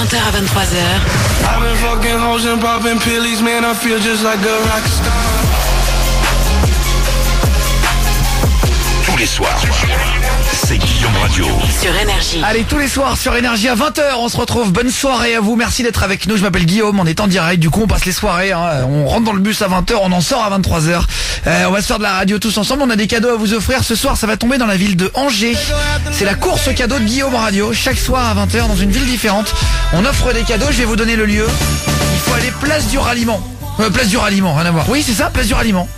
20h à 23h. I've been fucking hoes and popping pillies, man, I feel just like a rock star. Tous les soirs, c'est Guillaume Radio. Sur Énergie. Allez, tous les soirs sur Énergie à 20h, on se retrouve. Bonne soirée à vous, merci d'être avec nous. Je m'appelle Guillaume, on est en direct, du coup on passe les soirées, on rentre dans le bus à 20h, on en sort à 23h. On va se faire de la radio tous ensemble, on a des cadeaux à vous offrir. Ce soir ça va tomber dans la ville de Angers. C'est la course aux cadeaux de Guillaume Radio. Chaque soir à 20h dans une ville différente, on offre des cadeaux. Je vais vous donner le lieu. Il faut aller place du Ralliement. Place du Ralliement, rien à voir. Oui c'est ça, place du Ralliement.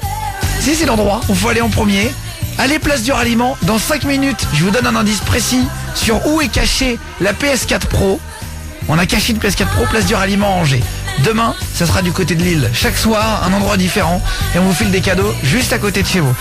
Si, c'est l'endroit, il faut aller en premier. Allez, place du Ralliement, dans 5 minutes, je vous donne un indice précis sur où est cachée la PS4 Pro. On a caché une PS4 Pro, place du Ralliement à Angers. Demain, ça sera du côté de Lille. Chaque soir, un endroit différent. Et on vous file des cadeaux juste à côté de chez vous.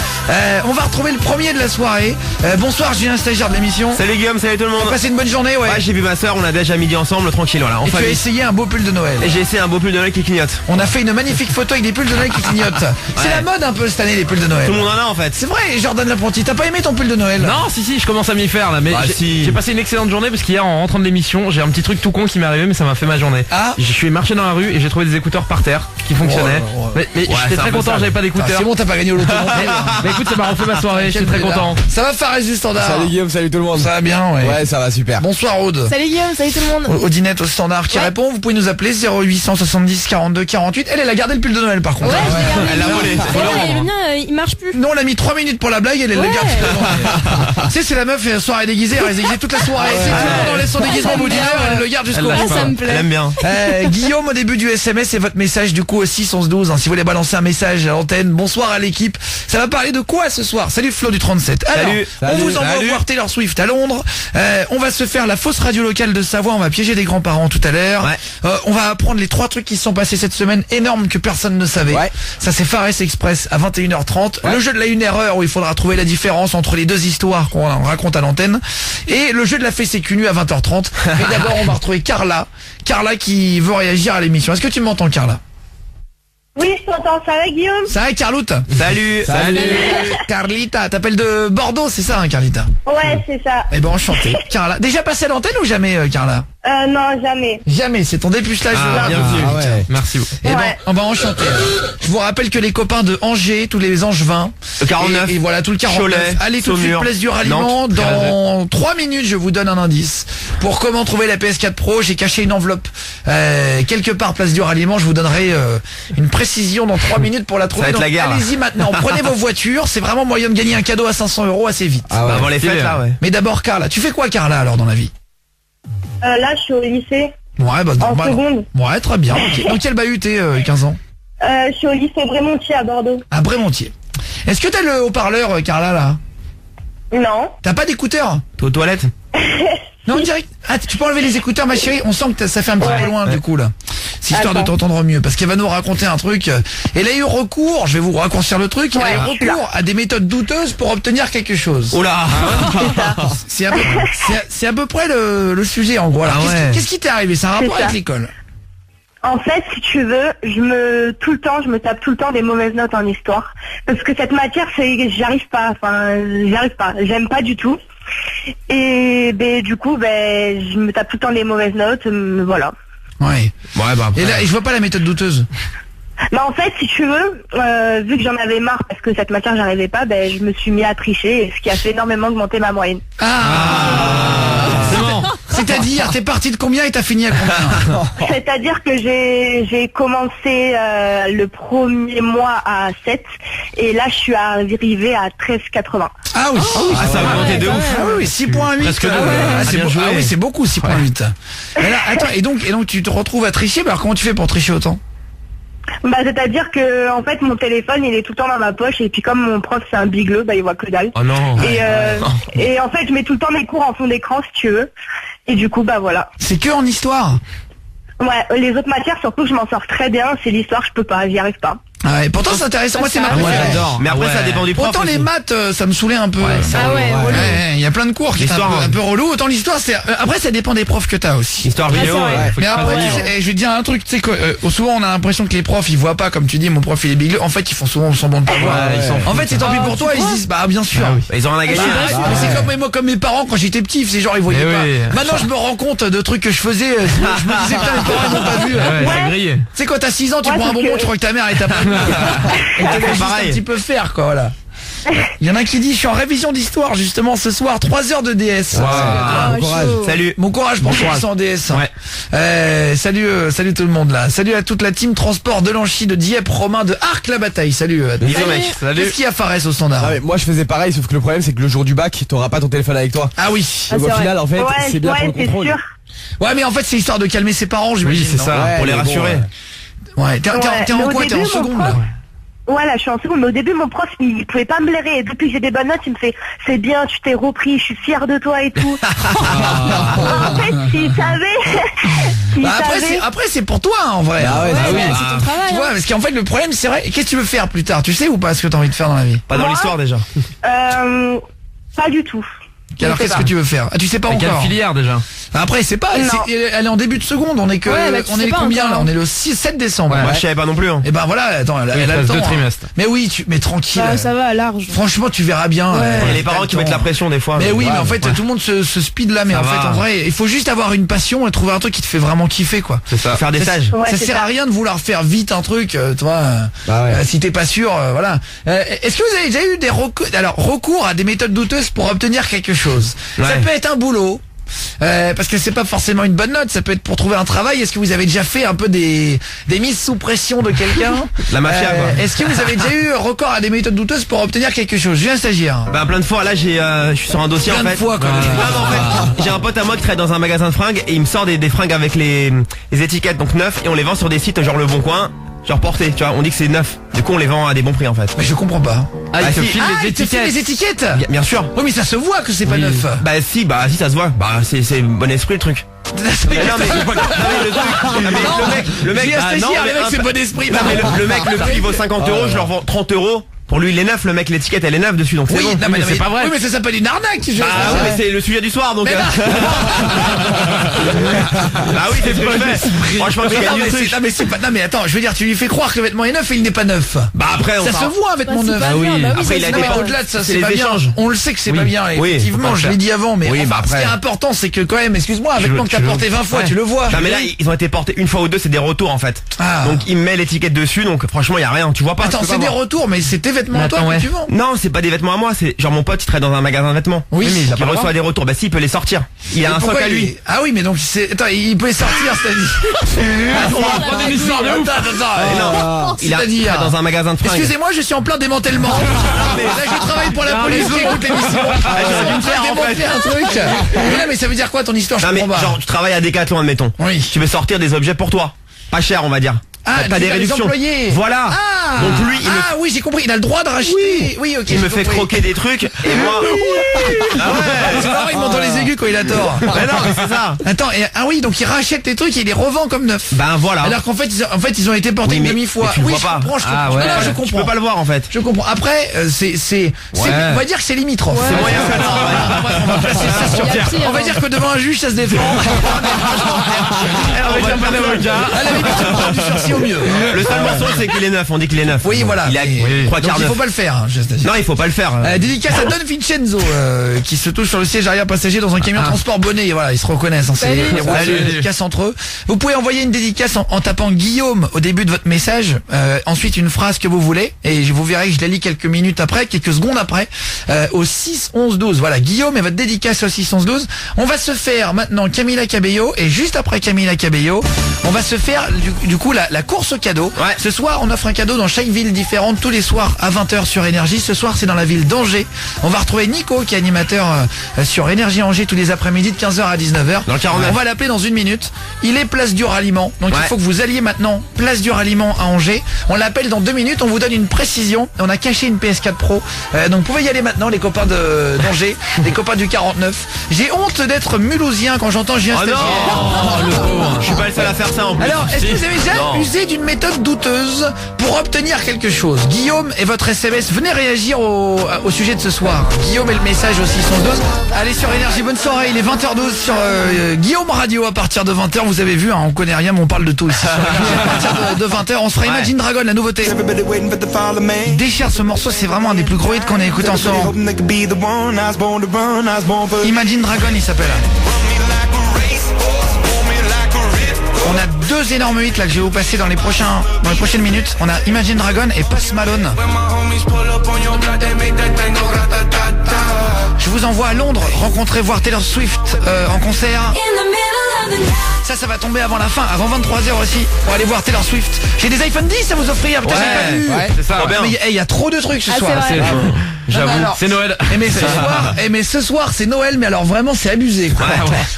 On va retrouver le premier de la soirée. Bonsoir, Julien, stagiaire de l'émission. Salut Guillaume, salut tout le monde. Passez une bonne journée, ouais. Ouais, j'ai vu ma soeur, on a déjà midi ensemble, tranquille, voilà. Et tu as essayé un beau pull de Noël. Et j'ai essayé un beau pull de Noël qui clignote. On a fait une magnifique photo avec des pulls de Noël qui clignotent. C'est la mode un peu cette année, les pulls de Noël. Tout le monde en a en fait. C'est vrai, Jordan l'apprenti, t'as pas aimé ton pull de Noël? Non, si, je commence à m'y faire là, mais j'ai passé une excellente journée parce qu'hier en rentrant de l'émission, j'ai un petit truc tout con qui m'est arrivé, mais ça m'a fait ma journée. Ah. Je suis marché dans la rue et j'ai trouvé des écouteurs par terre qui fonctionnaient. Mais j'étais très content, j'avais pas d'écouteurs. C'est bon, t'as pas gagné au loto. Mais écoute, ça m'a refait ma soirée, j'étais très content. Ça va Fares du standard? Salut Guillaume, salut tout le monde. Ça va bien, ouais. Ouais, ça va super. Bonsoir Aude. Salut Guillaume, salut tout le monde. Audinette au standard qui répond, vous pouvez nous appeler 0870 42 48. Elle a gardé le pull de Noël par contre. Ouais, je l'ai gardé. Elle l'a volé. Le mien, il marche plus. Non, on a mis 3 minutes pour la blague, elle l'a gardé. Tu sais, c'est la meuf, soirée déguisée, elle reste déguisée toute la soirée. Si tout le monde enlève son déguisement au bout d'une heure, elle le garde jusqu'au bout. Ça me plaît. Elle aime bien. Guillaume, au début du SMS, et votre message du coup au 6 11 12. Si vous voulez balancer un message à l'antenne, bonsoir à l'équipe. Ça va parler de quoi ce soir? Salut Flo du 37. Alors, on vous envoie voir Taylor Swift à Londres. On va se faire la fausse radio locale de Savoie. On va piéger des grands-parents tout à l'heure. On va apprendre les 3 trucs qui se sont passés cette semaine énormes que personne ne savait. Ça c'est Fares Express à 21h30. Le jeu de la 1 heure où il faudra trouver la différence entre les deux histoires qu'on raconte à l'antenne. Et le jeu de la fée sécunu à 20h30. Mais d'abord on va retrouver Carla. Carla qui veut réagir à l'émission. Est-ce que tu m'entends Carla? Oui, je t'entends, ça va Guillaume? Ça va Carloute? Salut. Carlita, t'appelles de Bordeaux, c'est ça Carlita? Ouais, c'est ça. Eh ben enchanté. Carla, déjà passé à l'antenne ou jamais Carla? Non, jamais. Jamais, c'est ton dépucelage. Bien vu. ouais. Merci beaucoup. Eh ben, enchanté. Je vous rappelle que les copains de Angers, tous les Angevins, Le 49. et voilà, tout le 49. Cholet, Allez tout de suite, Saumur, place du Ralliement. Nantes, Dans 3 minutes, je vous donne un indice. Pour comment trouver la PS4 Pro, j'ai caché une enveloppe quelque part, place du Ralliement. Je vous donnerai une précision dans 3 minutes pour la trouver. Ça va être Donc, la guerre, là. allez-y maintenant, prenez vos voitures. C'est vraiment moyen de gagner un cadeau à 500 € assez vite. Ah ouais. Avant les fêtes là, ouais. Mais d'abord, Carla, tu fais quoi Carla alors dans la vie? Là, je suis au lycée. Ouais, bah, En seconde. Ouais, très bien. Ok. Dans quel bahut t'es 15 ans? Je suis au lycée Brémontier à Bordeaux. À Brémontier. Est-ce que t'as le haut-parleur, Carla, là? Non. T'as pas d'écouteurs? T'es aux toilettes? Non, direct. Ah, tu peux enlever les écouteurs, ma chérie? On sent que ça fait un petit peu loin, du coup, là. C'est histoire de Attends. t'entendre mieux, parce qu'elle va nous raconter un truc. Elle a eu recours, je vais vous raccourcir le truc, elle a eu recours à des méthodes douteuses pour obtenir quelque chose. Oh là. C'est à peu près le sujet, en gros. Alors, qu'est-ce qui t'est arrivé? C'est un rapport C'est avec ça. l'école? En fait, si tu veux, je me tape tout le temps des mauvaises notes en histoire. Parce que cette matière, j'y arrive pas. J'aime pas du tout. Et du coup, je me tape tout le temps des mauvaises notes. Voilà. Ouais. Ouais, bah après. Et là, je vois pas la méthode douteuse. Bah en fait, si tu veux, vu que j'en avais marre parce que cette matière j'arrivais pas, je me suis mis à tricher, ce qui a fait énormément augmenter ma moyenne. C'est bon. C'est-à-dire, t'es parti de combien et t'as fini à combien? C'est-à-dire que j'ai commencé le premier mois à 7 et là je suis arrivée à 13,80. Ah oui. Ah, ça va monter de ouf. Ah oui, 6.8. Presque double. C'est Bien joué. Ah oui, c'est beaucoup 6.8. Et là, attends, et donc tu te retrouves à tricher, mais alors comment tu fais pour tricher autant? C'est-à-dire que en fait mon téléphone il est tout le temps dans ma poche et puis comme mon prof c'est un bigleux, il voit que dalle. Oh non. Et en fait je mets tout le temps mes cours en fond d'écran si tu veux. Et du coup voilà. C'est que en histoire? Ouais, les autres matières surtout je m'en sors très bien, c'est l'histoire je peux pas, j'y arrive pas. Ouais, pourtant c'est intéressant, moi c'est ma Moi préférée. j'adore. Mais après ça dépend du prof. Autant les aussi. maths ça me saoulait un peu. Il y a plein de cours qui sont un peu relou. Autant l'histoire c'est après ça dépend des profs que t'as aussi. Histoire vidéo. Mais après je vais te dire un truc, tu sais que souvent on a l'impression que les profs ils voient pas, comme tu dis mon prof il est bigleux. En fait ils font souvent semblant de pas voir. En fait c'est tant pis pour toi, ils se disent bah bien sûr. Ils ont rien à gagner. Mais c'est comme moi comme mes parents quand j'étais petit, c'est genre ils voyaient pas. Maintenant je me rends compte de trucs que je faisais, je me disais putain mes parents ils m'ont pas vu. Tu sais quand t'as 6 ans tu prends un bonbon, tu crois que ta mère elle t'a pas vu. Et t'as juste un petit peu faire quoi, voilà. Il y en a qui dit je suis en révision d'histoire justement ce soir, 3 heures de DS. Bon courage. Salut. Bon courage pour ceux qui sont en DS. Salut tout le monde là. Salut à toute la team transport de Lanchy, de Dieppe, Romain, de Arc la bataille. Salut. Bisous mec. Qu'est-ce qu'il y a Fares au standard? Moi je faisais pareil, sauf que le problème c'est que le jour du bac t'auras pas ton téléphone avec toi. Ah oui. Donc au final en fait c'est bien pour le contrôle. Sûr. Ouais mais en fait c'est histoire de calmer ses parents, j'imagine. Oui c'est ça, pour les rassurer. Ouais, t'es en quoi? T'es en seconde là? Voilà, je suis en seconde, mais au début mon prof il pouvait pas me blairer, et depuis que j'ai des bonnes notes il me fait c'est bien, tu t'es repris, je suis fière de toi et tout. En fait s'il savait, après c'est pour toi en vrai. C'est ton travail. Tu vois, parce qu'en fait le problème c'est vrai, qu'est-ce que tu veux faire plus tard? Tu sais ou pas ce que t'as envie de faire dans la vie? Pas dans l'histoire déjà. Pas du tout. Alors qu'est-ce que tu veux faire? Ah tu sais pas encore. Quelle filière déjà? Après c'est pas, elle est en début de seconde, on est que on est combien là? On est le 7 décembre. Moi je savais pas non plus. Et ben voilà, attends, elle a le temps. 2 trimestres. Mais oui, mais tranquille. Ça va, large. Franchement, tu verras bien. Il y a les parents qui mettent la pression des fois. Mais oui, mais en fait, tout le monde se speed là, mais en fait, en vrai, il faut juste avoir une passion et trouver un truc qui te fait vraiment kiffer, quoi. C'est ça. Faire des stages. Ça sert à rien de vouloir faire vite un truc, tu vois. Si t'es pas sûr, voilà. Est-ce que vous avez déjà eu des recours à des méthodes douteuses pour obtenir quelque chose? Ça peut être un boulot. Parce que c'est pas forcément une bonne note, ça peut être pour trouver un travail. Est-ce que vous avez déjà fait un peu des mises sous pression de quelqu'un? La mafia quoi. Est-ce que vous avez déjà eu recours à des méthodes douteuses pour obtenir quelque chose? Je viens stagiaire. Bah plein de fois, là je suis sur un dossier Plein en fait. de fois quoi. Non, en fait, j'ai un pote à moi qui travaille dans un magasin de fringues et il me sort des fringues avec les étiquettes donc neufs et on les vend sur des sites genre Le Bon Coin. Genre porté, tu vois, on dit que c'est neuf. Du coup on les vend à des bons prix en fait. Mais je comprends pas. Il te si. file les il te file étiquettes. les étiquettes. Bien sûr. Oui mais ça se voit que c'est pas neuf. Bah si ça se voit. Bah c'est bon esprit le truc. Non mais le mec, c'est bon esprit. Non mais le mec, le prix vaut 50 €, je leur vends 30 €. Pour lui il est neuf, le mec l'étiquette elle est neuve dessus donc c'est bon. Non mais c'est pas vrai. Oui mais ça s'appelle une arnaque. Ah oui mais c'est le sujet du soir donc. Ah oui c'est ce que je fais. Franchement je gagne du truc. Non mais attends, je veux dire tu lui fais croire que le vêtement est neuf et il n'est pas neuf. Bah après ça se voit un vêtement neuf. Après il a été au-delà de ça c'est pas bien. On le sait que c'est pas bien effectivement, je l'ai dit avant mais ce qui est important c'est que quand même, excuse-moi, un vêtement que t'as porté 20 fois tu le vois. Non mais là ils ont été portés une fois ou deux, c'est des retours en fait. Donc il met l'étiquette dessus donc franchement il y a rien, tu vois pas. Attends, c'est des retours mais c'est tes vêtements à toi que tu vends. Non, c'est pas des vêtements à moi, c'est genre mon pote il travaille dans un magasin de vêtements. Oui, mais il reçoit des retours. Bah si, il peut les sortir. Il a un soc à lui. Ah oui, mais donc attends, il peut les sortir, c'est-à-dire. On va prendre une histoire de ouf. Attends. Il a dans un magasin de fringues. Excusez-moi, je suis en plein démantèlement. Là, je travaille pour la police qui écoute l'émission. J'aurais dû me faire démonter un truc. Mais ça veut dire quoi ton histoire? Je comprends pas. Genre tu travailles à Decathlon admettons. Oui. Tu veux sortir des objets pour toi. Pas cher on va dire. T'as des réductions. Voilà. Donc lui, oui, j'ai compris. Il a le droit de racheter. Oui, ok. Il me fait croquer des trucs et moi. Ah ouais. C'est marrant, il m'entend les aigus quand il a tort. Mais non, mais c'est ça. Attends, donc il rachète les trucs et il les revend comme neufs. Ben voilà. Alors qu'en fait, ils ont été portés une demi-fois. Oui, je comprends. Je comprends. Tu peux pas le voir en fait. Je comprends. Après, on va dire que c'est limitrophe. C'est moyen que on va placer ça sur Pierre. On va dire que devant un juge, ça se défend. Avec un bon avocat. À la limite, on prend du sursis au mieux. Le seul mensonge c'est qu'il est neuf, on dit qu'il est neuf. Oui, voilà. Il a 3 quarts il neuf. faut pas le faire. Non, il faut pas le faire. Dédicace à Don Vincenzo qui se touche sur le siège arrière passager dans un camion transport bonnet. Voilà, ils se reconnaissent. C'est des dédicaces entre eux. Vous pouvez envoyer une dédicace en tapant Guillaume au début de votre message. Ensuite une phrase que vous voulez et vous verrez que je la lis quelques secondes après au 6 11 12. Voilà, Guillaume et votre dédicace au 6 11 12. On va se faire maintenant Camila Cabello et juste après Camila Cabello, on va se faire du coup la course au cadeau. Ouais. Ce soir, on offre un cadeau dans chaque ville différente tous les soirs à 20h sur Énergie. Ce soir, c'est dans la ville d'Angers. On va retrouver Nico qui est animateur sur Énergie Angers tous les après-midi de 15h à 19h. Dans le 49. On va l'appeler dans une minute. Il est place du Ralliement. Donc il faut que vous alliez maintenant place du Ralliement à Angers. On l'appelle dans 2 minutes. On vous donne une précision. On a caché une PS4 Pro. Donc vous pouvez y aller maintenant les copains d'Angers, les copains du 49. J'ai honte d'être mulhousien quand j'entends je viens stagiaire. Je suis pas le seul à faire ça en plus. Alors, est-ce que vous avez déjà usé d'une méthode douteuse pour obtenir obtenir quelque chose. Guillaume et votre SMS, venez réagir au sujet de ce soir. Guillaume et le message aussi sont deux. Allez sur Énergie, bonne soirée, il est 20h12 sur Guillaume Radio à partir de 20h. Vous avez vu, hein, on connaît rien mais on parle de tout ici. À partir de 20h, on se fera Imagine Dragon, la nouveauté. Il déchire ce morceau, c'est vraiment un des plus gros hits qu'on a écouté en ce moment. Imagine Dragon, il s'appelle. On a deux énormes hits là que je vais vous passer dans les prochaines minutes. On a Imagine Dragon et Post Malone. Je vous envoie à Londres voir Taylor Swift en concert. Ça va tomber avant la fin, avant 23h aussi. Pour aller voir Taylor Swift. J'ai des iPhone 10 à vous offrir. Putain, j'ai pas vu. C'est ça. Mais il y a trop de trucs ce soir. J'avoue, c'est Noël. Mais ce soir c'est Noël, mais alors vraiment c'est abusé quoi.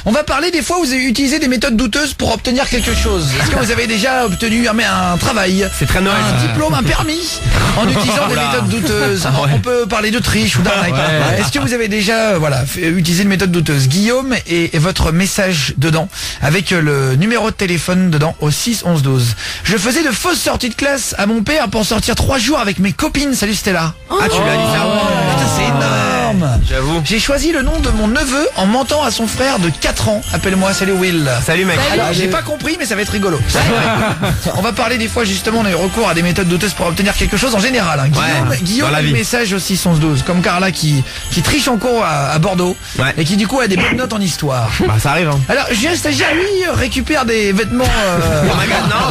On va parler des fois où vous avez utilisé des méthodes douteuses pour obtenir quelque chose. Est-ce que vous avez déjà obtenu un travail, c'est très Noël, un diplôme, un permis en utilisant des méthodes douteuses? On peut parler de triche ou d'arnaque. Est-ce que vous avez déjà utilisé une méthode douteuse? Guillaume et votre message dedans avec le numéro de téléphone dedans au 6 11 12. Je faisais de fausses sorties de classe à mon père pour sortir 3 jours avec mes copines. Salut Stella. Ah, tu l'as dit ça. Putain, c'est énorme. J'avoue. J'ai choisi le nom de mon neveu en mentant à son frère de 4 ans. Appelle-moi, salut Will. Salut mec. Alors j'ai pas compris mais ça va être rigolo. On va parler des fois justement, on a eu recours à des méthodes douteuses pour obtenir quelque chose en général. Guillaume a le message aussi 11-12, comme Carla qui triche en cours à Bordeaux et qui du coup a des bonnes notes en histoire. Bah ça arrive hein. Alors j'ai un stagiaire, lui récupère des vêtements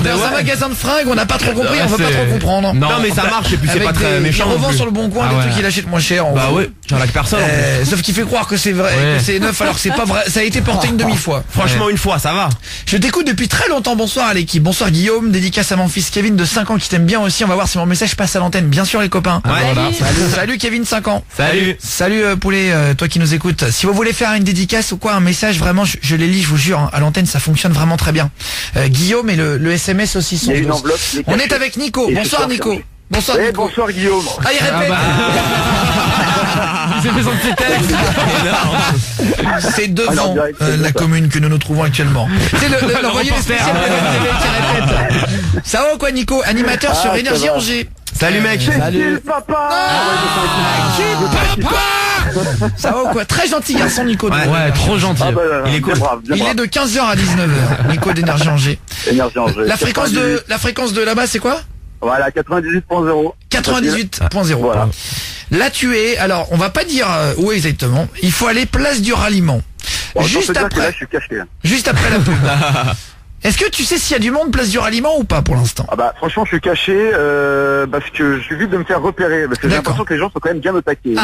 dans un magasin de fringues, on n'a pas trop compris, on veut pas trop comprendre. Non mais ça marche et puis c'est pas très méchant. Il revend sur le bon coin des trucs qu'il achète moins cher. Bah ouais, j'en ai que personne. Sauf qu'il fait croire que c'est vrai, que c'est neuf alors que c'est pas vrai. Ça a été porté une demi-fois. Franchement une fois, ça va. Je t'écoute depuis très longtemps, bonsoir à l'équipe. Bonsoir Guillaume, dédicace à mon fils Kevin de 5 ans qui t'aime bien aussi. On va voir si mon message passe à l'antenne. Bien sûr les copains. Salut Kevin 5 ans. Salut Poulet, toi qui nous écoutes. Si vous voulez faire une dédicace ou quoi, un message, vraiment je les lis, je vous jure, hein, à l'antenne ça fonctionne vraiment très bien. Guillaume et le SMS aussi sont. On est avec Nico. Bonsoir Nico. Bonsoir Nico. Bonsoir Guillaume. Ah il répète. Il s'est fait son petit texte. C'est devant la commune que nous nous trouvons actuellement. C'est l'envoyé spécial qui répète. Ça va ou quoi Nico? Animateur sur Énergie Angers. Salut mec. Salut papa. Ça va ou quoi? Très gentil garçon Nico. Ouais, trop gentil. Il est cool. Il est de 15h à 19h. Nico d'Énergie Angers. Énergie Angers. La fréquence de là-bas c'est quoi? Voilà, 98.0. 98.0. Voilà. Là tu es, alors on va pas dire où exactement. Il faut aller place du ralliement. Bon, juste après. là, je suis caché. Juste après la pub. Est-ce que tu sais s'il y a du monde place du ralliement ou pas pour l'instant? Ah bah franchement je suis caché parce que je suis vite de me faire repérer parce que j'ai l'impression que les gens sont quand même bien au taquet.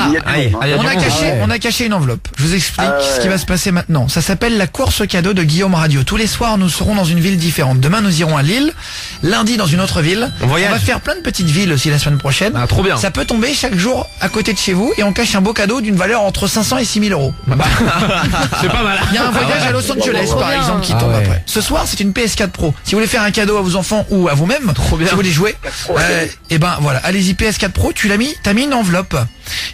On a caché une enveloppe. Je vous explique ce qui va se passer maintenant. Ça s'appelle la course cadeau de Guillaume Radio. Tous les soirs nous serons dans une ville différente. Demain nous irons à Lille, lundi dans une autre ville. On va faire plein de petites villes aussi la semaine prochaine. Ah, trop bien. Ça peut tomber chaque jour à côté de chez vous et on cache un beau cadeau d'une valeur entre 500 et 6 000 euros. C'est pas mal. Il y a un voyage à Los Angeles par exemple qui tombe après. Ce soir c'est une PS4 Pro. Si vous voulez faire un cadeau à vos enfants ou à vous-même, si vous voulez jouer, et ben voilà, allez-y PS4 Pro, t'as mis une enveloppe.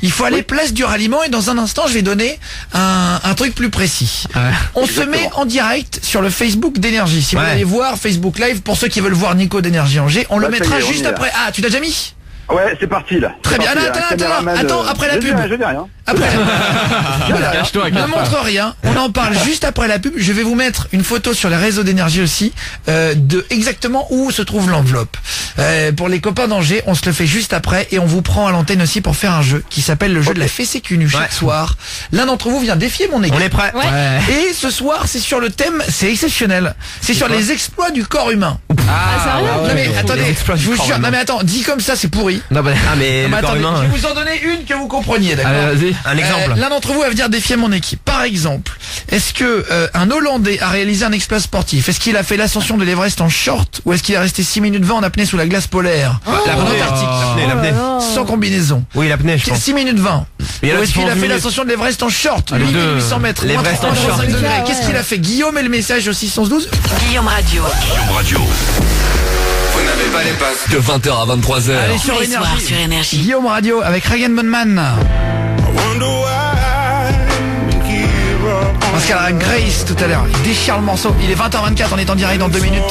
Il faut aller place du ralliement et dans un instant je vais donner un truc plus précis. On se met en direct sur le Facebook d'Énergie. Si vous allez voir Facebook Live, pour ceux qui veulent voir Nico d'Énergie Angers, on le mettra juste après. Ah, tu l'as déjà mis? Ouais, c'est parti là. Très bien. Attends, après la pub. Je dis rien. Après ne montre rien, on en parle juste après la pub. Je vais vous mettre une photo sur les réseaux d'Énergie aussi de exactement où se trouve l'enveloppe. Pour les copains d'Angers, on se le fait juste après et on vous prend à l'antenne aussi pour faire un jeu qui s'appelle le jeu de la fée sécu chaque soir. L'un d'entre vous vient défier mon équipe. On est prêt. Et ce soir, c'est sur le thème, c'est exceptionnel. C'est sur les exploits du corps humain. Sérieux? Non mais attendez, je vous jure, non mais attends, dit comme ça c'est pourri. Mais le corps humain. Je vais vous en donner une que vous compreniez, d'accord? Un exemple. L'un d'entre vous va venir défier mon équipe. Par exemple, est-ce que un Hollandais a réalisé un exploit sportif? Est-ce qu'il a fait l'ascension de l'Everest en short ou est-ce qu'il est resté 6 minutes 20 en apnée sous la glace polaire en Antarctique? L'apnée. Sans combinaison. Oui, l'apnée, je pense. 6 minutes 20. Ou est-ce qu'il a fait l'ascension de l'Everest en short? 8800 mètres. L'Everest en short. Qu'est-ce qu'il a fait? Guillaume et le message au 612. Guillaume Radio. Guillaume Radio. Vous n'avez pas les passes. De 20h à 23h. Allez Tous les soirs sur Énergie. Guillaume Radio avec Regan Bonman. Pascal Grace tout à l'heure. Il déchire le morceau. Il est 20h24, on est en direct dans 2 minutes.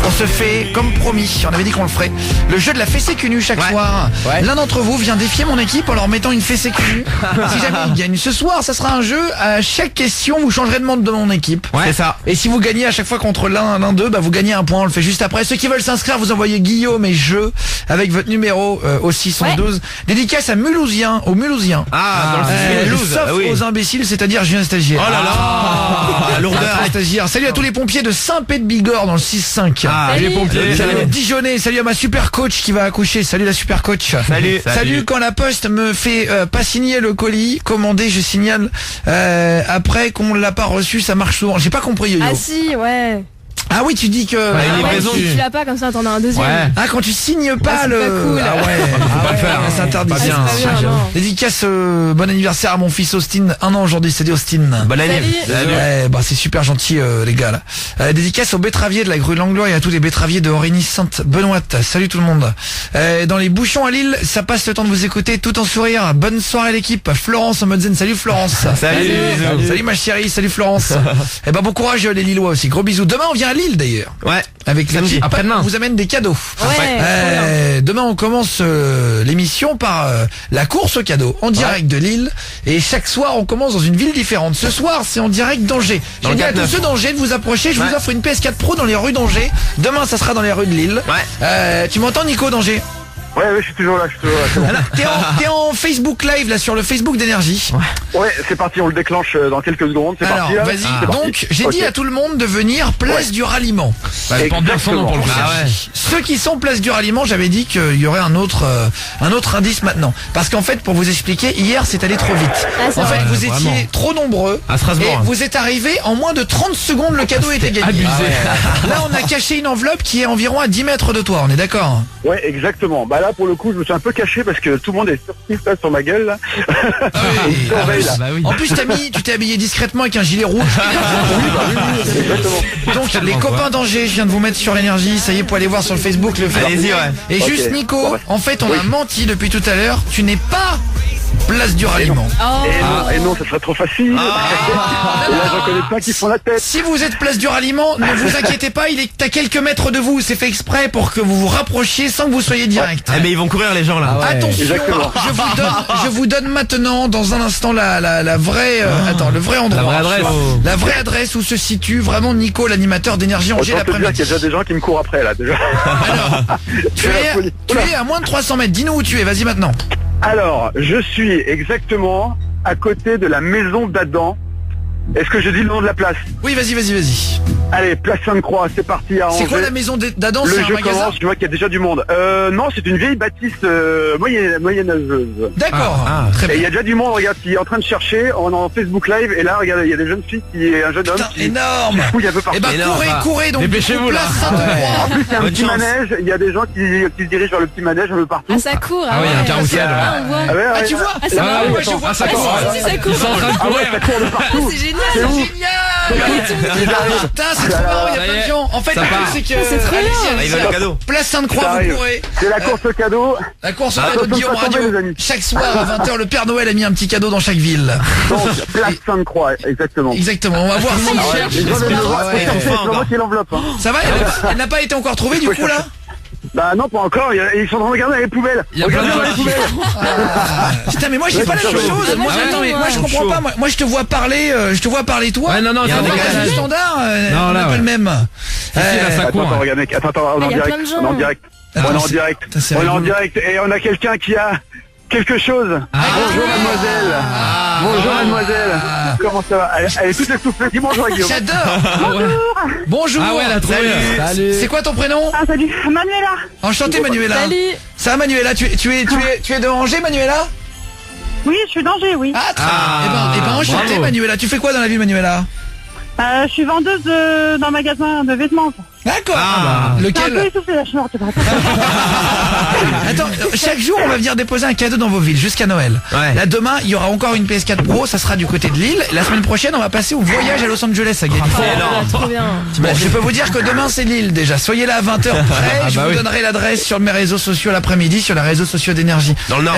On se fait, comme promis, on avait dit qu'on le ferait, le jeu de la fessée cul nu chaque soir. L'un d'entre vous vient défier mon équipe en leur mettant une fessée cul nu. Si jamais il gagne ce soir, ça sera un jeu. À chaque question, vous changerez de monde de mon équipe. C'est ça. Et si vous gagnez à chaque fois contre l'un d'eux, bah vous gagnez un point. On le fait juste après. Ceux qui veulent s'inscrire, vous envoyez Guillaume et jeu avec votre numéro au 612. Dédicace à Mulhousien, aux Mulhousiens. Ah, dans le Mulhouse. Sauf aux imbéciles, c'est-à-dire Julien Stagiaire. Oh là là, lourdeur. Stagiaire. Salut à tous les pompiers de Saint-Pé-de-Bigorre dans le 6-5. Ah, les pompiers. Salut les Dijonais. Salut à ma super coach qui va accoucher. Salut la super coach. Salut quand la poste me fait pas signer le colis commandé, je signale après qu'on l'a pas reçu, ça marche souvent. J'ai pas compris, Yo-Yo. Ah si, ouais. Ah oui, tu dis que tu l'as pas comme ça, t'en as un deuxième. Ah, quand tu signes pas c'est le pas cool. Ah ouais, faut pas le faire, c'est interdit. C'est pas bien, non. Dédicace bon anniversaire à mon fils Austin, 1 an aujourd'hui, salut Austin. Bonne année. Ouais, bah c'est super gentil les gars là. Dédicace aux betteraviers de la grue de Langlois et à tous les betteraviers de Origny-Sainte-Benoîte. Salut tout le monde. Dans les bouchons à Lille, ça passe le temps de vous écouter tout en sourire. Bonne soirée l'équipe. Florence en mode zen. Salut Florence. Salut ma chérie, salut Florence. Et bah bon courage les Lillois aussi. Gros bisous. Demain on vient à Lille d'ailleurs. Ouais. Avec samedi. Après-demain, on vous amène des cadeaux. Demain, on commence l'émission par la course aux cadeaux en direct de Lille. Et chaque soir, on commence dans une ville différente. Ce soir, c'est en direct d'Angers. Je dis à tous ceux d'Angers de vous approcher. Je vous offre une PS4 Pro dans les rues d'Angers. Demain, ça sera dans les rues de Lille. Tu m'entends, Nico d'Angers? Ouais, je suis toujours là, c'est bon. T'es en Facebook Live, là, sur le Facebook d'Énergie. Ouais, c'est parti, on le déclenche dans quelques secondes. C'est alors, parti, vas-y. Donc, j'ai dit à tout le monde de venir place du ralliement. Ceux qui sont place du ralliement, j'avais dit qu'il y aurait un autre indice maintenant. Parce qu'en fait, pour vous expliquer, hier, c'est allé trop vite. En fait, vous étiez trop nombreux. À Strasbourg. Et vous êtes arrivés en moins de 30 secondes, le cadeau était gagné. Abusé. Là, on a caché une enveloppe qui est environ à 10 mètres de toi, on est d'accord? Ouais, exactement. Bah là, pour le coup, je me suis un peu caché parce que tout le monde est surpris là sur ma gueule là. En plus, tu t'es habillé discrètement avec un gilet rouge. Donc, les copains d'Angers, je viens de vous mettre sur l'énergie. Ça y est, pour aller voir sur le Facebook le fait. Allez-y, Et juste, Nico, en fait, on a menti depuis tout à l'heure. Tu n'es pas place du ralliement. Et non, ça serait trop facile. Et là, j'en connais pas qui font la tête. Si vous êtes place du ralliement, ne vous inquiétez pas, il est à quelques mètres de vous. C'est fait exprès pour que vous vous rapprochiez sans que vous soyez direct. Mais ils vont courir les gens là. Attention, je vous donne maintenant dans un instant la vraie le vrai endroit. La vraie adresse où se situe vraiment Nico, l'animateur d'Énergie Angers l'après-midi. Il y a déjà des gens qui me courent après là déjà. Alors, tu es à moins de 300 mètres. Dis-nous où tu es, vas-y maintenant. Alors, je suis exactement à côté de la maison d'Adam. Est-ce que je dis le nom de la place? Oui, vas-y. Allez, place Sainte-Croix, c'est parti à Angers. C'est quoi la maison d'Adam? C'est un jeu magasin? commence, je vois qu'il y a déjà du monde. Non, c'est une vieille bâtisse moyenâgeuse. D'accord, très bien. Et il y a déjà du monde, regarde, qui est en train de chercher, on est en Facebook Live, et là, regarde, il y a des jeunes filles, un jeune homme qui énorme. fouille un peu partout. Eh ben, courez, donc dépêchez-vous là. En plus, il y a un petit manège, il y a des gens qui se dirigent vers le petit manège un peu partout. Ah, ça court. Ah oui, un carrousel. Ah, tu vois? Je vois. Ça court. Ils sont en train de courir. Ça court de partout. C'est génial. Putain, c'est trop marrant, il y a plein de gens. En fait, le truc c'est que c'est trop bien. Ils veulent le cadeau. Place Sainte-Croix, vous courez. C'est la course au cadeau. La course au cadeau de Guillaume Radio. les amis. Chaque soir à 20h, le Père Noël a mis un petit cadeau dans chaque ville. Donc, place Sainte-Croix, exactement. Exactement, on va voir si Les gens viennent me voir, c'est moi qui ai l'enveloppe. ça va, elle n'a pas été encore trouvée du coup là? Bah non, pas encore, ils sont en train de regarder dans les poubelles. Regardez dans les poubelles. Putain, mais moi j'ai pas la même chose. Moi je comprends pas. Moi je te vois parler, toi. Ouais, non, il y a un magasin standard, on n'a pas le même. Attends, regardez, attends, on est en direct. On est en direct et on a quelqu'un qui a quelque chose. Bonjour mademoiselle. Bonjour mademoiselle. Comment ça va? Elle est toute essoufflée. Dis bonjour Guillaume. J'adore. Bonjour. Ah ouais, elle a trouvé. Salut. C'est quoi ton prénom? Ah, salut, Manuela. Enchanté Manuela. Salut. Ça va Manuela, tu es de Angers Manuela? Oui, je suis d'Angers, oui. Ah, et ben enchanté bravo. Manuela. Tu fais quoi dans la vie Manuela? Je suis vendeuse d'un magasin de vêtements. D'accord. C'est un peu Lequel? essoufflé, là, je suis morte. Attends, chaque jour on va venir déposer un cadeau dans vos villes jusqu'à Noël. Là demain il y aura encore une PS4 Pro, ça sera du côté de Lille. La semaine prochaine on va passer au voyage à Los Angeles à Gagny. Trop bien. Bon, je peux vous dire que demain c'est Lille déjà. Soyez là à 20h près. Je vous donnerai l'adresse sur mes réseaux sociaux l'après-midi, sur les réseaux sociaux d'Énergie. Dans le Nord.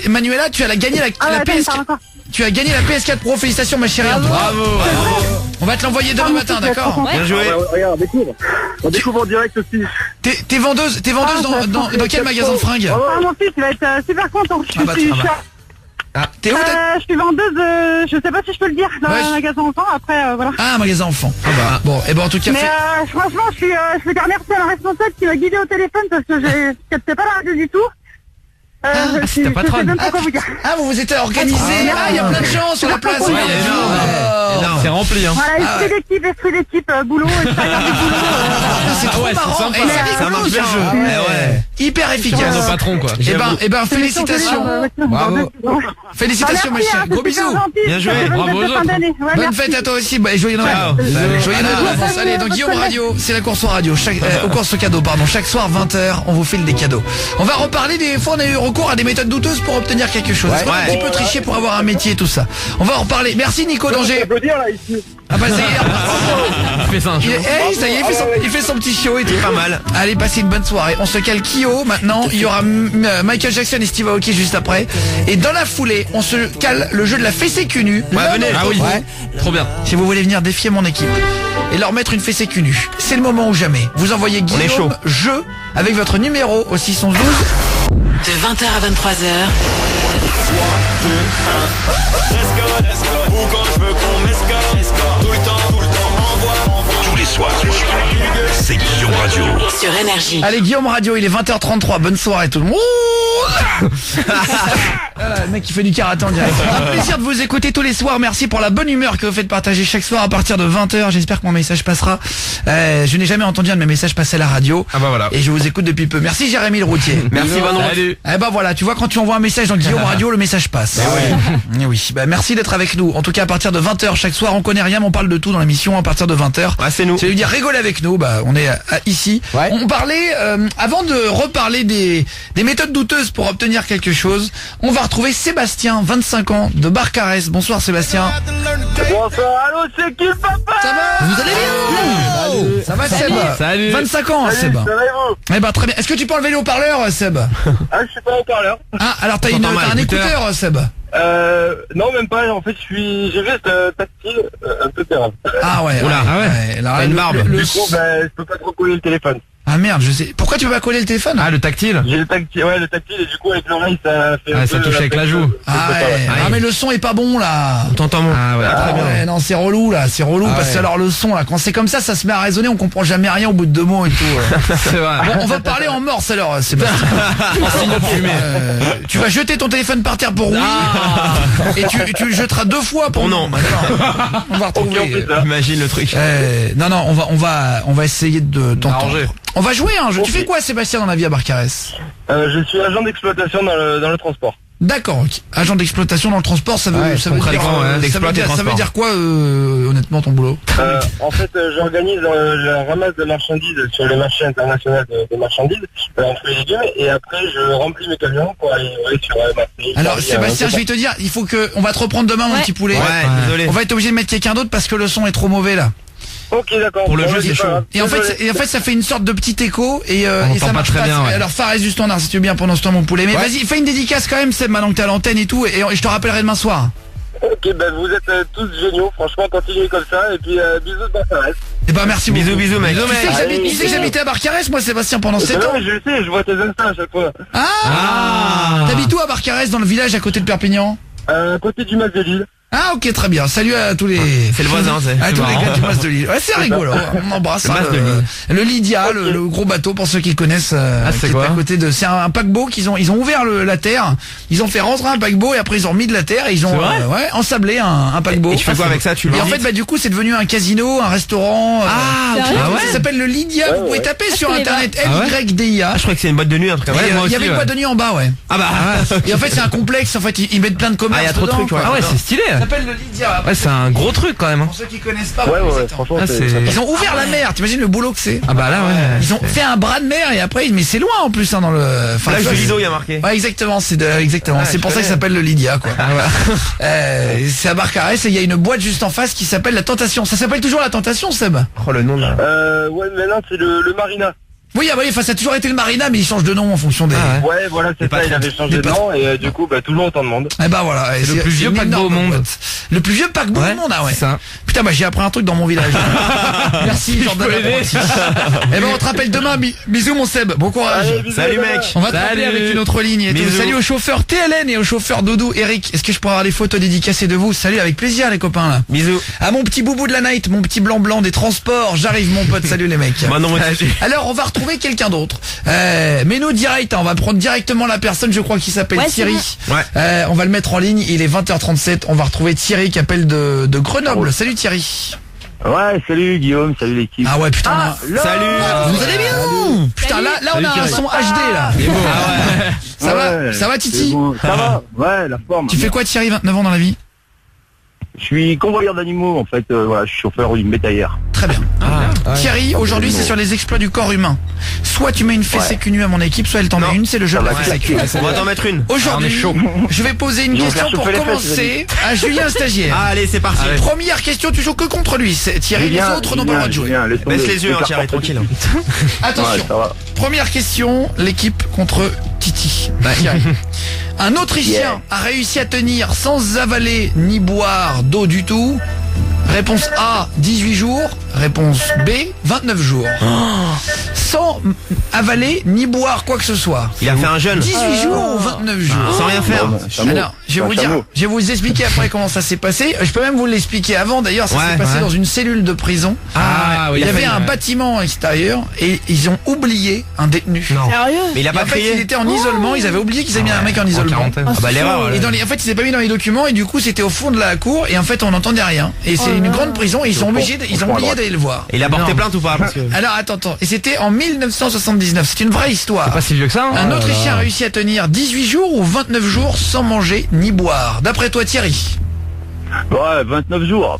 Manuela, tu as gagné la PS4. tu as gagné la PS4 Pro. Félicitations ma chérie. Bravo. On va te l'envoyer demain matin, d'accord? Bien joué. Regarde, on découvre en direct aussi. T'es vendeuse dans quel magasin de fringues? Ah, mon fils, il va être super content. T'es où? Je suis vendeuse, je sais pas si je peux le dire, dans un magasin enfant, après voilà. Ah, un magasin enfant. Bon, et ben en tout cas... Mais franchement, je vais dire merci à la responsable qui m'a guidé au téléphone parce que je captais pas la radio du tout. Je sais même pas quoi vous dire. Ah, vous vous êtes organisé. Il y a plein de gens sur la place. C'est rempli, hein. Voilà, esprit d'équipe, boulot, extérieur du boulot. C'est trop marrant. Ça marche bien. Hyper efficace. Nos patrons, quoi. Eh ben, félicitations. Bravo. Félicitations ma chérie. Gros bisous. Bien joué. Bravo aux autres. Bonne fête à toi aussi. Joyeux Noël. Joyeux Noël en avance. Allez, donc Guillaume Radio, c'est la course au radio. Course au cadeau, pardon. Chaque soir 20h, on vous file des cadeaux. On va reparler des fois on a eu recours à des méthodes douteuses pour obtenir quelque chose. Est-ce qu'on a un petit peu triché pour avoir un métier et tout ça? On va en reparler. Merci Nico d'Angers. Ah bah ça y est. Il fait ça un show. Ça y est, il fait son petit show et tout. Pas mal. Allez, passez une bonne soirée. On se cale Kyo maintenant. Il y aura Michael Jackson et Steve Aoki juste après. Et dans la foulée, on se cale le jeu de la fessée cul nue. Venez. Ah oui. Trop bien. Si vous voulez venir défier mon équipe et leur mettre une fessée cul nue, c'est le moment ou jamais. Vous envoyez Guillaume jeu avec votre numéro au 612. De 20h à 23h. Tous les soirs, c'est Guillaume Radio. Sur Énergie. Allez, Guillaume Radio, il est 20h33. Bonne soirée tout le monde. Voilà, le mec qui fait du karaté en direct. Un plaisir de vous écouter tous les soirs. Merci pour la bonne humeur que vous faites partager chaque soir à partir de 20h. J'espère que mon message passera. Je n'ai jamais entendu un de mes messages passer à la radio. Ah bah voilà. Et je vous écoute depuis peu. Merci Jérémy le routier. Merci Manon. Salut. Eh bah voilà, tu vois, quand tu envoies un message dans Guillaume Radio, le message passe. Eh oui, bah merci d'être avec nous. En tout cas, à partir de 20h chaque soir, on connaît rien, mais on parle de tout dans l'émission à partir de 20h. C'est nous. C'est lui dire rigoler avec nous. Bah on est ici. Ouais. On parlait avant de reparler des méthodes douteuses pour obtenir quelque chose. On va retrouver Sébastien, 25 ans, de Barcarès. Bonsoir Sébastien. Bonsoir, allô, c'est qui le papa? Ça va? Vous allez bien? Ça va Seb? Salut. 25 ans Seb. Ça va et vous? Eh ben très bien. Est-ce que tu peux enlever le haut-parleur Seb? Ah, je suis pas en parleur. Ah alors t'as un écouteur Seb? Non, même pas, en fait, j'ai juste tactile, un peu terrible. Ah ouais. Oula, ah ouais. Là, une barbe. Du coup, je peux pas trop coller le téléphone. Ah merde, je sais. Pourquoi tu veux pas coller le téléphone? Ah, le tactile. J'ai le tactile, le tactile, et du coup, avec l'oreille, ça fait un Ça peu touche avec la joue. Ah ouais. Ah mais le son est pas bon là. On t'entend mon. Ah ouais. Ah ouais, non, c'est relou là, c'est relou parce que alors le son là, quand c'est comme ça se met à résonner, on comprend jamais rien au bout de 2 mots et tout. C'est vrai. Bon, on va parler en morse alors, Sébastien. En signe de fumée. Tu vas jeter ton téléphone par terre pour oui, et tu le jetteras 2 fois pour non. D'accord. On va retrouver. Imagine le truc. Non, on va essayer de t'entendre. Arranger. On va jouer un jeu. Tu fais quoi Sébastien dans la vie à Barcarès? Je suis agent d'exploitation dans le transport. D'accord, ok. Agent d'exploitation dans le transport, ça veut dire quoi honnêtement ton boulot? En fait, j'organise la ramasse de marchandises sur les marchés internationaux de marchandises, entre les légumes, et après je remplis mes camions pour aller sur Marseille. Alors Sébastien, je vais te dire, il faut que on va te reprendre demain mon petit poulet. Ouais, désolé. On va être obligé de mettre quelqu'un d'autre parce que le son est trop mauvais là. Ok, d'accord. Pour le jeu, c'est chaud. Et en fait, ça fait une sorte de petit écho et ça marche pas très bien. Alors Fares du standard, si tu veux bien pendant ce temps mon poulet. Mais vas-y, fais une dédicace quand même, Seb, maintenant que t'es à l'antenne et tout, et je te rappellerai demain soir. Ok, vous êtes tous géniaux, franchement, continuez comme ça, et puis bisous de Barcarès. Eh ben merci beaucoup. Bisous mec. Tu sais que j'habitais à Barcarès moi Sébastien pendant 7 ans. Oui, je le sais, je vois tes instants à chaque fois. T'habites où à Barcarès, dans le village à côté de Perpignan? À côté du Mas de Lille. Ah ok, très bien. Salut à tous les... C'est le voisin, c'est. À tous les gars du Mas de Lille. Ouais, c'est rigolo. On embrasse le Lydia, le gros bateau pour ceux qui connaissent. C'est qui quoi est à côté de... C'est un paquebot qu'ils ont ouvert la terre. Ils ont fait rentrer un paquebot et après ils ont mis de la terre et ils ont ensablé un paquebot. Et tu fais quoi avec ça? Et en fait du coup c'est devenu un casino, un restaurant. Ça s'appelle le Lydia. Vous pouvez taper sur internet LYDIA. Je crois que c'est une boîte de nuit, en tout cas. Il y avait une boîte de nuit en bas, ouais. Ah bah. Et en fait c'est un complexe. En fait ils mettent plein de commerces. Il y a trop de trucs. Ah ouais, c'est stylé. Ça s'appelle le Lydia. Ouais, c'est un gros truc quand même. Pour ceux qui connaissent pas. Ouais, franchement, ils ont ouvert la mer. T'imagines le boulot que c'est? Ah bah là, ouais. Ils ont fait un bras de mer et après, mais c'est loin en plus dans le. Là, je Lido, il y a marqué. Ouais, exactement. C'est pour ça que ça s'appelle le Lydia, quoi. C'est à Barcarès et il y a une boîte juste en face qui s'appelle la Tentation. Ça s'appelle toujours la Tentation, Seb? Oh le nom là. Ouais, maintenant c'est le Marina. Oui, enfin ça a toujours été le Marina, mais il change de nom en fonction des... Ouais, voilà, c'est ça, il avait changé de nom et du coup, tout le monde t'en demande. Eh ben voilà, c'est le plus vieux paquebot au monde. Le plus vieux paquebot au monde, ah ouais. Ça. Putain, j'ai appris un truc dans mon village. Merci Jordan. Eh ben on te rappelle demain, bisous mon Seb, bon courage. Allez, Salut mec. On va te rappeler avec une autre ligne et tout. Salut au chauffeur TLN et au chauffeur Doudou Eric. Est-ce que je pourrais avoir des photos dédicacées de vous? Salut, avec plaisir les copains là. Bisous. À mon petit boubou de la night, mon petit blanc des transports, j'arrive mon pote, salut les mecs. Bah non, Alors on va retrouver quelqu'un d'autre. Mais nous direct, on va prendre directement la personne, je crois qu'il s'appelle Thierry. On va le mettre en ligne, il est 20h37, on va retrouver Thierry qui appelle de Grenoble. Salut Thierry. Ouais, salut Guillaume, salut l'équipe. Ah ouais putain. Salut. Vous allez bien? Putain là on a un son HD là. Ça va Titi? Ça va, ouais, la forme. Tu fais quoi Thierry, 29 ans dans la vie? Je suis convoyeur d'animaux en fait, je suis chauffeur d'une bétaillère. Très bien. Thierry, aujourd'hui c'est sur les exploits du corps humain. Soit tu mets une fessée cul nue à mon équipe, soit elle t'en met une, c'est le jeu de la fessée cul. On va t'en mettre une. Aujourd'hui, je vais poser une question pour commencer à Julien Stagiaire. Allez, c'est parti. Première question, tu joues que contre lui. Thierry, les autres n'ont pas le droit de jouer. Baisse les yeux, Thierry, tranquille. Attention. Première question, l'équipe contre Titi. Thierry. Un Autrichien a réussi à tenir sans avaler ni boire d'eau du tout. Réponse A, 18 jours. Réponse B, 29 jours. Sans avaler ni boire quoi que ce soit. Il a fait un jeûne. 18 jours ou 29 jours. Sans rien faire. Alors, je vais vous expliquer après comment ça s'est passé. Je peux même vous l'expliquer avant. D'ailleurs, ça s'est passé dans une cellule de prison. Il y avait un bâtiment extérieur et ils ont oublié un détenu. Sérieux? Mais il a pas crié. Il était en isolement. Ils avaient oublié qu'ils avaient mis un mec en isolement. L'erreur. Et en fait, il s'est pas mis dans les documents et du coup, c'était au fond de la cour et en fait, on n'entendait rien. Et c'est une grande prison et ils ont oublié d'aller le voir. Et il a porté plainte ou pas? Alors attends. Et c'était en 1979. C'est une vraie histoire. C'est pas si vieux que ça. Un Autrichien a réussi à tenir 18 jours ou 29 jours sans manger ni boire. D'après toi, Thierry? Ouais, 29 jours,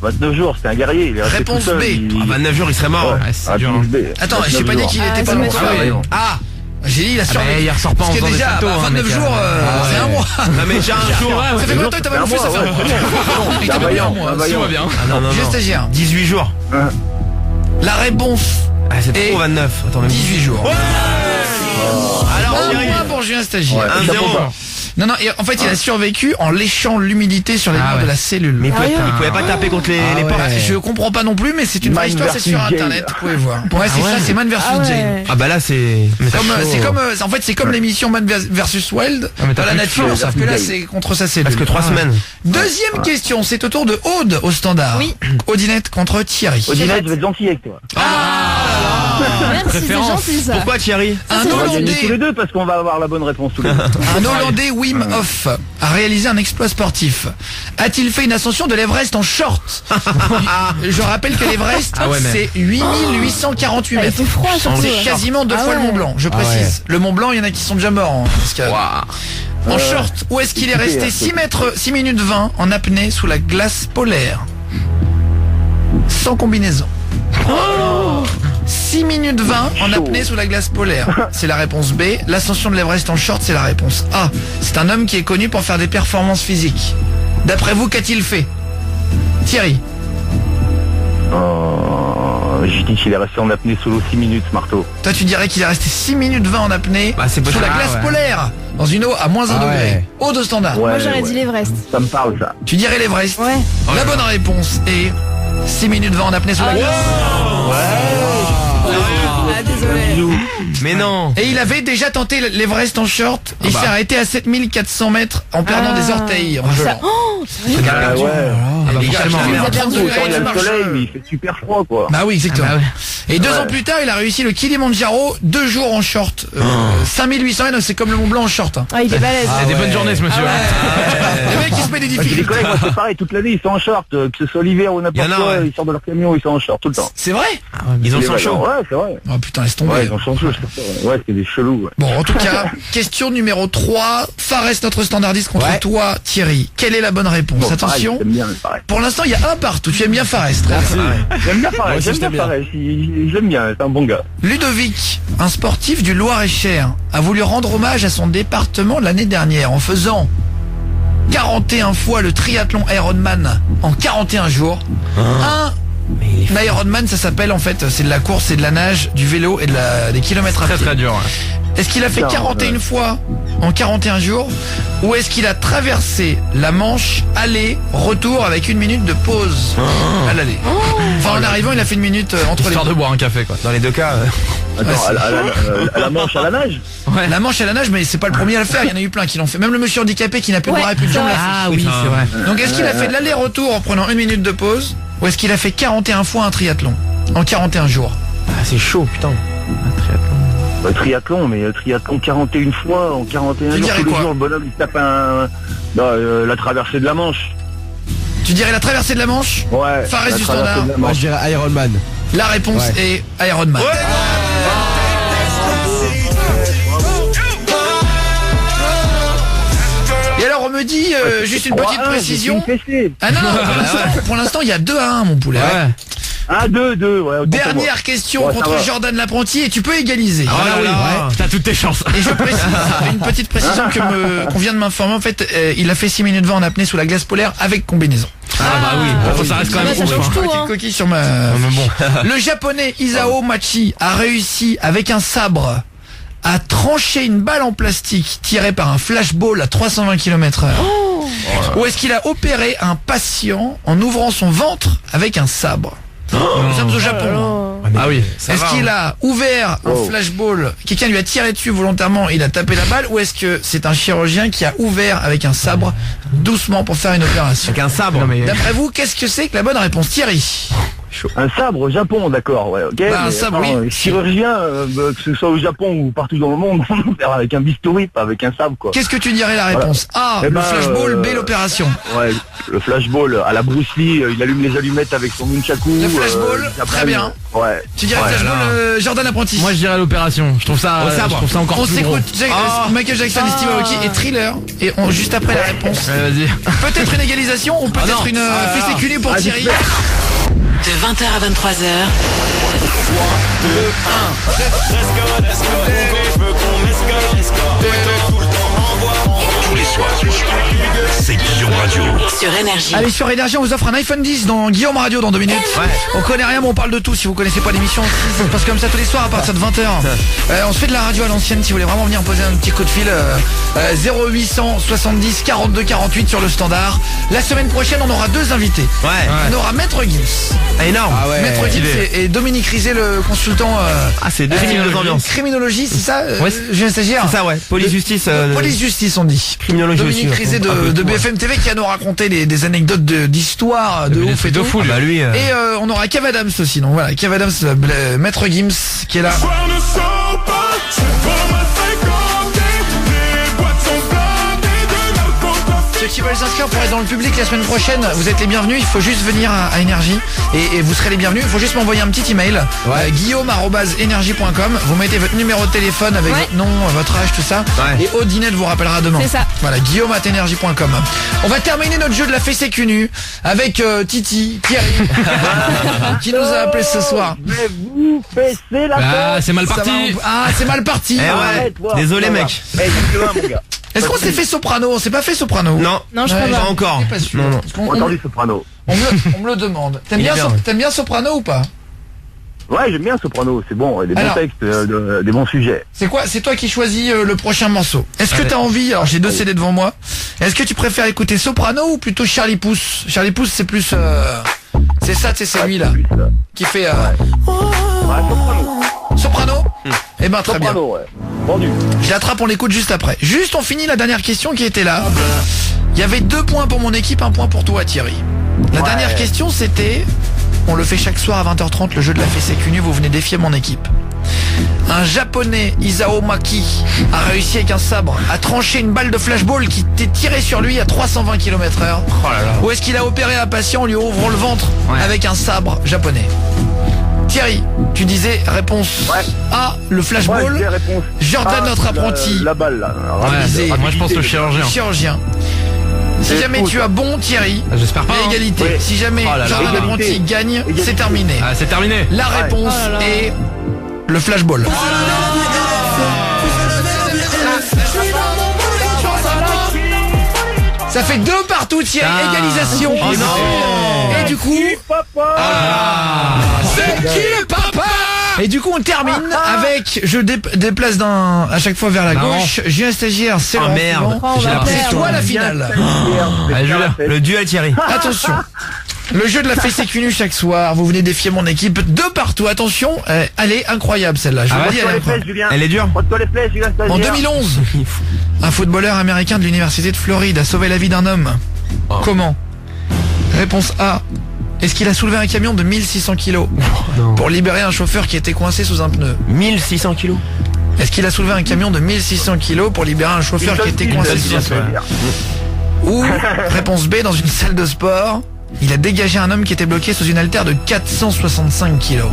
c'est un guerrier. Il est resté Réponse tout seul, B. 29 jours, il serait mort. C'est dur. Attends, j'ai pas dit qu'il était pas long. J'ai dit il a survécu. Il ressort pas en Parce que faisant des déjà, photos, 29 jours, c'est un mois. Non mais j'ai un jour. Ça fait combien de temps que t'as pas bouffé? Ça fait un mois. Tout va bien. Juste stagiaire. 18 jours. La réponse c'est trop 29. Attends, 18 jours. Alors Un Thierry. point pour Julien Stagiaire. 1-0. Non, et en fait, il a survécu en léchant l'humidité sur les murs de la cellule. Mais il pouvait pas taper contre les portes. Je comprends pas non plus, mais c'est une vraie histoire, c'est sur internet, vous pouvez voir. Ouais, c'est ça, c'est Man vs Jane. Ah bah là c'est En fait, c'est comme l'émission Man vs Wild dans la nature, sauf que là c'est contre sa cellule. Parce que 3 semaines. Deuxième question, c'est au tour de Aude au standard. Oui. Audinette contre Thierry. Audinette, je vais être gentil avec toi. Merci, c'est gentil ça. Pourquoi Thierry? Un On va gagner Hollandais. tous les deux parce qu'on va avoir la bonne réponse tous les deux. Un Hollandais, Wim Hof, a réalisé un exploit sportif. A-t-il fait une ascension de l'Everest en short? Je rappelle que l'Everest, c'est 8848 Il mètres. fait froid surtout. C'est quasiment 2 fois le Mont Blanc, je précise. Le Mont Blanc, il y en a qui sont déjà morts en escalade. En short, où est-ce qu'il est resté 6 minutes 20 en apnée sous la glace polaire? Sans combinaison. 6 minutes 20 en apnée sous la glace polaire. C'est la réponse B. L'ascension de l'Everest en short, c'est la réponse A. C'est un homme qui est connu pour faire des performances physiques. D'après vous, qu'a-t-il fait? Thierry? J'ai dit qu'il est resté en apnée sous l'eau 6 minutes, Marteau. Toi, tu dirais qu'il est resté 6 minutes 20 en apnée sous la glace polaire, dans une eau à moins 1 degré. Eau de standard. Moi j'aurais dit l'Everest. Ça me parle ça. Tu dirais l'Everest? Ouais. La bonne réponse est 6 minutes 20 en apnée sous la glace. Désolé. Mais non. Et il avait déjà tenté l'Everest en short. Il s'est arrêté à 7400 mètres en perdant des orteils. En gelant. Sérieux? Les gars, forcément. il a Il 30 y degrés, a tu le marches. soleil, mais il fait super froid quoi. Bah oui, exactement. Et 2 ans plus tard, il a réussi le Kilimandjaro 2 jours en short. 5800 mètres, donc c'est comme le Mont Blanc en short. Ah, il est balèze. Des bonnes journées ce monsieur. Le mec, il se met des J'ai des difficultés. collègues, moi c'est pareil, toute l'année ils sont en short, que ce soit l'hiver ou n'importe Y en a, quoi, ouais. ils sortent de leur camion, ils sont en short tout le temps. C'est vrai? Ils ont le sang Ouais, chaud. Ouais, c'est vrai. Oh putain, laisse tomber. Ouais, ils ont le sang chaud, je sais pas. Ouais, c'est des chelous. Ouais. Bon, en tout cas, question numéro 3. Fares, notre standardiste, contre toi, Thierry. Quelle est la bonne réponse? Bon, Attention. pareil, j'aime bien, pareil. Pour l'instant, il y a un partout. Tu aimes bien Fares. J'aime bien pareil, j'aime bien, c'est un bon gars. Ludovic, un sportif du Loir-et-Cher, a voulu rendre hommage à son département l'année dernière en faisant 41 fois le triathlon Ironman en 41 jours. L'Ironman, ça s'appelle en fait, c'est de la course, c'est de la nage, du vélo et des kilomètres à pied. Très dur. Est-ce qu'il a fait 41 fois en 41 jours ou est-ce qu'il a traversé la Manche aller, retour avec 1 minute de pause à l'aller? Enfin en arrivant il a fait 1 minute entre Histoire les de boire un café quoi. Dans les deux cas. Attends, à la Manche, à la nage? Ouais. La Manche à la nage, mais c'est pas le premier à le faire, il y en a eu plein qui l'ont fait. Même le monsieur handicapé qui n'a plus de bras et plus de jambes l'a fait. Ah oui, c'est vrai. Donc est-ce qu'il a fait de l'aller-retour en prenant 1 minute de pause ou est-ce qu'il a fait 41 fois un triathlon en 41 jours? Ah, c'est chaud putain. Triathlon, mais triathlon 41 fois en 41 jours, tous les jours, le bonhomme il tape la traversée de la Manche. Tu dirais la traversée de la Manche? Ouais. Fares du standard. Moi je dirais Ironman. La réponse est Ironman. Ouais. Et alors on me dit juste une petite précision. Ah non, pour l'instant il y a 2-1 mon poulet. Ouais. Ah 2-2, ouais. Dernière question contre Jordan l'apprenti et tu peux égaliser. T'as toutes tes chances. Et je précise, une petite précision qu'on vient de m'informer. En fait, il a fait 6 minutes 20 en apnée sous la glace polaire avec combinaison. Ah bah oui, ça reste quand même ça change tout, petite coquille sur ma... Le japonais Isao Machi a réussi avec un sabre à trancher une balle en plastique tirée par un flashball à 320 km/h. Ou est-ce qu'il a opéré un patient en ouvrant son ventre avec un sabre? Nous sommes au Japon. Ah oui. Est-ce qu'il a ouvert un flashball, quelqu'un lui a tiré dessus volontairement, il a tapé la balle, ou est-ce que c'est un chirurgien qui a ouvert avec un sabre doucement pour faire une opération? Avec un sabre. D'après vous, qu'est-ce que c'est que la bonne réponse, Thierry? Un sabre au Japon, d'accord, ouais, ok. Bah, un sabre, oui. Chirurgien, que ce soit au Japon ou partout dans le monde, on faire avec un bistouri, pas avec un sabre, quoi. Qu'est-ce que tu dirais la réponse? A, le flashball, B, l'opération. Ouais, le flashball, à la Bruce Lee, il allume les allumettes avec son nunchaku. Le flashball, très bien. Ouais. Tu dirais le flashball, Jordan apprenti? Moi je dirais l'opération. Je trouve ça encore plus gros. On s'écoute Michael Jackson et Steve Aoki et Thriller. Et juste après la réponse. Vas-y. Peut-être une égalisation ou peut-être une fessée cunue pour Thierry. De 20h à 23h. 3, 2, 1. Tous les soirs, c'est Guillaume Radio. Sur Énergie. Allez, sur Énergie, on vous offre un iPhone 10 dans Guillaume Radio dans 2 minutes. On connaît rien, mais on parle de tout. Si vous connaissez pas l'émission, ça se passe comme ça tous les soirs à partir de 20h. On se fait de la radio à l'ancienne. Si vous voulez vraiment venir poser un petit coup de fil, 0800 70 42 48 sur le standard. La semaine prochaine, on aura 2 invités. On aura Maître Gims. Énorme. Maître Gims et Dominique Rizet, le consultant. C'est 2 ambiance. Criminologie, c'est ça? Je viens stagiaire. C'est ça, ouais. Police-justice. Police-justice, on dit. Criminologie Dominique aussi. Rizet de BFM TV qui va nous raconter des anecdotes d'histoire de ouf et tout. Bah lui. Et on aura Kev Adams aussi. Donc voilà, Kev Adams, Maître Gims qui est là. Ceux qui veulent s'inscrire pour être dans le public la semaine prochaine, vous êtes les bienvenus. Il faut juste venir à Énergie et vous serez les bienvenus. Il faut juste m'envoyer un petit email, guillaume@energie.com. Vous mettez votre numéro de téléphone avec votre nom, votre âge, tout ça. Et Odinette vous rappellera demain. C'est ça. Voilà, guillaume@energie.com. On va terminer notre jeu de la fessée cul-nu avec Titi, Thierry, qui nous a appelé ce soir. Je vais vous fesser la tête. C'est mal parti. C'est mal parti. Désolé mec. Mon gars. Est-ce qu'on s'est fait soprano? On s'est pas fait soprano? Non, je crois pas encore. Non. Entendu soprano. On me le demande. T'aimes bien soprano ou pas? Ouais, j'aime bien soprano, c'est bon, des bons textes, des bons sujets. C'est toi qui choisis le prochain morceau. Est-ce que t'as envie, alors j'ai 2 CD devant moi, est-ce que tu préfères écouter soprano ou plutôt Charlie Pouce? Charlie Pouce c'est plus... c'est ça, c'est lui là, qui fait... Soprano. Eh ben très bien. Vendu. Je l'attrape, on l'écoute juste après. Juste on finit la dernière question qui était là. Il y avait 2 points pour mon équipe, 1 point pour toi Thierry. La dernière question c'était... On le fait chaque soir à 20h30, le jeu de la fessée cul-nu, vous venez défier mon équipe. Un japonais, Isao Maki, a réussi avec un sabre à trancher une balle de flashball qui était tirée sur lui à 320 km/h. Ou est-ce qu'il a opéré un patient en lui ouvrant le ventre avec un sabre japonais? Thierry, tu disais réponse A, le flashball. Jordan, notre apprenti. La balle là. Moi je pense le chirurgien. Si jamais tu as bon Thierry, j'espère pas. Égalité. Si jamais Jordan l'apprenti gagne, c'est terminé. C'est terminé. La réponse est le flashball. Ça fait 2 partout, Thierry. Égalisation. Oh non. Et du coup... C'est qui le papa? Et du coup on termine avec, je déplace à chaque fois vers la gauche, Julien Stagiaire, c'est merde, c'est toi la finale. Allez, Julien, le duel Thierry. Attention, le jeu de la fessée cul nu chaque soir, vous venez défier mon équipe 2 partout, attention, elle est incroyable celle-là, je vous le dis, elle est dure. En 2011, un footballeur américain de l'université de Floride a sauvé la vie d'un homme. Comment? Réponse A. Est-ce qu'il a soulevé un camion de 1600 kilos pour libérer un chauffeur qui était coincé sous un pneu? 1600 kilos. Est-ce qu'il a soulevé un camion de 1600 kilos pour libérer un chauffeur qui était coincé sous un pneu? Ou, réponse B, dans une salle de sport, il a dégagé un homme qui était bloqué sous une haltère de 465 kilos.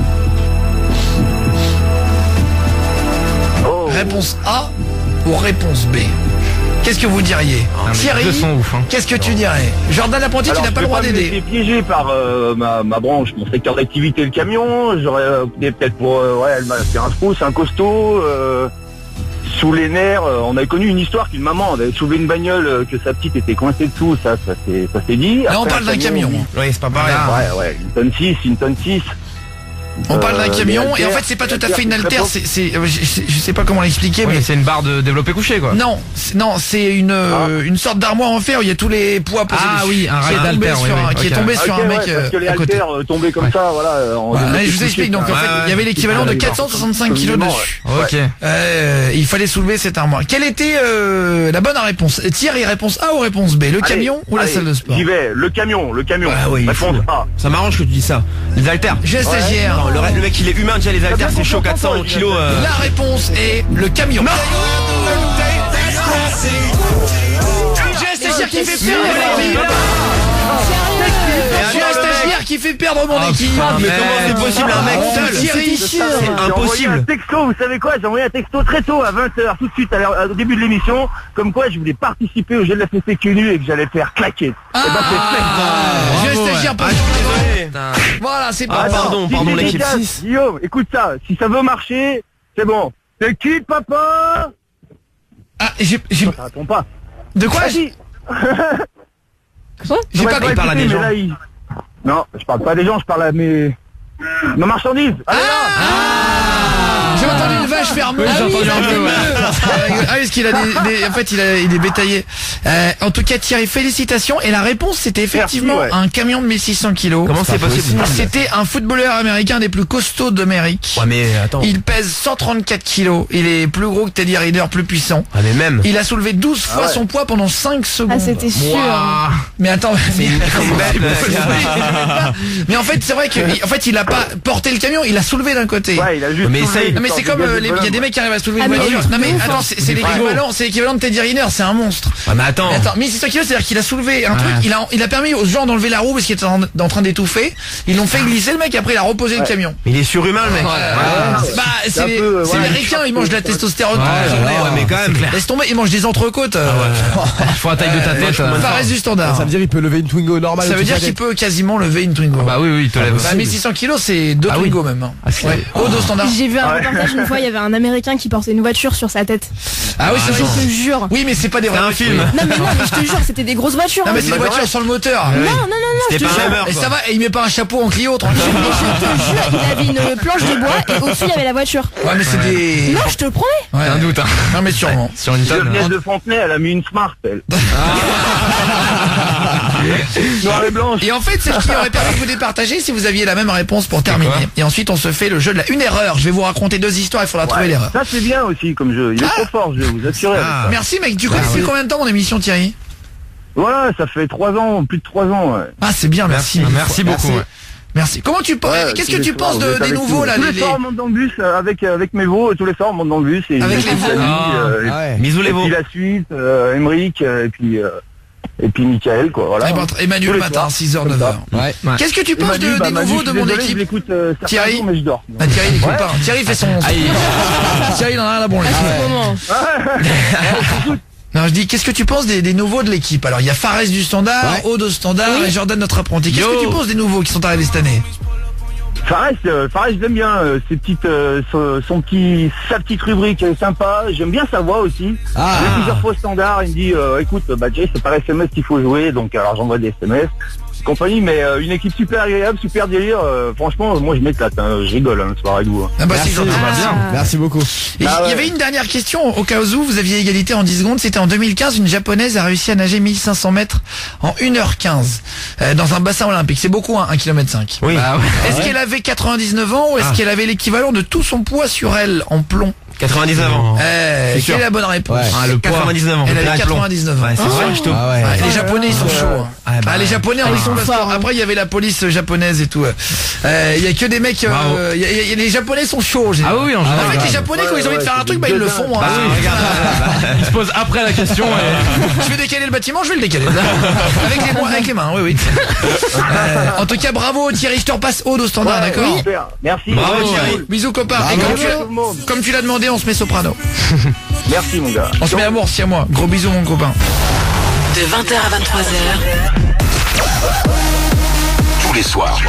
Réponse A ou réponse B? Qu'est-ce que vous diriez? Thierry, qu'est-ce que tu dirais? Jordan Apprenti, tu n'as pas le droit d'aider. J'ai été piégé par ma branche, mon secteur d'activité, le camion. J'aurais opté peut-être pour... elle m'a fait un trou, c'est un costaud. Sous les nerfs, on avait connu une histoire qu'une maman avait soulevé une bagnole, que sa petite était coincée dessous, ça s'est dit. Là on parle d'un camion. Oui, c'est pas pareil. Une tonne 6. On parle d'un camion et en fait c'est pas tout à fait une haltère, je sais pas comment l'expliquer, mais c'est une barre de développé couché quoi. Non, c'est une sorte d'armoire en fer où il y a tous les poids posés dessus. Oui, un rail d'haltère qui est tombé sur un mec parce que les haltères tombaient comme ça, voilà. Je vous explique, donc en fait il y avait l'équivalent de 465 kilos dessus. Ok. Il fallait soulever cette armoire. Quelle était la bonne réponse? Thierry, réponse A ou réponse B? Le camion ou la salle de sport? J'y vais, le camion. Ah oui, réponse A. Ça m'arrange que tu dis ça. Les haltères. Je Stagiaire. Le mec il est humain déjà, les haltères c'est chaud, 400 kilos. La réponse est le camion. Non. J'ai Stagiaire qui fait perdre mon équipe. J'ai un Stagiaire qui fait perdre mon équipe. Mais comment c'est possible un mec seul? Thierry, c'est impossible. J'ai envoyé un texto, vous savez quoi? J'ai envoyé un texto très tôt à 20h, tout de suite au début de l'émission, comme quoi je voulais participer au jeu de la fessée cul nu et que j'allais faire claquer. J'ai un Stagiaire pas désolé. Voilà, c'est pas pardon l'équipe 6. Guillaume, écoute ça, si ça veut marcher, c'est bon. C'est qui papa? Ça répond pas. De quoi? Quoi? J'ai pas parlé à des gens. Non, je parle pas à des gens, je parle à mes marchandises. Allez là. J'ai entendu une vache faire meuh. J'ai entendu un peu. Parce qu'il a en fait il est bétaillé. En tout cas Thierry, félicitations. Et la réponse c'était effectivement un camion de 1600 kilos. Comment c'est possible? C'était un footballeur américain des plus costauds d'Amérique. Ouais mais attends. Il pèse 134 kilos. Il est plus gros que Teddy Riner, plus puissant. Ah mais même. Il a soulevé 12 fois son poids pendant 5 secondes. Ah c'était sûr. Mais attends, mais en fait c'est vrai que il a pas porté le camion, il a soulevé d'un côté. Ouais, il a juste non mais c'est comme il y a des mecs qui arrivent à soulever une voiture. Non mais attends, c'est l'équivalent de Teddy Riner, c'est un monstre. Ouais mais attends. 1600 kilos, c'est-à-dire qu'il a soulevé un truc, il a permis aux gens d'enlever la roue parce qu'il était en train d'étouffer. Ils l'ont fait glisser le mec, après il a reposé le camion. Mais il est surhumain le mec. Bah c'est les ricains, ils mangent de la testostérone. Ouais mais quand même. Laisse tomber, ils mangent des entrecôtes. Il faut la taille de ta tête. Ça reste du standard. Ça veut dire qu'il peut lever une Twingo normale. Ça veut dire qu'il peut quasiment lever une Twingo. Bah oui, il te lève. 1600 kilos, c'est 2 Twingo même. Au dos standard. J'ai vu un reportage une fois, il y avait un Américain qui portait une voiture sur sa tête. Ah oui, c'est je te jure. Oui, mais c'est pas des vrais films. Non mais je te jure, c'était des grosses voitures. Non mais c'est des voitures sans le moteur. Non, je te jure. Et ça va, et il met pas un chapeau en Clio, tranquille. Je te jure, il avait une planche de bois et au-dessus il y avait la voiture. Ouais, mais c'est des... Non, je te le promets. Un doute. Non mais sûrement. Sur une tonne. De Fontenay, elle a mis une Smart, elle. Noir et blanche. Et en fait, c'est ce qui aurait permis de vous départager si vous aviez la même réponse pour terminer. Et ensuite, on se fait le jeu de une erreur. Je vais vous raconter 2 histoires, il faudra trouver l'erreur. Ça c'est bien aussi comme jeu. Il est trop fort, je vais vous assurer. Merci mec. Du coup, ça fait combien de temps mon émission, Thierry? Voilà, ça fait 3 ans, plus de 3 ans. Ah, c'est bien, merci. Merci beaucoup. Merci. Comment tu penses? Qu'est-ce que tu penses des nouveaux là? Tous les soirs on monte dans le bus avec mes veaux, tous les soirs on monte dans le bus et avec les veaux. Bisous les veaux. Et puis la suite, Emeric et puis Michael quoi, voilà. Emmanuel le matin, 6h, 9h. Qu'est-ce que tu penses des nouveaux de mon équipe? Thierry, mais je dors. Thierry n'écoute pas. Thierry fait son... Thierry, il en a rien à branler. Non, je dis, qu'est-ce que tu penses des nouveaux de l'équipe? Alors, il y a Fares du standard, Aude au standard et Jordan notre apprenti. Qu'est-ce que tu penses des nouveaux qui sont arrivés cette année? Fares, j'aime bien ses petites, sa petite rubrique est sympa. J'aime bien sa voix aussi. J'ai plusieurs fois au standard. Il me dit, écoute, Jay, c'est par SMS qu'il faut jouer. Donc alors j'envoie des SMS. Compagnie, mais une équipe super agréable, super délire. Franchement, moi je m'éclate, je rigole le soir avec vous. Merci beaucoup. Et il y avait une dernière question, au cas où vous aviez égalité en 10 secondes. C'était en 2015, une japonaise a réussi à nager 1500 mètres en 1h15 dans un bassin olympique. C'est beaucoup, 1,5 km. Oui. Est-ce qu'elle avait 99 ans ou est-ce qu'elle avait l'équivalent de tout son poids sur elle en plomb? 99 ans. Quelle est la bonne réponse? Le poids. 99 ans. Elle avait 99 ans. Ouais, c'est vrai, je te... Les Japonais ils sont chauds. Les Japonais ils sont forts. Après il y avait la police japonaise et tout. Il y a que des mecs. Les Japonais sont chauds. Ah oui, en général. En fait les Japonais quand ils ont envie de faire un truc, ils le font. Ils se posent après la question. Je vais décaler le bâtiment, je vais le décaler. Avec les mains, oui. En tout cas, bravo Thierry, je te repasse Aude au standard, d'accord? Merci. Bravo Thierry. Bisous copain. Et comme tu l'as demandé, on se met soprano. Merci mon gars. On se met amour, si à moi. Gros bisous mon copain. De 20h à 23h. Tous les soirs,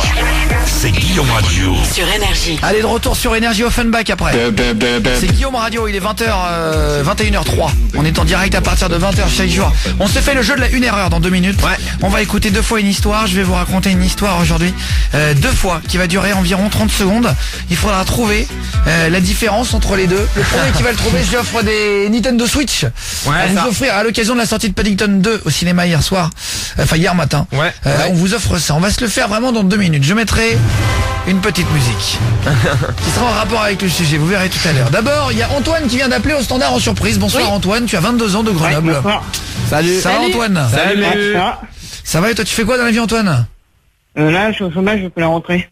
c'est Guillaume Radio. Sur Énergie. Allez, de retour sur Énergie Offenbach après. C'est Guillaume Radio, il est 21h03. On est en direct à partir de 20h chaque jour. On se fait le jeu de la 1 erreur dans 2 minutes. On va écouter 2 fois une histoire. Je vais vous raconter une histoire aujourd'hui. 2 fois qui va durer environ 30 secondes. Il faudra trouver la différence entre les deux. Le premier qui va le trouver, je lui offre des Nintendo Switch. À vous offrir à l'occasion de la sortie de Paddington 2 au cinéma hier soir. Enfin hier matin. On vous offre ça. On va se le faire vraiment dans 2 minutes. Je mettrai une petite musique qui sera en rapport avec le sujet, vous verrez tout à l'heure. D'abord, il y a Antoine qui vient d'appeler au standard en surprise. Bonsoir Antoine, tu as 22 ans de Grenoble. Salut. Ça va Antoine? Salut. Ça va et toi tu fais quoi dans la vie Antoine? Là je suis au chômage, je fais la rentrée.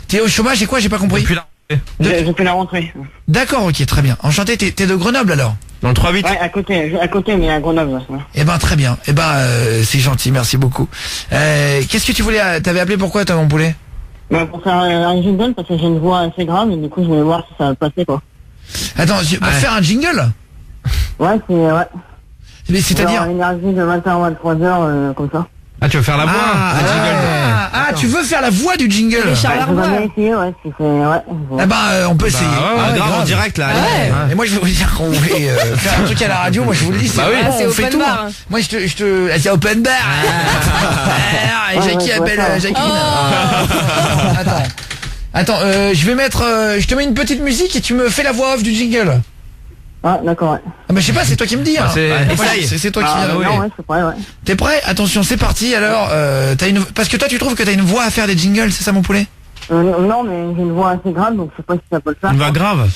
T'es au chômage et quoi? J'ai pas compris. Je fais la rentrée. D'accord, ok, très bien. Enchanté, t'es de Grenoble alors? Dans le 3-8. Ouais, à côté, mais à Grenoble. Eh ben très bien. Eh ben c'est gentil, merci beaucoup. Qu'est-ce que tu voulais? T'avais appelé pourquoi toi mon poulet? Pour faire un jingle parce que j'ai une voix assez grave et du coup je voulais voir si ça passait quoi. Attends, pour faire un jingle? Ouais, c'est Mais c'est-à-dire Énergie de 20h à 23h comme ça. Ah, tu veux faire la voix? Tu veux faire la voix du jingle? Je vais essayer, Eh ben on peut essayer. Grave en direct là. Et moi je vais vous dire qu'on voulait faire un truc à la radio, moi je vous le dis, c'est on fait tout. Moi je te c'est open bar. Jackie appelle Jacqueline. Attends, je vais mettre je te mets une petite musique et tu me fais la voix off du jingle. Ah d'accord Ah bah je sais pas, c'est toi qui me dis. C'est toi qui viens. Non, je suis prêt, T'es prêt? Attention, c'est parti. Alors parce que toi tu trouves que t'as une voix à faire des jingles, c'est ça mon poulet? Non, mais j'ai une voix assez grave, donc je sais pas si ça peut le faire. Une voix grave?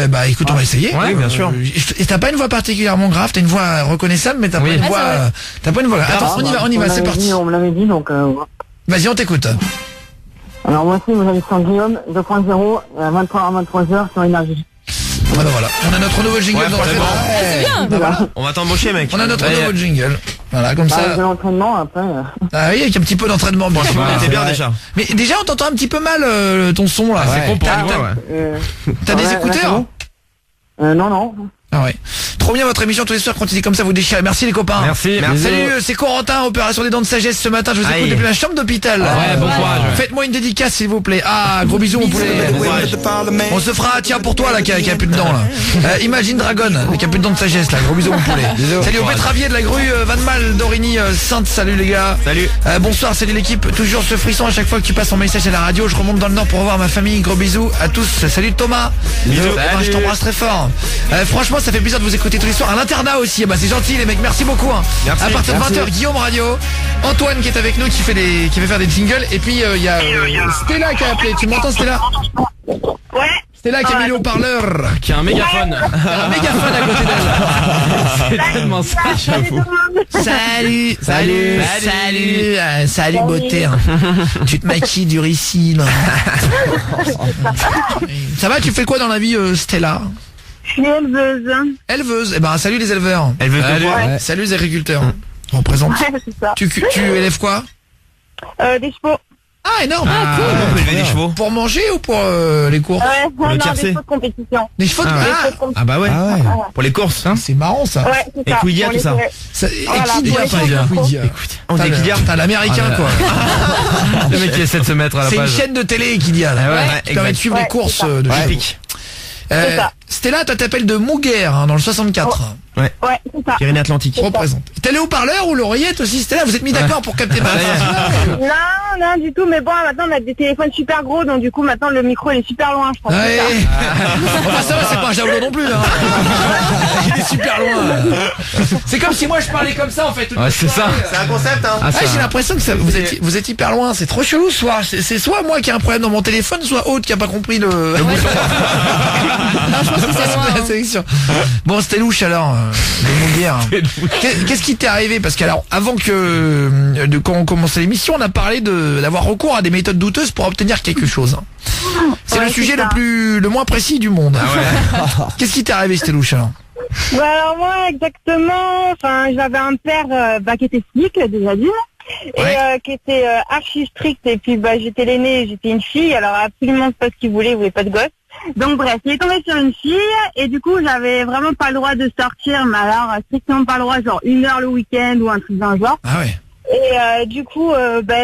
Bah écoute, on va essayer. Oui, bien sûr. Et t'as pas une voix particulièrement grave, t'as une voix reconnaissable, mais t'as pas une voix. T'as pas une voix. Attends, on y va, c'est parti. On me l'avait dit, donc. Vas-y, on t'écoute. Alors moi aussi, vous avez sur Guillaume 2.0 à 23h à 23h sur Énergie. Voilà, on a notre nouveau jingle dans le fait. C'est bien. On va t'embaucher mec. On a notre nouveau jingle. Voilà, comme ça. De l'entraînement après. Ah oui, avec un petit peu d'entraînement. Bon, c'est bien déjà. Mais déjà, on t'entend un petit peu mal ton son là. C'est con pour T'as des écouteurs? Non. Ah ouais. Trop bien votre émission tous les soirs, continuez comme ça, vous déchirez. Merci les copains. Merci. Salut, c'est Corentin, opération des dents de sagesse ce matin. Je vous écoute depuis la chambre d'hôpital. Ouais, bon courage. Faites-moi une dédicace s'il vous plaît. Ah, gros bisous mon poulet. On se fera, tiens pour toi là qui a plus de dents là. Imagine Dragon, qui a plus de dents de sagesse là. Gros bisous mon poulet. Salut au Pétravier de la grue Van Mal d'Origny Sainte. Salut les gars. Salut. Bonsoir, salut l'équipe. Toujours ce frisson à chaque fois que tu passes ton message à la radio. Je remonte dans le nord pour revoir ma famille. Gros bisous à tous. Salut Thomas. Bisous. Je t'embrasse très fort. Franchement, ça fait plaisir de vous écouter tous les soirs. À l'internat aussi. Bah c'est gentil les mecs. Merci beaucoup. Merci. À partir de 20h, Guillaume Radio. Antoine qui est avec nous, qui fait faire des jingles. Et puis il y a Stella qui a appelé. Tu m'entends Stella? Ouais. Stella qui a mis le haut-parleur. Qui a un mégaphone. Un mégaphone à côté d'elle. C'est tellement ça, j'avoue. Salut beauté. Tu te maquilles du ici là. Ça va, tu fais quoi dans la vie Stella? Je suis éleveuse. Éleveuse. Eh ben salut les éleveurs. Éleveuse de quoi? Salut les agriculteurs. On présente. Ouais, c'est ça. Tu élèves quoi? Des chevaux. Ah, énorme. Ah, cool. On peut élever des chevaux. Pour manger ou pour les courses? Pour le non, tiercé. des chevaux de compétition. Des chevaux de Ah bah ouais. Pour les courses. C'est marrant ça. Ouais, c'est Et ça. Quidia, Pour tout les ça. forêts. Equidia, pour pas les Equidia. Écoute, on dit Equidia. T'as l'américain quoi. Le mec qui essaie de se mettre à la C'est une page. chaîne de télé Equidia là. Ouais, Qui permet de suivre les Ouais, courses c'est ça. de chevaux. Épique. C'est ça. Stella, toi t'appelles de Mouguer dans le 64. Ouais, c'est ça. Pyrénées-Atlantiques. Représente. T'as les haut-parleurs ou l'oreillette aussi Stella? Vous êtes mis d'accord pour capter ma Non, du tout, mais bon, maintenant on a des téléphones super gros, donc du coup maintenant le micro il est super loin, je pense. Ouais. C'est ça. Enfin ça va, c'est pas un javelot non plus hein. Il est super loin. C'est comme si moi je parlais comme ça en fait. toute Ouais, la c'est ça. soirée. C'est un concept, hein. Ah, ça- J'ai l'impression que vous êtes hyper loin, c'est trop chelou ce soir. C'est soit moi qui ai un problème dans mon téléphone, soit Aude qui a pas compris le bouton. Non, je pense que c'est moi. La sélection. Bon, c'était louche alors, de Mouguer. Qu'est-ce qui t'est arrivé? Parce qu'alors, avant quand on commençait l'émission, on a parlé d'avoir recours à des méthodes douteuses pour obtenir quelque chose. C'est Ouais, le sujet c'est ça. le moins précis du monde. Qu'est-ce qui t'est arrivé, c'était louche alors? Bah alors moi exactement, enfin j'avais un père qui était flic déjà dit et qui était archi strict et puis j'étais l'aînée, j'étais une fille, alors absolument pas ce qu'il voulait, il voulait pas de gosse. Donc bref, il est tombé sur une fille et du coup j'avais vraiment pas le droit de sortir, mais alors strictement pas le droit, genre 1 heure le week-end ou un truc d'un genre. Ah ouais. Et du coup,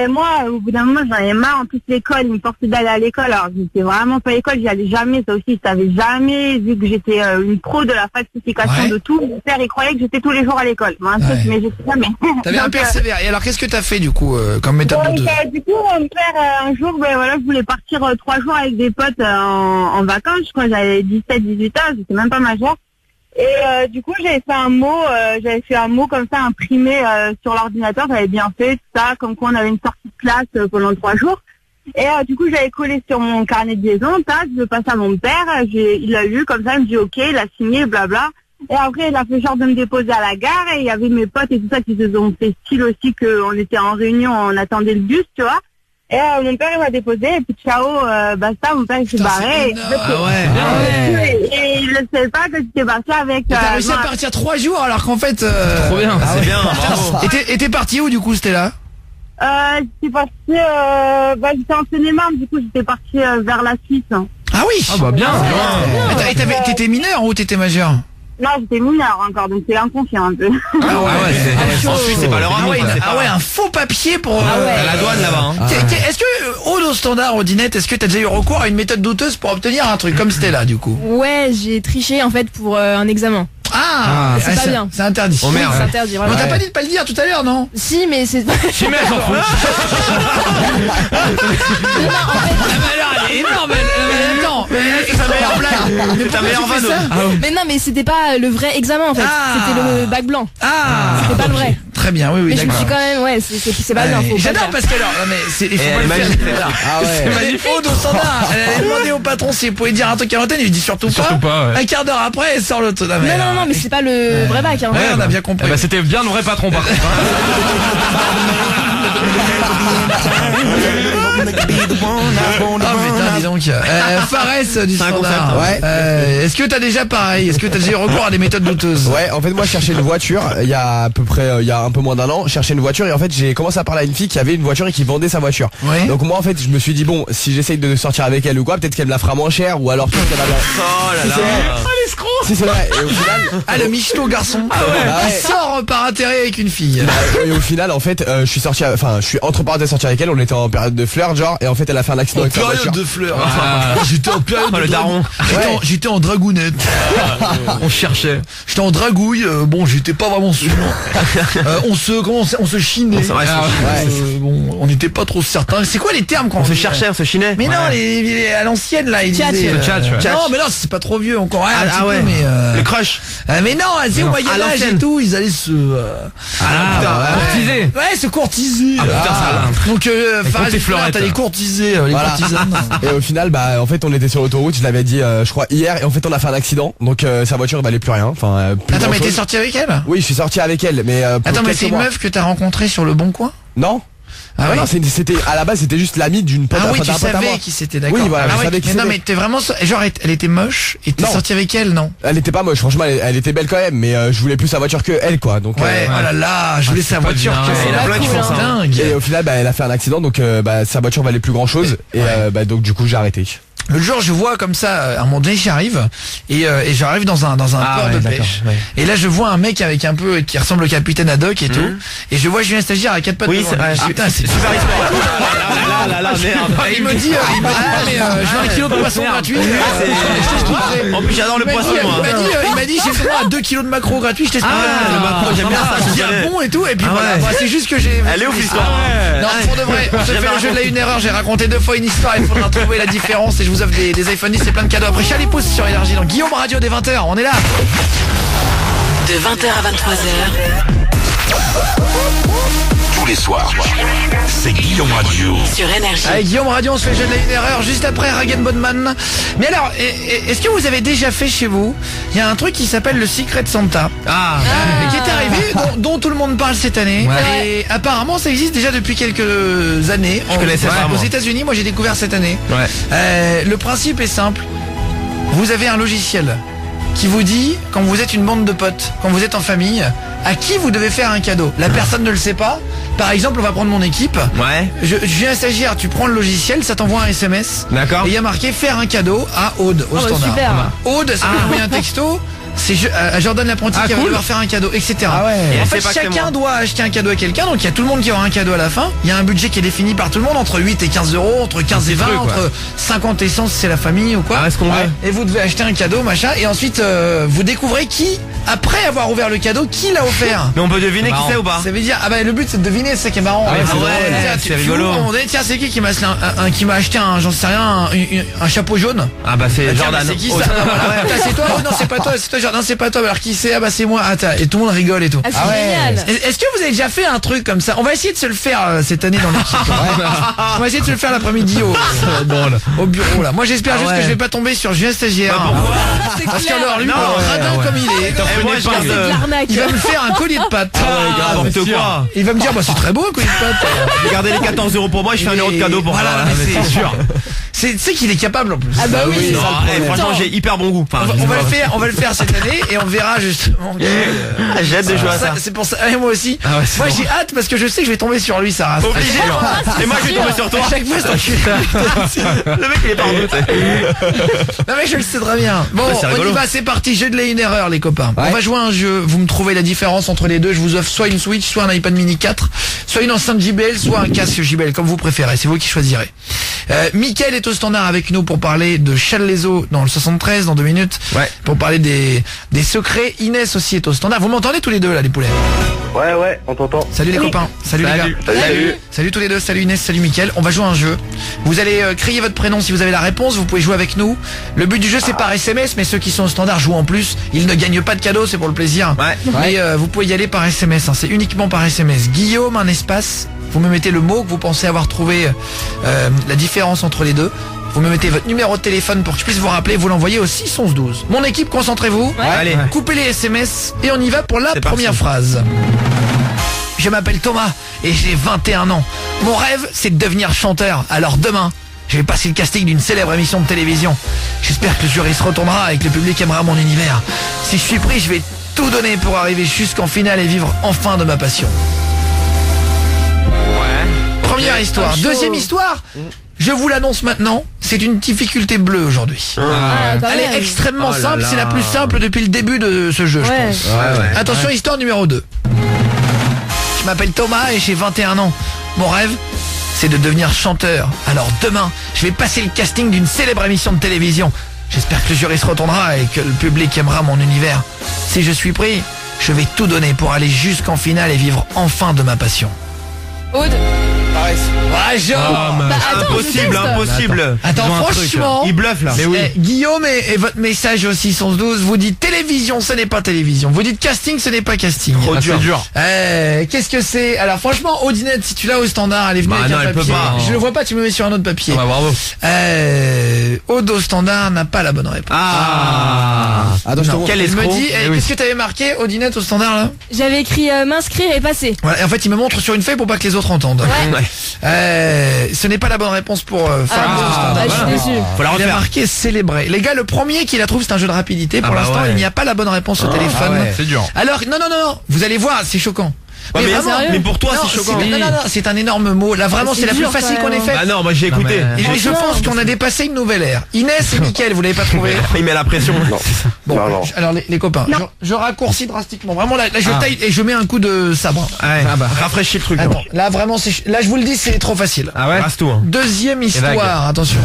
moi, au bout d'un moment, j'en avais marre. En plus, l'école, il me forçait d'aller à l'école. Alors, j'étais vraiment pas à l'école, j'y allais jamais. Ça aussi, je savais jamais, vu que j'étais une pro de la falsification de tout. Mon père, il croyait que j'étais tous les jours à l'école. Moi, Ouais. mais j'étais jamais. T'avais un Donc, persévère. Et alors, qu'est-ce que t'as fait du coup comme méthode douteuse? du coup, mon père, un jour, je voulais partir 3 jours avec des potes en vacances. Je crois que j'avais 17-18 ans, j'étais même pas majeure. Et du coup, j'avais fait un mot comme ça imprimé sur l'ordinateur. J'avais bien fait tout ça, comme quoi on avait une sortie de classe pendant 3 jours. Et du coup, j'avais collé sur mon carnet de liaison. Tac, je le passe à mon père. Il l'a lu comme ça, il me dit OK, il a signé, blabla. Et après, il a fait genre de me déposer à la gare. Et il y avait mes potes et tout ça qui se sont fait style aussi qu'on était en réunion, on attendait le bus, tu vois. Et mon père il m'a déposé et puis ciao, basta, mon père il s'est barré. Et il ne savait pas que j'étais parti avec... T'as réussi à partir 3 jours alors qu'en fait... Trop bien. C'est bien, bravo. Et t'es parti où du coup, Stella? J'étais parti... j'étais en Seine-et-Marne, du coup j'étais parti vers la Suisse. Ah oui. Ah bah bien. Et t'étais mineur ou t'étais majeur? Non, j'étais mineure encore, donc c'est inconscient un peu. Ah ouais, En Suisse, c'est pas leur amour. un faux papier pour... À la douane là-bas. Hein. Est-ce que, Aude au standard, Audinette, est-ce que t'as déjà eu recours à une méthode douteuse pour obtenir un truc comme Stella du coup? Ouais, j'ai triché en fait pour un examen. C'est pas bien. C'est interdit. Oh merde. Oui, c'est interdit, vraiment. On t'a pas dit de pas le dire tout à l'heure, non? Si, mais c'est... Si, mais elle s'en fout. Elle est énorme, attends. C'est sa meilleure blague. C'est ta meilleure vanne. Mais non, mais c'était pas le vrai examen en fait. C'était le bac blanc. C'était pas le vrai. Très bien, oui, Mais je me d'accord. suis quand même, ouais, c'est pas bien. Faut pas J'adore le faire. parce que alors, non, mais c'est, il faut Et pas elle le est faire. magique. Ah ouais. C'est magnifique. Aude au standard. Elle allait demander au patron s'il pouvait dire un truc à l'antenne. Il lui dit surtout pas. ouais. Un quart d'heure après, elle sort l'autre. Non, mais c'est pas le vrai bac. Hein. Ouais, on a bien compris. Eh ben, c'était bien le vrai patron par contre. Ah putain, dis donc. Fares du C'est un standard. concept. Ouais. Est-ce que t'as déjà pareil? Est-ce que t'as déjà eu recours à des méthodes douteuses? Ouais, en fait moi je cherchais une voiture il y a à peu près il y a un peu moins d'1 an, je cherchais une voiture et en fait j'ai commencé à parler à une fille qui avait une voiture et qui vendait sa voiture. Ouais. Donc moi en fait je me suis dit bon, si j'essaye de sortir avec elle ou quoi, peut-être qu'elle me la fera moins cher ou alors peut-être qu'elle va Oh là là. Si c'est vrai. Et au final Le michelot garçon. Ah ouais. Qui sort par intérêt avec une fille. et au final en fait je suis entre parenthèses sorti avec elle, on était en période de fleurs genre et en fait elle a fait un accident avec sa voiture. de fleurs. J'étais en période Oh, le daron. J'étais en dragounette. On cherchait. J'étais en dragouille. Bon, j'étais pas vraiment sûr. On se chinait. Bon, on n'était pas trop certain. C'est quoi les termes quand On se cherchait, on se chinait. Mais non, à l'ancienne là, ils Tchatch. disaient. Tchatch. Non, mais non, c'est pas trop vieux encore. Un petit ouais. peu, mais Le crush. mais non, c'est au Moyen À Âge et l'ancienne. tout, ils allaient se Courtisé. ouais, se courtiser. Donc Fares, tes fleurettes. t'as les courtisés, les Voilà. courtisanes. Et au final en fait on était sur l'autoroute, je l'avais dit je crois hier et en fait on a fait un accident donc sa voiture valait plus rien. Enfin plus Attends, mais grand-chose. t'es sorti avec elle? Oui, je suis sorti avec elle mais pour Attends, mais quelques c'est une mois. meuf que t'as rencontrée sur le Bon Coin? Non. Ah ouais. Non, c'était à la base c'était juste l'ami d'une pote. Ah oui, tu savais qui c'était, d'accord. Oui, voilà, je savais qui c'était. Non mais t'es vraiment genre elle était moche et t'es sorti avec elle, non? Elle était pas moche, franchement elle était belle quand même, mais je voulais plus sa voiture que elle quoi. Donc ouais, oh là là, je voulais sa voiture que elle. A plein qui font ça. Dingue. Et au final elle a fait un accident, donc sa voiture valait plus grand chose et donc du coup j'ai arrêté. Le jour je vois comme ça, à un moment donné j'arrive et j'arrive dans un port de pêche. Et là je vois un mec avec un peu qui ressemble au capitaine Haddock et tout. Et je vois Julien Stagiaire à 4 pattes. Oui, putain, c'est super là, merde. Il me dit mais je veux 1 kilo de poisson gratuit. En plus j'adore le poisson moi. Il m'a dit j'ai droit à 2 kilos de macro gratuit, je t'explique. Le macro, j'aime bien ça, c'est bien bon et tout. Et puis voilà, c'est juste que j'ai. Elle est ouf l'histoire. Non, pour de vrai, on se fait le jeu de la une erreur, j'ai raconté 2 fois une histoire, il faudra trouver la différence et je vous offre des iPhone 10 et plein de cadeaux. Après Charlie Pousse sur Énergie dans Guillaume Radio dès 20h, on est là. De 20h à 23h. Tous les soirs, c'est Guillaume Radio. Sur Énergie. Avec Guillaume Radio, on se fait le jeu de la une erreur juste après Ragen Bonman. Mais alors, est-ce que vous avez déjà fait chez vous? Il y a un truc qui s'appelle le Secret Santa. Qui est arrivé, dont tout le monde parle cette année. Ouais. Et apparemment, ça existe déjà depuis quelques années. Je connaissais ça. Aux États-Unis, moi j'ai découvert cette année. Ouais. Le principe est simple. Vous avez un logiciel qui vous dit, quand vous êtes une bande de potes, quand vous êtes en famille, à qui vous devez faire un cadeau. La personne ne le sait pas. Par exemple, on va prendre mon équipe. Ouais. Je viens à stagiaire, tu prends le logiciel, ça t'envoie un SMS. D'accord. Et il y a marqué faire un cadeau à Aude au standard. Super. Aude, ça peut envoyer un texto. C'est Jordan l'apprenti qui va devoir faire un cadeau, etc. Et en fait, chacun doit acheter un cadeau à quelqu'un, donc il y a tout le monde qui aura un cadeau à la fin. Il y a un budget qui est défini par tout le monde, entre 8 et 15 euros, entre 15 et 20, entre 50 et 100 si c'est la famille ou quoi. Ah, est-ce qu'on veut. Et vous devez acheter un cadeau, machin, et ensuite vous découvrez qui, après avoir ouvert le cadeau, qui l'a offert. Mais on peut deviner qui c'est ou pas? Ça veut dire, le but c'est de deviner, c'est ça qui est marrant. C'est rigolo. Tiens, c'est qui m'a acheté un, j'en sais rien, un chapeau jaune? Ah bah c'est Jordan. C'est qui ça? C'est toi? Non, c'est pas toi, c'est toi Jordan, c'est pas toi. Alors qui c'est? Ah bah c'est moi. Et tout le monde rigole et tout. C'est génial. Est-ce que vous avez déjà fait un truc comme ça? On va essayer de se le faire cette année dans l'équipe. On va essayer de se le faire l'après-midi au bureau là. Moi j'espère juste que je vais pas tomber sur Julien Stagiaire. Parce que alors lui, radin comme il est, il va me faire un collier de pâtes. Il va me dire bah c'est très beau un collier de pâtes. Regardez les 14 euros pour moi, je fais 1 euro de cadeau pour voilà, c'est sûr. C'est qu'il est capable en plus. Ah bah oui. Franchement j'ai hyper bon goût. On va le faire cette année et on verra justement. J'ai hâte de jouer à ça. C'est pour ça. Et moi aussi. Moi j'ai hâte parce que je sais que je vais tomber sur lui, Sarah. Obligé. Et moi je vais tomber sur toi. À chaque fois le mec il est pas en doute. Non mais je le sais très bien. Bon, on y va, c'est parti. Jeu de la une erreur les copains. On va jouer à un jeu. Vous me trouvez la différence entre les deux. Je vous offre soit une Switch, soit un iPad mini 4, soit une enceinte JBL, soit un casque JBL, comme vous préférez. C'est vous qui choisirez. Mickaël est au standard avec nous pour parler de Challes-les-Eaux dans le 73 dans 2 minutes. Pour parler des secrets. Inès aussi est au standard. Vous m'entendez tous les deux là les poulets? Ouais, on t'entend. Salut les copains. Salut les gars. Salut tous les deux. Salut Inès, salut Mickaël. On va jouer à un jeu. Vous allez crier votre prénom si vous avez la réponse. Vous pouvez jouer avec nous. Le but du jeu c'est par SMS, mais ceux qui sont au standard jouent en plus. Ils ne gagnent pas de cadeau, c'est pour le plaisir. Mais vous pouvez y aller par SMS. C'est uniquement par SMS. Guillaume, un espace. Vous me mettez le mot que vous pensez avoir trouvé la différence entre les deux. Vous me mettez votre numéro de téléphone pour que je puisse vous rappeler. Vous l'envoyez au 611-12. Mon équipe, concentrez-vous. Allez. Coupez les SMS et on y va pour la première phrase. Je m'appelle Thomas et j'ai 21 ans. Mon rêve, c'est de devenir chanteur. Alors demain, je vais passer le casting d'une célèbre émission de télévision. J'espère que le jury se retournera et que le public aimera mon univers. Si je suis pris, je vais tout donner pour arriver jusqu'en finale et vivre enfin de ma passion. Première histoire. Deuxième histoire. Je vous l'annonce maintenant, c'est une difficulté bleue aujourd'hui. Elle est extrêmement simple, c'est la plus simple depuis le début de ce jeu, je pense. Attention, histoire numéro 2. Je m'appelle Thomas et j'ai 21 ans. Mon rêve, c'est de devenir chanteur. Alors demain, je vais passer le casting d'une célèbre émission de télévision. J'espère que le jury se retournera et que le public aimera mon univers. Si je suis pris, je vais tout donner pour aller jusqu'en finale et vivre enfin de ma passion. Aude. Impossible. Attends, franchement, il bluffe là. Mais oui. Guillaume et votre message au 611-12 vous dit télé Télévision, ce n'est pas télévision. Vous dites casting, ce n'est pas casting. Trop dur. Qu'est-ce que c'est? Alors franchement, Audinette, si tu l'as au standard, elle est venue avec un papier. Je le vois pas, tu me mets sur un autre papier. Bravo. Aude au standard n'a pas la bonne réponse. Attention, quel escroc. Il me dit, qu'est-ce que t'avais marqué, Audinette, au standard là? J'avais écrit m'inscrire et passer. Voilà, et en fait, il me montre sur une feuille pour pas que les autres entendent. Ce n'est pas la bonne réponse pour Faris. Je suis déçu. Faut la refaire. Il a marqué célébrer. Les gars, le premier qui la trouve, c'est un jeu de rapidité. Pour l'instant, il n'y a pas la bonne réponse au téléphone. C'est dur. Alors, non. Vous allez voir, c'est choquant. Mais pour toi, c'est choquant. Non, c'est un énorme mot. Là, vraiment, c'est la plus facile qu'on ait faite. Ah non, moi j'ai écouté. Et je pense qu'on a dépassé une nouvelle ère. Inès et Mickaël, vous l'avez pas trouvé? Il met la pression. Bon, alors les copains, je raccourcis drastiquement. Vraiment, là, je taille et je mets un coup de sabre. Rafraîchis le truc. Attends, là, vraiment, là, je vous le dis, c'est trop facile. Ah ouais? Reste tout. Deuxième histoire, attention.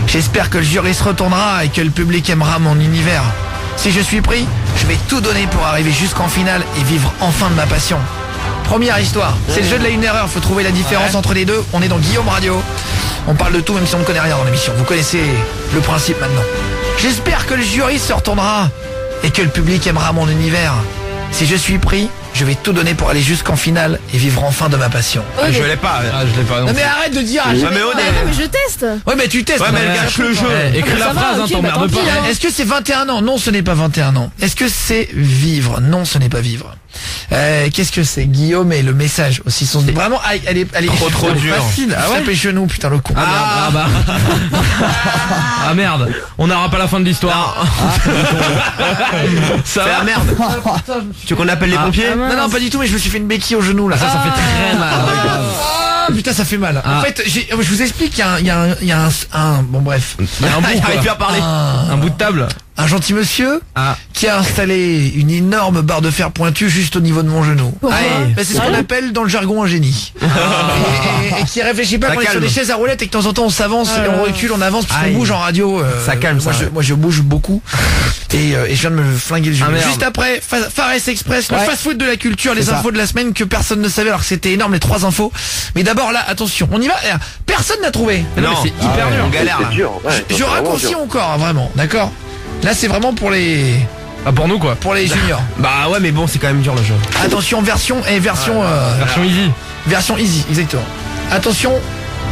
J'espère que le jury se retournera et que le public aimera mon univers. Si je suis pris, je vais tout donner pour arriver jusqu'en finale et vivre enfin de ma passion. Première histoire, c'est le jeu de la 1 erreur, faut trouver la différence entre les deux. On est dans Guillaume Radio. On parle de tout même si on ne connaît rien dans l'émission. Vous connaissez le principe maintenant. J'espère que le jury se retournera et que le public aimera mon univers. Si je suis pris, je vais tout donner pour aller jusqu'en finale et vivre enfin de ma passion. Je l'ai pas. Je l'ai pas. Non mais arrête de dire. Mais je teste. Ouais mais tu testes. Ouais mais elle gâche le jeu. Écris la phrase, t'emmerdes pas. Est-ce que c'est 21 ans? Non, ce n'est pas 21 ans. Est-ce que c'est vivre? Non, ce n'est pas vivre. Qu'est-ce que c'est? Guillaume et le message aussi sont vraiment elle est trop dur. Facile. Ah ouais, genoux, putain le con. Ah merde. On n'aura pas la fin de l'histoire. C'est la merde. Tu veux qu'on appelle les pompiers? Non, pas du tout, mais je me suis fait une béquille au genou là. Ça fait très mal. Putain, ça fait mal. En fait, je vous explique, il y a un bon bref. Il y a un bout, il arrive plus à parler. Un bout de table. Un gentil monsieur qui a installé une énorme barre de fer pointue juste au niveau de mon genou. C'est ce qu'on appelle dans le jargon un génie. Et qui réfléchit pas quand on est sur des chaises à roulettes et que de temps en temps on s'avance et on recule, on avance puisqu'on bouge en radio. Ça calme ça. Moi je bouge beaucoup et je viens de me flinguer le genou. Juste après, Fares Express, le fast-food de la culture, les infos de la semaine que personne ne savait alors que c'était énorme, les 3 infos. Mais d'abord là, attention, on y va. Personne n'a trouvé. Non, c'est hyper dur. On galère là. Je raccourcis encore, vraiment, d'accord? Là c'est vraiment pour les... pour nous quoi. Pour les juniors. Bah ouais mais bon c'est quand même dur le jeu. Attention version easy. Version easy, exactement. Attention,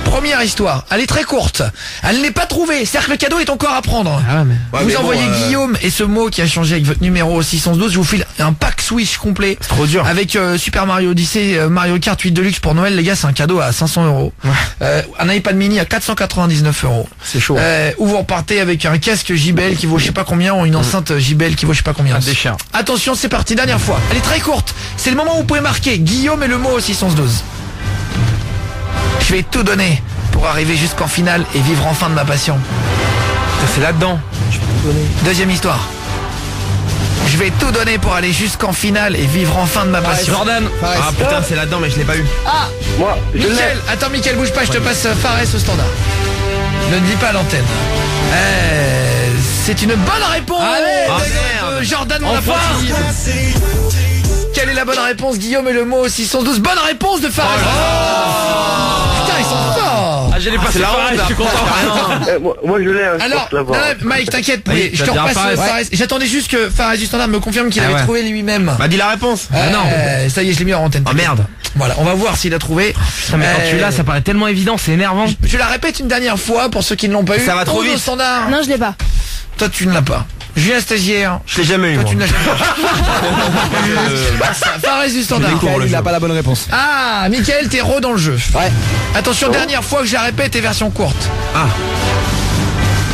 première histoire. Elle est très courte. Elle n'est pas trouvée. C'est-à-dire que le cadeau est encore à prendre. Vous envoyez Guillaume et ce mot qui a changé avec votre numéro 612. Je vous file un pack Switch complet. C'est trop dur. Avec Super Mario Odyssey, Mario Kart 8 Deluxe pour Noël. Les gars, c'est un cadeau à 500 €. Un iPad mini à 499 €. C'est chaud. Ou vous repartez avec un casque JBL qui vaut je sais pas combien ou une enceinte JBL qui vaut je sais pas combien. Déchire. Attention, c'est parti. Dernière fois. Elle est très courte. C'est le moment où vous pouvez marquer Guillaume et le mot 612. Je vais tout donner pour arriver jusqu'en finale et vivre enfin de ma passion. C'est là-dedans. Deuxième histoire. Je vais tout donner pour aller jusqu'en finale et vivre enfin de ma passion. Jordan. Ah putain c'est là-dedans mais je l'ai pas eu. Moi, Mickaël, attends Mickaël, bouge pas, je te passe Fares au standard. Ne le dis pas à l'antenne. C'est une bonne réponse. Allez, Jordan mon enfant. Quelle est la bonne réponse? Guillaume et le mot 612. Bonne réponse de Fares. Putain, ils sont forts. J'ai les passé pareil, je suis content. moi je l'ai. Alors, Mike, t'inquiète, je te repasse Fares. J'attendais juste que Fares du standard me confirme qu'il avait trouvé lui-même. Bah dis la réponse. Non. Ça y est, je l'ai mis en antenne. Oh merde. Voilà, on va voir s'il a trouvé. Putain, mais quand tu l'as, ça paraît tellement évident, c'est énervant. Je la répète une dernière fois pour ceux qui ne l'ont pas eu. Ça va trop vite. Standard. Non, je l'ai pas. Toi, tu ne l'as pas. Julien Stagiaire. Je l'ai jamais eu. Toi, tu ne l'as jamais eu. Fares du standard. Il n'a pas la bonne réponse. Ah, Mickaël, t'es dans le jeu. Ouais. Attention, dernière fois que je la répète et version courte.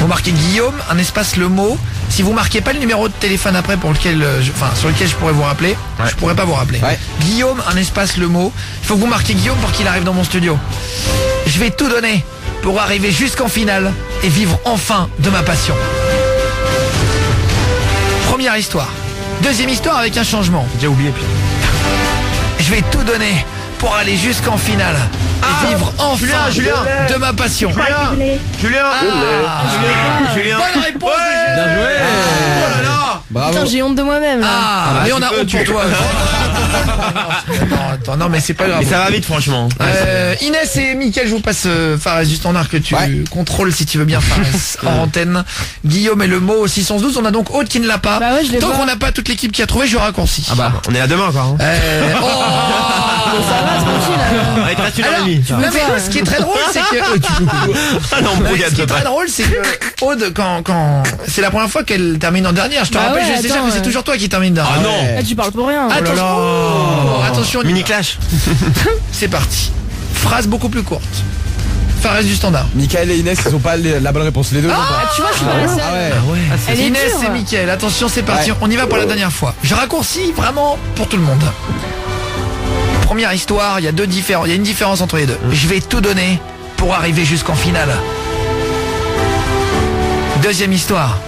Vous marquez Guillaume, un espace le mot. Si vous marquez pas le numéro de téléphone après pour lequel, sur lequel je pourrais vous rappeler, je pourrais pas vous rappeler. Guillaume, un espace le mot. Il faut que vous marquez Guillaume pour qu'il arrive dans mon studio. Je vais tout donner pour arriver jusqu'en finale et vivre enfin de ma passion. Première histoire. Deuxième histoire avec un changement. J'ai oublié puis. Je vais tout donner pour aller jusqu'en finale et vivre enfin de ma passion. Julien. Bonne réponse. Bien joué. Oh là là. Bravo. Putain, j'ai honte de moi-même. Ah, mais on a honte pour toi. Attends, non, mais c'est pas grave. Mais ça va vite, franchement. Inès et Mickaël, je vous passe Fares du standard que tu contrôles si tu veux bien, Fares, en antenne. Guillaume et le mot au 612. On a donc Aude qui ne l'a pas. Bah ouais, je l'ai Tant pas. qu'on n'a pas toute l'équipe qui a trouvé, je raccourcis. Ah bah, on est là demain encore. Ça va, tranquille. Il te reste une heure et Alors, demie. non, mais ce qui est très drôle, c'est que ce qui est très drôle, c'est que Aude, quand c'est la première fois qu'elle termine en dernière. Je te rappelle, je sais déjà que c'est toujours toi qui termine dernière. Ah non. Tu parles pour rien. Attention, Mini clash. c'est parti. Phrase beaucoup plus courte. Fares du standard. Mickaël et Inès, ils ont pas la bonne réponse. Les deux. Tu vois, je suis pas la seule. Elle est Inès dure. et Mickaël, attention, c'est parti. Ouais. On y va pour la dernière fois. Je raccourcis vraiment pour tout le monde. Première histoire, il y a une différence entre les deux. Je vais tout donner pour arriver jusqu'en finale. Deuxième histoire.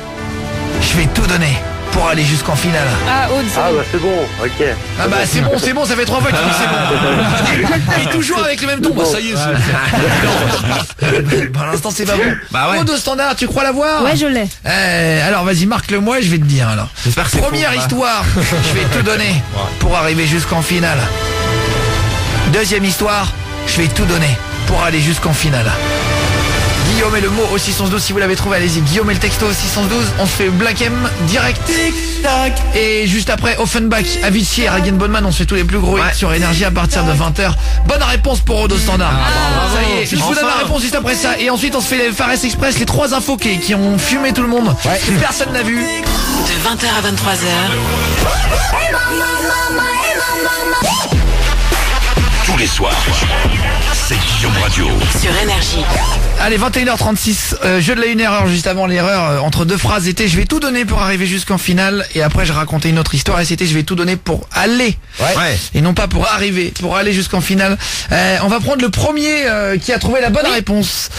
Je vais tout donner pour aller jusqu'en finale. Ah, Aude, ça. Ah bah c'est bon, ok. Ah bah c'est bon, ça fait 3 fois qu'il dit c'est bon. Et toujours avec le même ton. Bah ça y est, c'est... Pour l'instant c'est pas bon. Bah ouais. Aude au standard, tu crois l'avoir? Ouais, je l'ai. Alors vas-y, marque-le moi et je vais te dire alors. J'espère que c'est Première faux, bah. histoire, je vais tout donner pour arriver jusqu'en finale. Deuxième histoire, je vais tout donner pour aller jusqu'en finale. Guillaume et le mot au 612, si vous l'avez trouvé, allez-y. Guillaume et le texto au 612, on se fait Black M direct. Et juste après, Offenbach, Avicii et Ragen Bonman, on se fait tous les plus gros hits sur Énergie à partir de 20h. Bonne réponse pour Aude au standard. Ça y est, je vous donne la réponse juste après ça. Et ensuite, on se fait les Fares Express, les 3 infos qui ont fumé tout le monde. Que personne n'a vu. De 20h à 23h. Tous les soirs, c'est Guillaume Radio. Sur Énergie. Allez, 21h36, jeu de la 1 erreur juste avant l'erreur entre deux phrases était je vais tout donner pour arriver jusqu'en finale et après je racontais une autre histoire et c'était je vais tout donner pour aller et non pas pour arriver, pour aller jusqu'en finale. On va prendre le premier qui a trouvé la bonne réponse.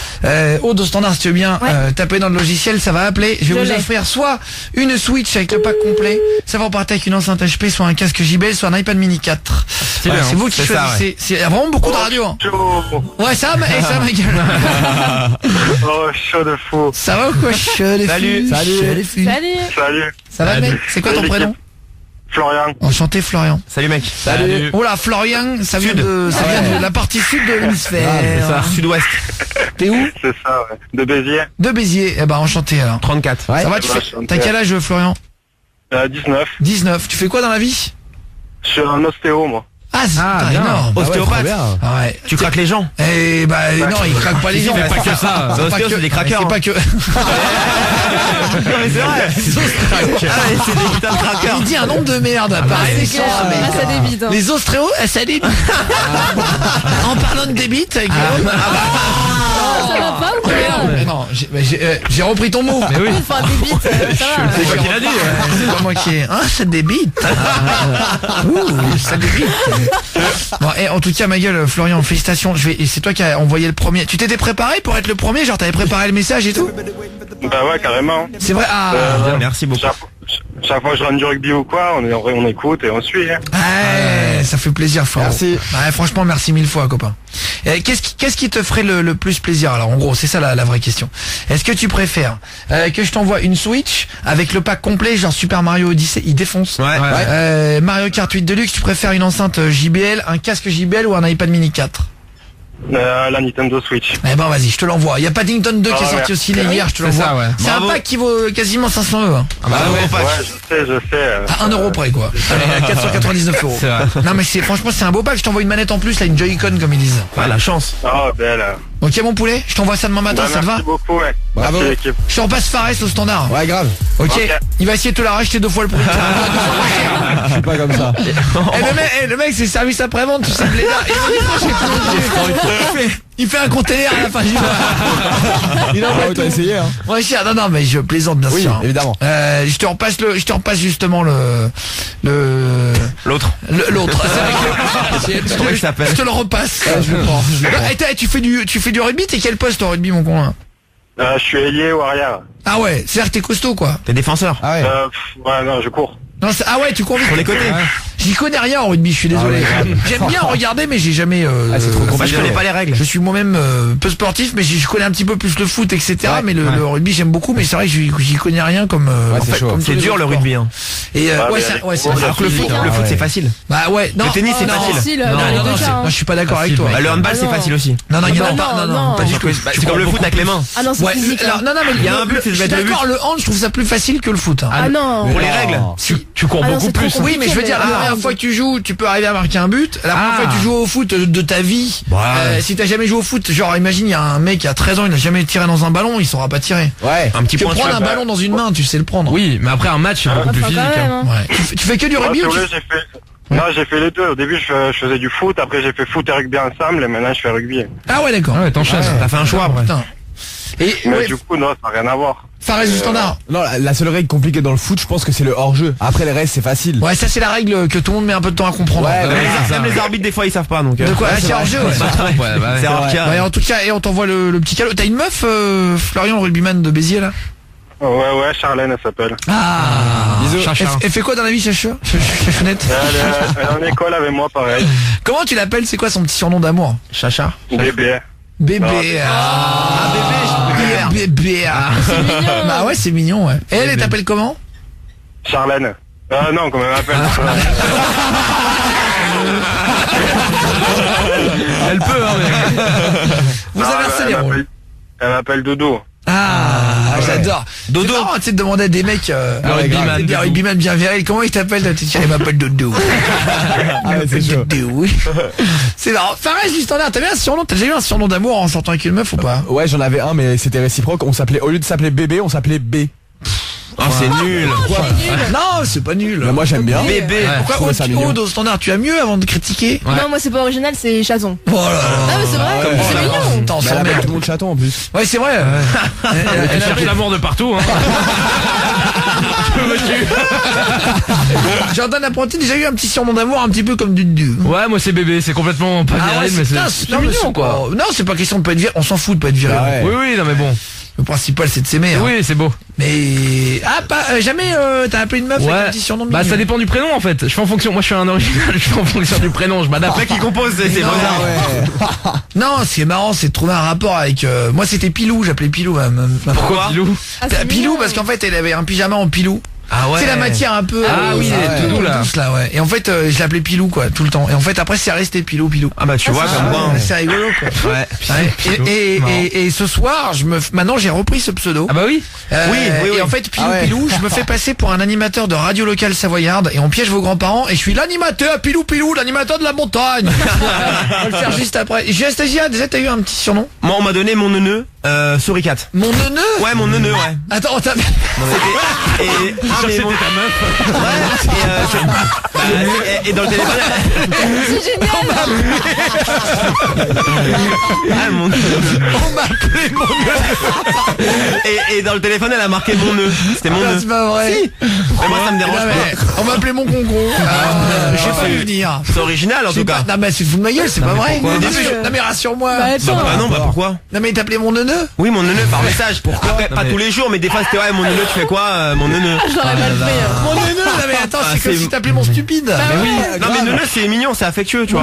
Aude au standard si tu veux bien taper dans le logiciel, ça va appeler. Je vais vous offrir soit une Switch avec le pack complet, ça va repartir avec une enceinte HP, soit un casque JBL, soit un iPad mini 4. C'est vous qui choisissez. Il y a vraiment beaucoup de radio. Hein. Ouais, Sam et Sam ma gueule. Oh, chaud de fou. Ça va ou quoi? Salut. Salut. Ça va mec? C'est quoi ton prénom? Florian. Enchanté Florian. Salut mec. Salut. Oh là, Florian, ça vient de la partie sud de l'hémisphère. C'est ça, sud-ouest. T'es où? C'est ça, ouais. De Béziers. De Béziers. Eh ben enchanté alors. 34. Ça va, t'as quel âge Florian? 19. 19. Tu fais quoi dans la vie? Je suis un ostéo, moi. Ah, c'est énorme. Ostéopathe. Ouais. Tu craques les gens. Eh bah non, il craque pas les gens. Pas que ça. L'ostéo, c'est des craqueurs. C'est pas que. Non mais c'est vrai. C'est des putains de craqueurs. Il dit un nombre de merde. Pareil, c'est clair. Ça débite. Hein. Les ostéos, ça débite. En parlant de débite, Guillaume. Ça va pas ou quoi? Non, j'ai repris ton mot. Mais oui. Enfin, débite, ça va. C'est quoi qu'il a dit? C'est pas moi qui ai. Ah, ça débite. Ouh, ça débite. Bon, et en tout cas, ma gueule, Florian, félicitations. C'est toi qui as envoyé le premier. Tu t'étais préparé pour être le premier? Genre, t'avais préparé le message et tout? Bah ouais, carrément. C'est vrai. Ah. Merci beaucoup. Chaque fois que je rentre du rugby ou quoi, on écoute et on suit. Hein. Ça fait plaisir, Florian. Merci. Ouais, franchement, merci 1000 fois, copain. Qu'est-ce qui te ferait le plus plaisir? Alors, en gros, c'est ça la vraie question. Est-ce que tu préfères que je t'envoie une Switch avec le pack complet, genre Super Mario Odyssey, il défonce. Mario Kart 8 Deluxe, tu préfères une enceinte JBL, un casque JBL ou un iPad mini 4? La Nintendo Switch. Eh ben vas-y, je te l'envoie. Il y a Paddington 2 qui est sorti au ciné hier, je te l'envoie. C'est un pack qui vaut quasiment 500 €. Hein. Ah bah ouais, je sais. À 1 € près quoi. Allez, à 499 €. C'est vrai. Non mais franchement c'est un beau pack, je t'envoie une manette en plus, là une Joy-Con comme ils disent. Ah la chance. Oh belle. Ok mon poulet, je t'envoie ça demain matin, ça te va? Merci beaucoup, ouais. Bravo. Merci, l'équipe. Je t'en passe Fares au standard. Ouais, grave. Ok. Il va essayer de te la racheter 2 fois le prix. Je suis pas comme ça. Le mec c'est service après-vente, tu sais, Blédard. Il fait un container à la fin du mois. Il envoie tout. T'as essayé, hein? Ouais, cher. Non, mais je plaisante bien sûr. Oui, évidemment. Je te repasse justement l'autre. Je te le repasse. Je le prends. Tu fais du rugby, t'es quel poste au rugby mon con? Je suis ailier ou arrière. Ah ouais, c'est-à-dire que t'es costaud quoi. T'es défenseur. Ah ouais. Ouais, non, je cours. Non, ah ouais, tu cours vite. Pour les côtés. J'y connais rien en rugby, je suis désolé. J'aime bien regarder, mais j'ai jamais. C'est trop compliqué. Je connais pas les règles. Je suis moi-même peu sportif, mais je connais un petit peu plus le foot, etc. Mais le rugby, j'aime beaucoup, mais c'est vrai que j'y connais rien comme. C'est dur le rugby. Hein. Et c'est alors que le foot, c'est facile. Bah ouais, non. Le tennis, c'est facile. Non, je suis pas d'accord avec toi. Le handball, c'est facile aussi. Non, il y en a pas. Non, pas du tout. C'est comme le foot avec les mains. Ah non, c'est physique. Non, mais il y a un but, c'est de mettre le but. D'accord, le hand, je trouve ça plus facile que le foot. Ah non. Pour les règles. Tu cours beaucoup plus. Oui, mais je veux dire, la première fois que tu joues, tu peux arriver à marquer un but. La première fois que tu joues au foot de ta vie, si t'as jamais joué au foot, genre imagine il y a un mec qui a 13 ans, il n'a jamais tiré dans un ballon, il saura pas tirer. Ouais. Un petit tu point. Tu prends un ballon dans une main, tu sais le prendre. Oui, mais après un match c'est beaucoup plus physique. Tu fais que du rugby ou Non, j'ai fait les deux. Au début, je faisais du foot. Après, j'ai fait foot et rugby ensemble. Et maintenant, je fais rugby. Ah ouais, d'accord. Ouais, t'enchaînes. T'as fait un choix après. Mais du coup, non, ça n'a rien à voir. Ça reste du standard. Non, la seule règle compliquée dans le foot, je pense que c'est le hors-jeu. Après, les restes, c'est facile. Ouais, ça, c'est la règle que tout le monde met un peu de temps à comprendre. Même les arbitres, des fois, ils savent pas. Donc, de quoi? C'est hors-jeu, c'est hors-jeu. En tout cas, et on t'envoie le petit cadeau. T'as une meuf, Florian, le rugbyman de Béziers, là? Ouais, Charlène, elle s'appelle. Bisous. Elle fait quoi dans la vie, Chachounette? Elle est en école avec moi, pareil. Comment tu l'appelles? C'est quoi son petit surnom d'amour? Chacha? Bébé. Bébé. Bébé. C'est mignon. Bah ouais, c'est mignon, ouais. Et elle t'appelle comment? Charlène. Non, comment elle m'appelle? Elle peut, hein, mais... Vous inversez les rôles. Elle m'appelle Dodo. J'adore. Dodo. C'est marrant, tu sais, de demander à des mecs, rugbyman bien viril, comment il t'appelle? Il m'appelle Dodo. C'est chaud. Oui. C'est marrant. Fares du standard, t'as déjà eu un surnom d'amour en sortant avec une meuf ou pas? Ouais, j'en avais un, mais c'était réciproque. Au lieu de s'appeler bébé, on s'appelait B. Ah, c'est nul. Non, c'est pas nul. Mais moi j'aime bien. Bébé. Pourquoi Aude au standard, tu as mieux avant de critiquer? Non, moi c'est pas original, c'est chaton. Oh là là. Non, mais c'est vrai, c'est mignon. T'en Elle sors appelle tout le monde chaton en plus. Ouais, c'est vrai. Elle cherche l'amour de partout. Jordan Apprenti, déjà eu un petit surnom d'amour un petit peu comme du. Ouais, moi c'est bébé, c'est complètement pas viril, mais c'est mignon quoi. Non, c'est pas question de pas être viril, on s'en fout de pas être viril. Oui, non mais bon. Le principal c'est de s'aimer. Oui, c'est beau. Mais jamais t'as appelé une meuf avec un petit surnom mignon. Bah ça dépend du prénom en fait. Je fais en fonction. Moi je suis un original. Je fais en fonction du prénom. Je m'adapte. Après qui compose, c'est bizarre. Non, ce qui est marrant, c'est de trouver un rapport avec. Moi c'était Pilou, j'appelais Pilou. Pourquoi Pilou? Pilou parce qu'en fait elle avait un pyjama en pilou. Ah ouais. C'est la matière un peu tout douce là, ouais. Et en fait je l'appelais Pilou quoi tout le temps. Et en fait après c'est resté Pilou. Ah bah tu vois comme moi. C'est rigolo quoi. Ouais. Et ce soir maintenant j'ai repris ce pseudo. Ah bah oui. Oui. Et en fait Pilou, je me fais passer pour un animateur de radio locale savoyarde et on piège vos grands-parents et je suis l'animateur Pilou, l'animateur de la montagne. On va le faire juste après. J'ai Stasia, déjà t'as eu un petit surnom? Moi on m'a donné mon neuneu Soricat. Mon neuneu? Ouais, mon neuneu, ouais. Attends, c'était ta meuf. Ouais, et dans le téléphone. C'est génial. On m'a appelé mon neuneu. Et dans le téléphone, elle a marqué mon nœud. C'était mon nœud. C'est pas vrai. Si. Mais moi, ça me dérange pas. On m'a appelé mon concon. Je sais pas vu venir. C'est original en tout cas. Non mais c'est fou de ma gueule, c'est pas vrai. Non mais rassure-moi. Non, bah pourquoi? Non mais t'appelais mon neuneu? Oui, mon neuneu par message. Pourquoi? Pas tous les jours, mais des fois c'était ouais, mon neuneu, tu fais quoi? Mon neuneu. Je l'aurais mal fait. Mon neuneu. Non mais attends, c'est comme si t'appelais mon stupide. Mais oui. Non mais neuneu c'est mignon, c'est affectueux, tu vois.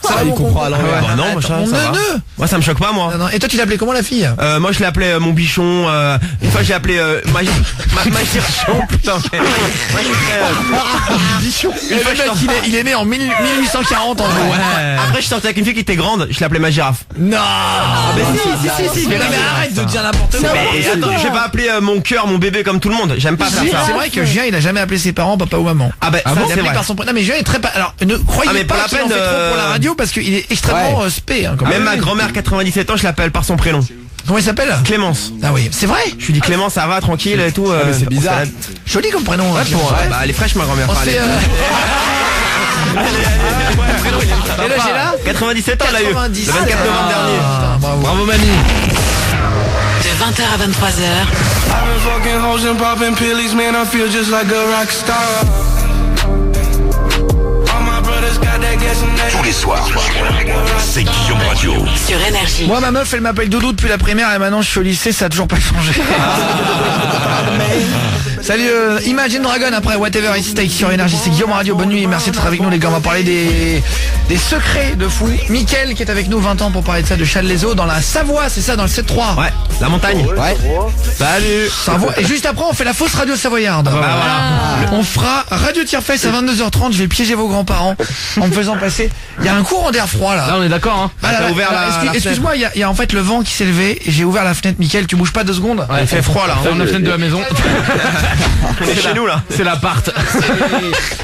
Ça il comprend à l'envers. Bah non, ça va. Moi ça me choque pas moi. Et toi tu l'appelais comment la fille? Moi je l'appelais mon bichon. Une fois j'ai appelé Magichon. Putain. Bichon. Une fois il est né en 1840 en vrai. Après je sortais avec une fille qui était grande, je l'appelais ma girafe. Non. Mais si. Mais arrête de dire n'importe quoi. Mais attends, je vais pas appeler mon cœur, mon bébé comme tout le monde. J'aime pas faire ça. C'est vrai que Julien il a jamais appelé ses parents papa ou maman. Ah bah c'est vrai. Par son prénom. Non mais Julien est très alors ne croyez pas qu'il en fait trop pour la radio parce qu'il est extrêmement spé. Même ma grand-mère 97 ans, je l'appelle par son prénom. Comment il s'appelle? Clémence. Ah oui, c'est vrai. Je lui dis Clémence, ça va, tranquille et tout. C'est bizarre. Joli comme prénom. Bah elle est fraîche ma grand-mère. Et là j'ai là 97 ans elle a eu. Le 24 novembre dernier. Bravo Mani. De 20h à 23h. I've been fucking hoes and popping pillies, man, I feel just like a rock star. All my brothers got that gas and that. Tous les soirs, c'est Guillaume Radio. Sur Énergie. Moi ma meuf elle m'appelle Doudou depuis la primaire et maintenant je suis au lycée, ça a toujours pas changé. Salut Imagine Dragon après Whatever It Takes sur Énergie. C'est Guillaume Radio, bonne nuit et merci d'être avec nous les gars. On va parler des secrets de fou. Mickaël qui est avec nous 20 ans pour parler de ça, de Challes-les-Eaux dans la Savoie, c'est ça, dans le 7-3. Ouais, la montagne. Ouais. Salut. Savoie. Et juste après on fait la fausse radio savoyarde. Voilà. On fera Radio Tierfest à 22h30. Je vais piéger vos grands-parents en me faisant passer. Il y a un courant d'air froid là. Là on est d'accord hein. T'as ouvert la excuse-moi, il y a en fait le vent qui s'est levé et j'ai ouvert la fenêtre. Mickaël, tu bouges pas 2 secondes. Ouais, il fait froid là. Ferme la fenêtre de la maison. C'est chez nous là. C'est l'appart.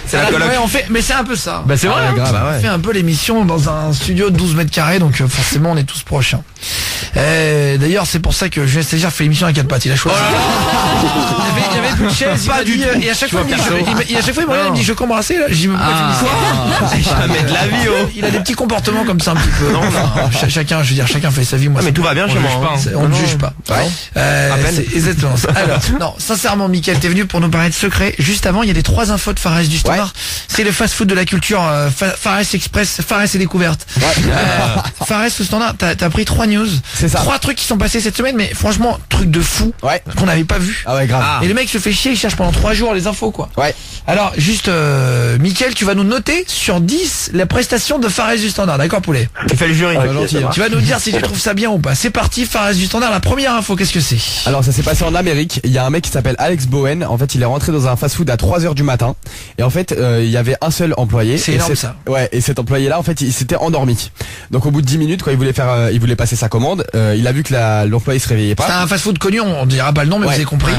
C'est la coloc. Ouais, on fait, mais c'est un peu ça. Bah c'est vrai. On fait un peu l'émission dans un studio de 12 mètres carrés, donc forcément on est tous proches. Hein. D'ailleurs c'est pour ça que Julien Stagiaire fait l'émission à 4 pattes. Il a choisi. Il y avait plus de chaise. Pas du tout. Et à chaque fois il me dit je peux embrasser là. J'y me jamais de la vie. Il a des petits comportements comme ça un petit peu. Non, chacun, je veux dire, chacun fait sa vie. Moi, mais tout va bien chez moi. On ne juge pas. C'est exactement ça. Alors, non, sincèrement, Mickaël, t'es venu pour nous parler de secrets. Juste avant, il y a les 3 infos de Fares du Standard. C'est le fast-food de la culture. Fares Express, Fares et découverte. Fares au Standard, t'as pris 3 news. C'est ça. 3 trucs qui sont passés cette semaine, mais franchement, truc de fou. Qu'on n'avait pas vu. Ah ouais, grave. Et le mec se fait chier, il cherche pendant 3 jours les infos, quoi. Ouais. Alors, juste, Mickaël, tu vas nous noter sur 10 la prestation de Fares du Standard, d'accord, poulet? Tu fais le jury. Tu vas nous dire si tu trouves ça bien ou pas. C'est parti, Fares du Standard, la première info, qu'est-ce que c'est? Alors ça s'est passé en Amérique, il y a un mec qui s'appelle Alex Bowen, en fait il est rentré dans un fast-food à 3h du matin et en fait il y avait un seul employé. C'est énorme ça. Ouais, et cet employé là en fait il s'était endormi. Donc au bout de 10 minutes quand il voulait passer sa commande, il a vu que l'employé se réveillait pas. C'est un fast-food connu, on dira pas le nom mais vous avez compris.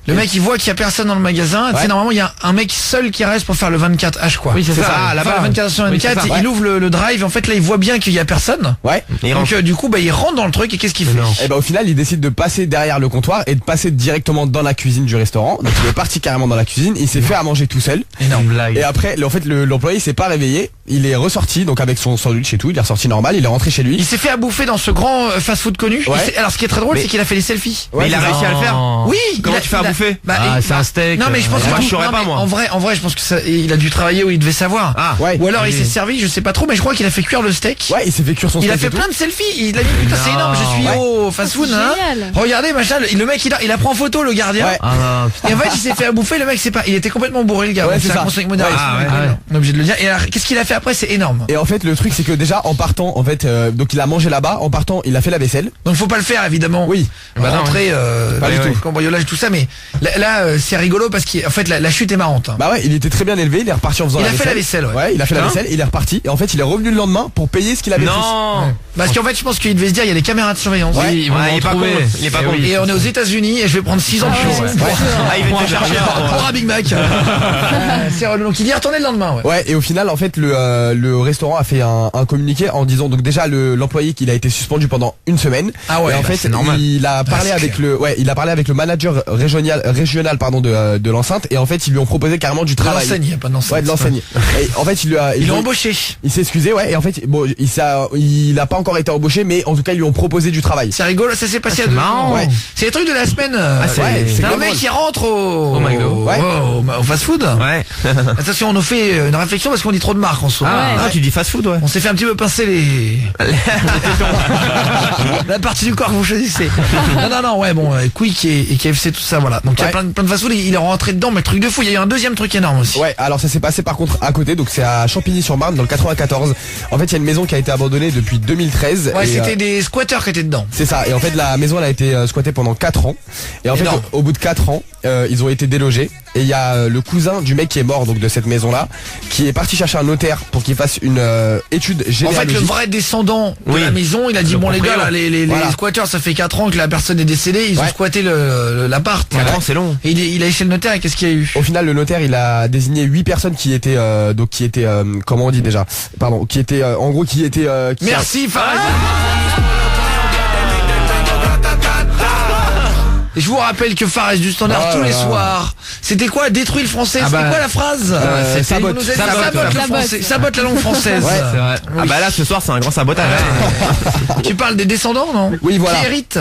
Le mec il voit qu'il y a personne dans le magasin, tu sais normalement il y a un mec seul qui reste pour faire le 24H quoi. Oui c'est ça. Là-bas le 24H sur 24, il ouvre le drive, en fait là il voit bien qu'il y a personne. Ouais. Donc du coup il rentre dans le truc et qu'est-ce qu'il fait? Et au final il décide de passer derrière le comptoir et de passer directement dans la cuisine du restaurant. Donc il est parti carrément dans la cuisine, il s'est fait à manger tout seul. Énorme blague. Et après en fait l'employé s'est pas réveillé, il est ressorti donc avec son sandwich et tout, il est ressorti normal, il est rentré chez lui. Il s'est fait à bouffer dans ce grand fast-food connu. Alors ce qui est très drôle c'est qu'il a fait des selfies. Mais il a réussi à le faire. Oui. Comment tu fais à bouffer? C'est un steak. Non mais je pense que je saurais pas moi. En vrai je pense que il a dû travailler où il devait savoir. Ou alors il s'est servi, je sais pas trop, mais je crois qu'il a fait cuire le steak. Ouais, il s'est fait cuire son steak. Il a fait plein de selfies. Il a dit putain c'est énorme, je suis au fast-food. Regardez machin, le mec il a pris en photo le gardien. Et en fait il s'est fait à bouffer, le mec c'est pas, il était complètement bourré le gars. Ouais, c'est ça. On est obligé de le dire. Et alors qu'est-ce qu'il a fait après? C'est énorme. Et en fait le truc c'est que déjà en partant en fait donc il a mangé là-bas, en partant il a fait la vaisselle. Donc faut pas le faire évidemment. Oui. Rentrer pas du tout. Cambriolage tout ça, mais là c'est rigolo parce qu'en fait la chute est marrante. Bah ouais, il était très bien élevé, il est reparti en faisant la vaisselle. Il a fait la vaisselle, ouais. Il a fait la vaisselle, il est reparti et en fait il est revenu le lendemain pour payer ce qu'il avait pris. Non. Parce qu'en fait je pense qu'il devait se dire il y a des caméras de surveillance. Oui, il est pas con. Il est pas con. Et on est aux États-Unis et je vais prendre 6 ans de prison. Il va te chercher pour un Big Mac. C'est relou. Donc il y est retourné le lendemain. Ouais, et au final en fait le restaurant a fait un communiqué en disant donc déjà l'employé qu'il a été suspendu pendant 1 semaine. Ah ouais. Et en fait il a parlé avec le manager régional pardon de l'enceinte et en fait ils lui ont proposé carrément du travail. De l'enseigne, pas de l'enceinte. Ouais, de l'enseigne. Et en fait il l'a embauché. Il s'est excusé, ouais, et en fait bon il a pas encore été embauché mais en tout cas ils lui ont proposé du travail. C'est rigolo, ça s'est passé à 2 ans. Ouais. C'est les trucs de la semaine. C'est un mec qui rentre au fast-food. Ouais. Attention, on nous fait une réflexion parce qu'on dit trop de marques en soi. Tu dis fast-food, ouais. On s'est fait un petit peu pincer les la partie du corps que vous choisissez. Non, ouais, bon, Quick et KFC, tout ça, voilà. Donc il y a plein de fast-food, il est rentré dedans, mais truc de fou. Il y a eu un deuxième truc énorme aussi. Ouais, alors ça s'est passé par contre à côté, donc c'est à Champigny-sur-Marne, dans le 94. En fait, il y a une maison qui a été abandonnée depuis 2013. Ouais, c'était des squatteurs qui étaient dedans. C'est ça, et en fait, la maison, elle a été squattée pendant 4 ans. Et en fait, au bout de 4 ans, ils ont été délogés. Et il y a le cousin du mec qui est mort, donc de cette maison-là, qui est parti chercher un notaire pour qu'il fasse une étude généalogique. En fait, le vrai descendant de la maison, il a dit bon les gars, là, les squatteurs, ça fait 4 ans que la personne est décédée, ils ont squatté l'appart. 4 ans, c'est long. Et il a échoué le notaire et qu'est-ce qu'il y a eu? Au final, le notaire, il a désigné 8 personnes qui étaient comment on dit déjà? Pardon, qui étaient en gros qui étaient Merci Fares. Et je vous rappelle que Fares du Standard tous les soirs, c'était quoi? Détruit le français. C'était quoi la phrase? Sabote la langue française. Ouais, c'est vrai. Oui. Ah bah là ce soir c'est un grand sabotage. Tu parles des descendants, non? Oui, voilà. Qui héritent.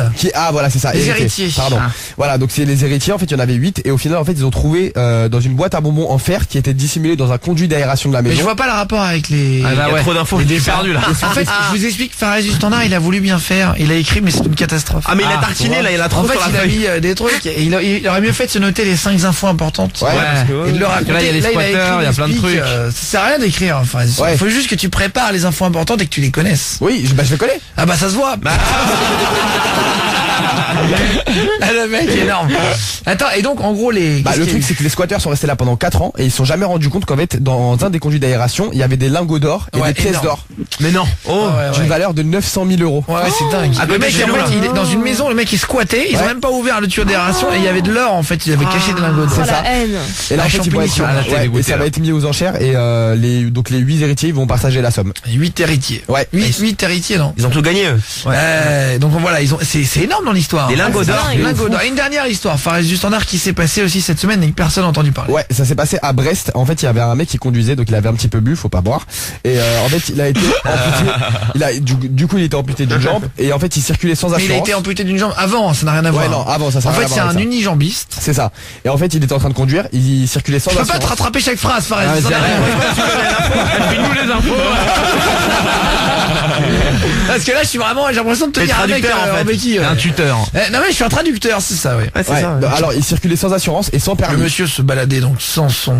Voilà, c'est ça. Les héritiers. Pardon. Voilà, donc c'est les héritiers. En fait, il y en avait 8 et au final, en fait, ils ont trouvé dans une boîte à bonbons en fer qui était dissimulée dans un conduit d'aération de la maison. Mais je vois pas le rapport avec les. Il y a trop d'infos. Il est perdu là. En fait, je vous explique, Fares du Standard, il a voulu bien faire. Il a écrit, mais c'est une catastrophe. Ah mais il a tartiné là, il a trop en fait, sur la feuille. dit des trucs. Et il aurait mieux fait de se noter les 5 infos importantes. Ouais, parce que, et de le raconter. Là, il y a les squatteurs, il y a plein de trucs. Ça sert à rien d'écrire. Enfin, il faut juste que tu prépares les infos importantes et que tu les connaisses. Oui, je les connais. Ah bah ça se voit. Le mec est énorme. Attends, et donc en gros le truc c'est que les squatteurs sont restés là pendant 4 ans et ils se sont jamais rendus compte qu'en fait dans un des conduits d'aération il y avait des lingots d'or et des pièces d'or. Mais non. D'une valeur de 900 000 €. Ouais, c'est dingue. Le mec en fait il est dans une maison, le mec est squatté, ils ont même pas ouvert le tuyau d'aération et il y avait de l'or en fait, il avait caché des lingots d'or. C'est ça. Et là en fait et ça va être mis aux enchères et les 8 héritiers ils vont partager la somme. 8 héritiers. Ouais. 8 héritiers non. Ils ont tout gagné eux. Donc voilà, c'est énorme dans l'histoire. Des lingots d'or. Et une dernière histoire, Fares du Standard qui s'est passé aussi cette semaine et que personne n'a entendu parler. Ouais, ça s'est passé à Brest. En fait, il y avait un mec qui conduisait, donc il avait un petit peu bu, faut pas boire. Et en fait, il a été amputé. Du coup, il était amputé d'une jambe et en fait, il circulait sans assurance. Mais il a été amputé d'une jambe avant, ça n'a rien à voir. Ouais, non, avant ça. En fait, c'est un unijambiste. C'est ça. Et en fait, il était en train de conduire, il circulait sans assurance. Je peux pas te rattraper chaque phrase, Fares. Dis-nous les infos. Parce que là, j'ai l'impression de te dire un mec en béquille. Un tuteur. Non mais je suis un traducteur, c'est ça, ouais. C'est ça. Alors, il circulait sans assurance et sans permis. Le monsieur se baladait donc sans son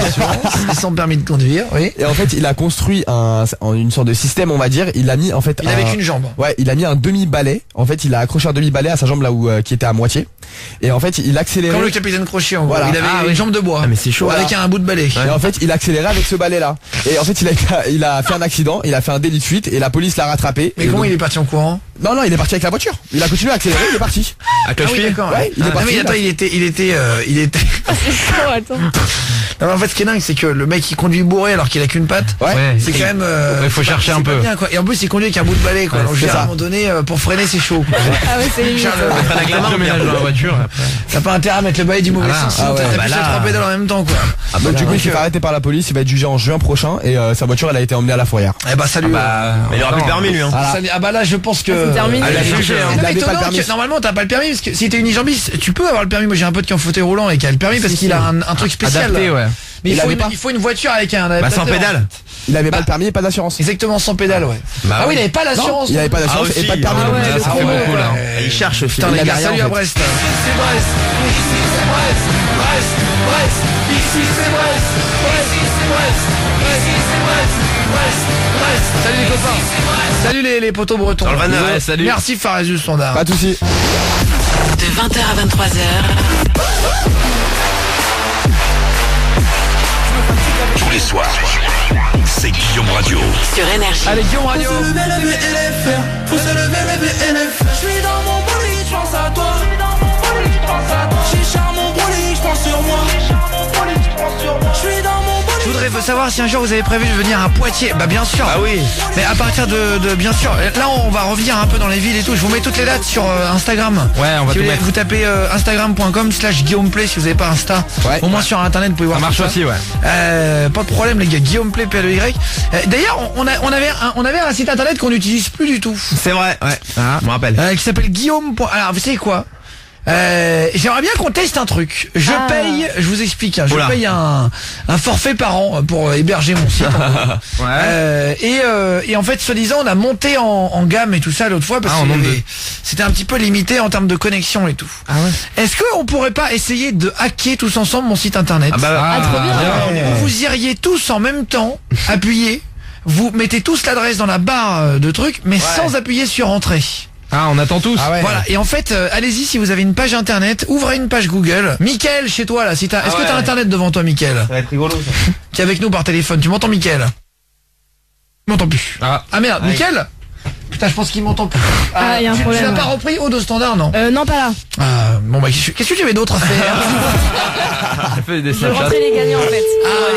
assurance, sans permis de conduire, oui. Et en fait, il a construit une sorte de système, on va dire. Il a mis en fait. Il avait qu'une jambe. Ouais, il a mis un demi-balai. En fait, il a accroché un demi-balai à sa jambe là où qui était à moitié. Et en fait, il accélérait. Comme le capitaine Crochet, en gros. Voilà. Il avait une jambe de bois. Ah mais c'est chaud. Avec un bout de balai. Et en fait, il accélérait avec ce balai là. Et en fait, il a fait un accident, il a fait un délit de fuite et la police l'a rattrapé. Mais comment il est parti en courant? Non, il est parti avec la voiture. Il a continué à accélérer, il est parti. À cloche-pied. Ouais, il est parti. Mais attends, il était. C'est chaud, attends. Non, mais en fait, ce qui est dingue, c'est que le mec il conduit bourré alors qu'il a qu'une patte. Ouais. C'est quand même. Il faut chercher un peu. Bien, quoi. Et en plus, il conduit avec un bout de balai, quoi. Donc, à un moment donné, pour freiner, c'est chaud. Quoi. Ah ouais, c'est limite. Le ménage dans la voiture. T'as pas intérêt à mettre le balai du mauvais sens. T'as plus les 3 pédales en même temps, quoi. Donc du coup, il s'est fait arrêter par la police. Il va être jugé en juin prochain et sa voiture, elle a été emmenée à la fourrière. Eh bah salut. Mais il aura plus le permis lui. Ah bah là, je pense que. C'est terminé. Normalement, t'as pas le permis parce que si t'es unijambiste, tu peux avoir le permis. Moi, j'ai un pote qui est en fauteuil roulant et qui a le permis parce qu'il a un truc spécial. Adapté, ouais. Mais il faut une voiture avec un Bah sans pédale. Il avait pas le permis et pas d'assurance. Exactement, sans pédale, ouais. Ah oui, il avait pas l'assurance. Il avait pas d'assurance et pas de permis. Ça fait beaucoup là. Il cherche. Putain les gars, salut à Brest. C'est Brest. Ici c'est Brest. Brest. Ici c'est Brest. Brest. C'est Brest. Ici c'est Brest. Brest. Salut les copains. Salut les potos bretons. Dans le Vanner, salut. Merci Fares du Standard. Pas de soucis. De 20h à 23h. Tous les soirs, c'est Guillaume Radio. Sur Énergie. Allez, Guillaume Radio. Faut se lever LF. Je suis dans mon bolide, je pense à toi. Chicha mon bolide, je pense sur moi. Je suis dans mon bolide. Je voudrais savoir si un jour vous avez prévu de venir à Poitiers. Bah bien sûr. Ah oui. Mais à partir de bien sûr. Là on va revenir un peu dans les villes et tout. Je vous mets toutes les dates sur Instagram. Ouais, on va si tout vous, mettre. Vous tapez instagram.com/GuillaumePlay si vous n'avez pas Insta. Ouais. Au moins sur internet vous pouvez voir. Ça marche tout aussi, ouais. Pas de problème les gars. GuillaumePlay PLEY. D'ailleurs on avait un site internet qu'on n'utilise plus du tout. C'est vrai, ouais. Je me rappelle. Qui s'appelle Guillaume. Alors vous savez quoi? J'aimerais bien qu'on teste un truc. Je paye, je vous explique, je paye un forfait par an pour héberger mon site. Et en fait, soi-disant, on a monté en gamme et tout ça l'autre fois parce que c'était un petit peu limité en termes de connexion et tout. Ah ouais. Est-ce qu'on pourrait pas essayer de hacker tous ensemble mon site internet? Trop bien. Vous iriez tous en même temps, appuyez, vous mettez tous l'adresse dans la barre de trucs, mais sans appuyer sur entrée. Ah, on attend tous. Ah ouais. Voilà, et en fait, allez-y si vous avez une page internet, ouvrez une page Google. Mickaël, chez toi là, si t'as... Est-ce que t'as internet devant toi, Mickaël? Ça va être rigolo ça. Qui est avec nous par téléphone, tu m'entends, Mickaël? Tu m'entends plus. Ah merde, Mickaël? Putain, je pense qu'il m'entend plus. Il y a un problème. Tu n'as pas repris Aude au standard, non? Non, pas là. Bon bah, qu'est-ce que tu avais d'autre à faire? Elle fait des Je Snapchat. rentrais les gagnants en fait.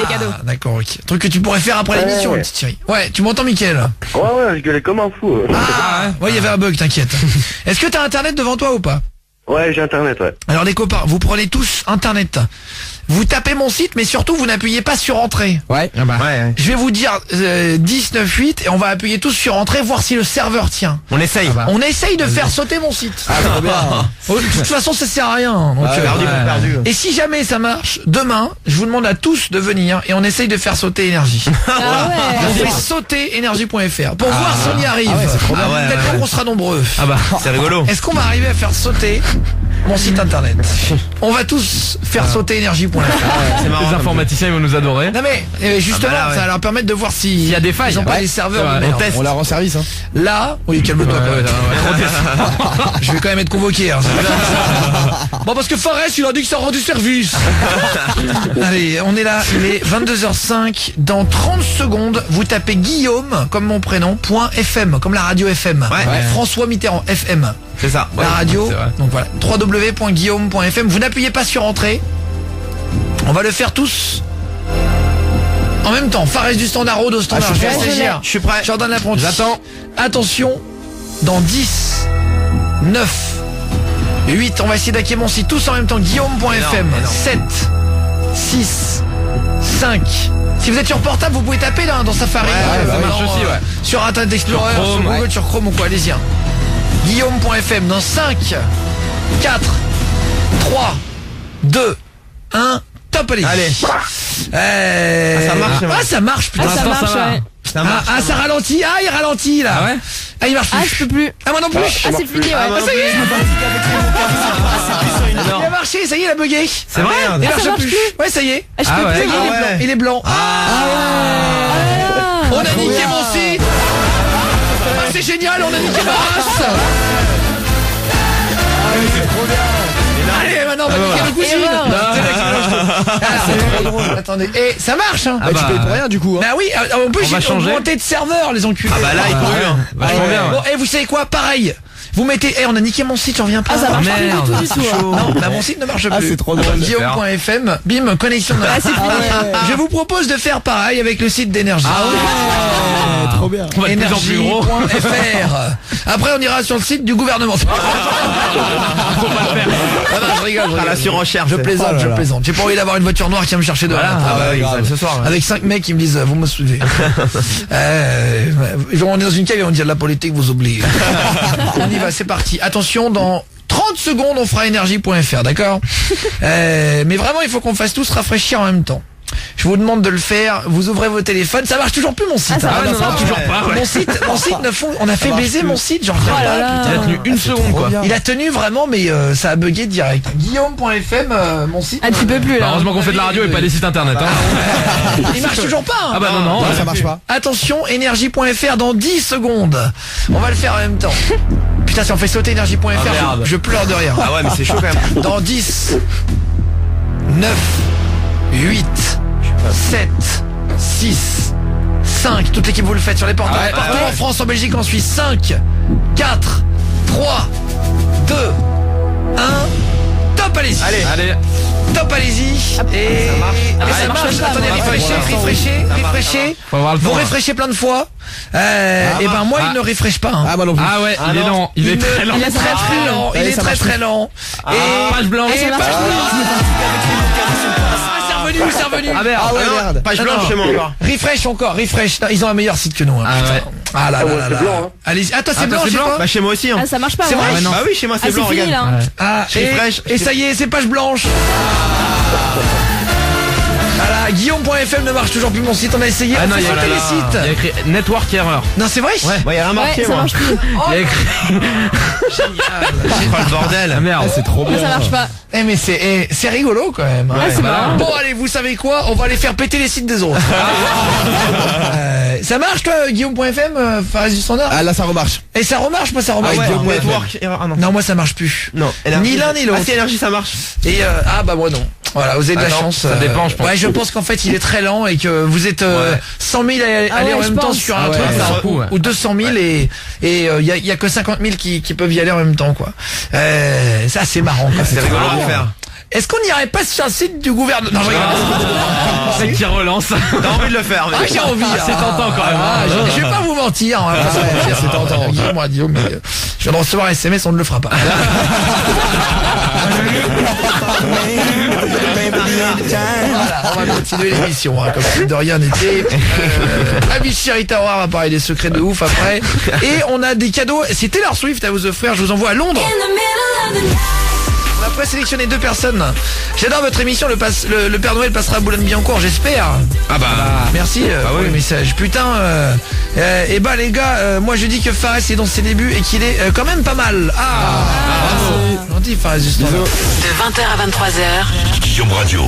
Les cadeaux. D'accord, ok. Truc que tu pourrais faire après l'émission, petite Thierry. Ouais, tu m'entends, Mickaël? Ouais, je gueulais comme un fou. Ouais, il y avait un bug, t'inquiète. Est-ce que t'as internet devant toi ou pas? Ouais, j'ai internet, ouais. Alors les copains, vous prenez tous internet. Vous tapez mon site, mais surtout vous n'appuyez pas sur entrée. Ouais. Je vais vous dire 10, 9, 8 et on va appuyer tous sur entrée, voir si le serveur tient. On essaye. On essaye de faire sauter mon site. De toute façon, ça sert à rien. Donc, perdu. Et si jamais ça marche, demain, je vous demande à tous de venir et on essaye de faire sauter Énergie. On fait sauter énergie.fr pour voir si on y arrive. Peut-être qu'on sera nombreux. C'est rigolo. Est-ce qu'on va arriver à faire sauter mon site internet. On va tous faire sauter énergie.fr. C'est marrant. Les informaticiens ils vont nous adorer. Non mais justement, ça va leur permettre de voir s'il y a des failles. Ils ont pas des serveurs. On leur rend service. Hein. Là, oui, calme-toi. Je vais quand même être convoqué. Hein, bon, parce que Fares, il a dit que ça rend du service. Allez, on est là. Il est 22h05. Dans 30 secondes, vous tapez Guillaume comme mon prénom .fm comme la radio FM. François Mitterrand FM. C'est ça. La radio. Donc voilà. www.guillaume.fm. Vous n'appuyez pas sur entrée. On va le faire tous. En même temps, Fares du Standard, Aude au Standard. Je suis prêt. Jordan l'apprenti. J'attends. Attention. Dans 10, 9, 8, on va essayer d'hacker mon site tous en même temps. Guillaume.fm. 7, 6, 5. Si vous êtes sur portable, vous pouvez taper là, dans Safari. Ça marche aussi, sur Internet Explorer, sur Google, sur Chrome ou quoi, allez-y. Guillaume.fm. Dans 5, 4, 3, 2, 1. Top, allez. Ça marche. Ça marche, putain. Ça marche, ça ralentit. Il ralentit là. Il marche plus. Je peux plus. Moi non plus. C'est fini, ça y est. Il a marché, ça y est, il a bugué. C'est vrai. Il marche plus. Ouais, ça y est. Je peux plus. Il est blanc. On a niqué mon site. C'est génial, on a niqué ma race. C'est trop bien. Allez, maintenant on va niquer nos cousines. C'est trop drôle. Attendez. Et ça marche, hein. Tu payes pour rien du coup. Bah oui, en plus j'ai augmenté de serveur, les enculés. Bah là, il court vachement bien. Bon, vous savez quoi? Pareil. Vous mettez, on a niqué mon site, j'en reviens pas. Ça marche plus du tout. Non, mon site ne marche plus. C'est trop drôle. Guillaume.fm, bim, connexion. Je vous propose de faire pareil avec le site d'énergie. Trop bien. On va de plus en plus gros. Énergie.fr. Après, on ira sur le site du gouvernement. Faut pas le faire. Je rigole. La surenchère. Je plaisante. J'ai pas envie d'avoir une voiture noire qui va me chercher dehors. Ce soir. Avec 5 mecs qui me disent, vous me soulevez. On est dans une cave et on dit de la politique, vous oubliez. On y va, c'est parti. Attention, dans 30 secondes, on fera énergie.fr, d'accord? Mais vraiment, il faut qu'on fasse tous rafraîchir en même temps. Je vous demande de le faire. Vous ouvrez vos téléphones. Ça marche toujours plus mon site. Toujours pas. Mon site ne fond. On a fait baiser mon site. Genre. Il a tenu une seconde quoi. Il a tenu vraiment, mais ça a bugué direct. Guillaume.fm, mon site. Tu peux plus là. Heureusement qu'on fait de la radio et pas des sites internet. Il marche toujours pas. Non. Ça marche pas. Attention, énergie.fr dans 10 secondes. On va le faire en même temps. Putain, si on fait sauter énergie.fr, je pleure de rire. Ah ouais, mais c'est chaud quand même. Dans 10, 9, 8, 7, 6, 5. Toute l'équipe vous le faites sur les portables. Partout en France, en Belgique, en Suisse. 5, 4, 3, 2, 1. Top, allez-y. Allez. Top, allez-y. Et ça marche. Attendez, réfléchissez. Vous réfléchissez plein de fois. Et ben moi il ne réfléchit pas. Moi non plus. Il est lent. Il est très lent. Il est très lent. Et page blanche. C'est revenu. Merde. Page blanche chez moi encore. Refresh. Ils ont un meilleur site que nous. Là. Allez-y. Toi c'est blanc chez toi? Bah chez moi aussi. Ça marche pas. C'est vrai? Bah oui, chez moi c'est blanc. C'est fini là. Et ça y est, c'est page blanche. Voilà, Guillaume.fm ne marche toujours plus mon site, on a essayé, on fait sauter les sites. Il y a écrit Network Error. Non, c'est vrai? Ouais, il y a rien marqué moi. Il y a écrit Génial. Le bordel. Merde. C'est trop bien. Ça marche pas. Mais c'est rigolo quand même. C'est marrant. Bon allez, vous savez quoi? On va aller faire péter les sites des autres. Ça marche toi, Guillaume.fm, Fares du Standard? Là ça remarche. Et ça remarche, moi ça remarche. Network Error. Non, moi ça marche plus. Non. Ni l'un ni l'autre. Si énergie ça marche. Et bah moi non. Voilà, vous avez de la chance. Ça dépend, je pense. Ouais, je pense qu'en fait il est très lent et que vous êtes 100 000 à aller en même temps sur un truc ou 200 000 et il y a que 50 000 qui peuvent y aller en même temps quoi. Ça c'est marrant quoi. C'est rigolo à faire. Est-ce qu'on n'irait pas sur un site du gouvernement? Non, je rigole. C'est qui relance. T'as envie de le faire, mais j'ai envie. C'est tentant quand même. Je vais pas vous mentir. C'est tentant. Guillaume, mais je viens de recevoir un SMS, on ne le fera pas. Voilà, on va continuer l'émission, comme si de rien n'était. Ami Chérita Aurore va parler des secrets de ouf après. Et on a des cadeaux. C'est Taylor Swift à vous offrir. Je vous envoie à Londres. On a présélectionné 2 personnes. J'adore votre émission, le Père Noël passera à Boulogne-Billancourt, j'espère. Ah bah, merci pour le message. Putain, et bah les gars, moi je dis que Fares est dans ses débuts et qu'il est quand même pas mal. Gentil Fares, justement. De 20h à 23h. Guillaume Radio.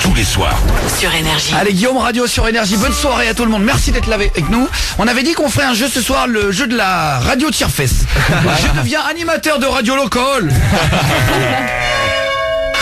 Tous les soirs. Sur Énergie. Allez, Guillaume Radio sur Énergie. Bonne soirée à tout le monde. Merci d'être là avec nous. On avait dit qu'on ferait un jeu ce soir, le jeu de la radio tire-fesse. Je deviens animateur de radio locale.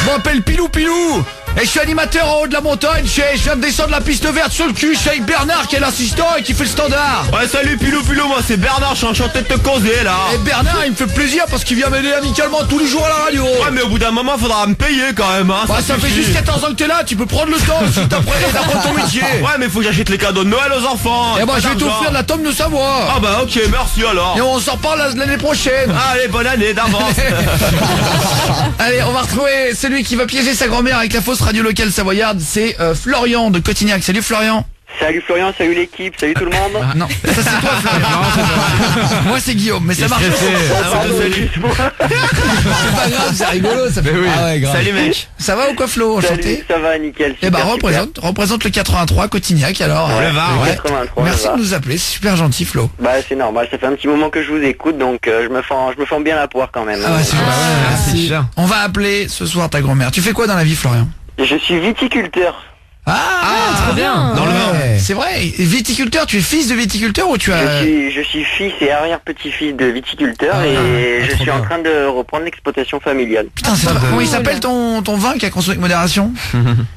Je m'appelle Pilou Pilou. Et je suis animateur en haut de la montagne, je viens de descendre la piste verte sur le cul, je suis avec Bernard qui est l'assistant et qui fait le standard. Ouais, salut Pilou Pilou, moi c'est Bernard, je suis enchanté de te causer là. Et Bernard il me fait plaisir parce qu'il vient m'aider amicalement tous les jours à la radio. Ouais, mais au bout d'un moment faudra me payer quand même, hein. Bah ça fait juste 14 ans que t'es là, tu peux prendre le temps si t'apprends ton métier. Ouais, mais faut que j'achète les cadeaux de Noël aux enfants. Et bah je vais t'offrir de la tome de Savoie. Ah bah ok, merci alors. Et on s'en reparle l'année prochaine. Allez, bonne année d'avance. Allez, on va retrouver celui qui va piéger sa grand-mère avec la fausse radio locale savoyarde. C'est Florian de Cotignac. Salut Florian. Salut Florian, salut l'équipe, salut tout le monde. Non, ça c'est toi Florian. Moi c'est Guillaume, mais ça marche. Salut. C'est pas grave, c'est rigolo, ça fait oui. Ah ouais, grave. Salut mec. Ça va ou quoi Flo? Enchanté. Ça va, nickel. Eh bah représente le 83 Cotignac alors. Ouais, le Var. le 83. Merci de nous appeler, c'est super gentil Flo. Bah c'est normal, ça fait un petit moment que je vous écoute, donc je me fends bien la poire quand même. Ah ouais, c'est merci. On va appeler ce soir ta grand-mère. Tu fais quoi dans la vie Florian? Je suis viticulteur. Très bien. Dans le Var. C'est vrai. Viticulteur, tu es fils de viticulteur ou tu as... Je suis fils et arrière-petit-fils de viticulteur et je suis en train de reprendre l'exploitation familiale. Putain, c'est comment il s'appelle ton vin qui a consommé avec modération?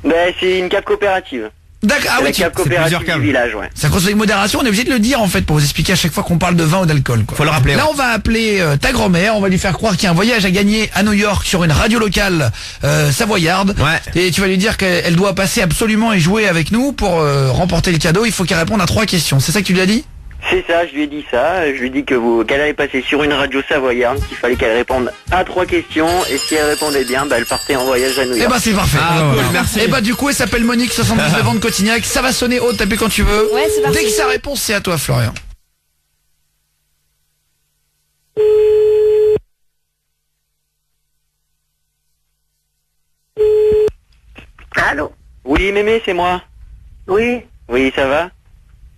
Ben c'est une cave coopérative. D'accord, la cave coopérative du village, ouais. Ça consomme avec modération, on est obligé de le dire en fait pour vous expliquer à chaque fois qu'on parle de vin ou d'alcool. Faut le rappeler. Là on va appeler ta grand-mère, on va lui faire croire qu'il y a un voyage à gagner à New York sur une radio locale savoyarde. Ouais. Et tu vas lui dire qu'elle doit passer absolument et jouer avec nous pour remporter le cadeau. Il faut qu'elle réponde à 3 questions. C'est ça que tu lui as dit? C'est ça, je lui ai dit ça. Je lui ai dit qu'elle allait passer sur une radio savoyarde, qu'il fallait qu'elle réponde à 3 questions. Et si elle répondait bien, bah elle partait en voyage à New York. Eh bah c'est parfait. Cool, merci. Et bah du coup elle s'appelle Monique, 79 ans de Cotignac. Ça va sonner haut, tapez quand tu veux. Ouais, c'est parti. Dès que sa réponse c'est à toi Florian. Allô? Oui, mémé, c'est moi. Oui. Oui, ça va?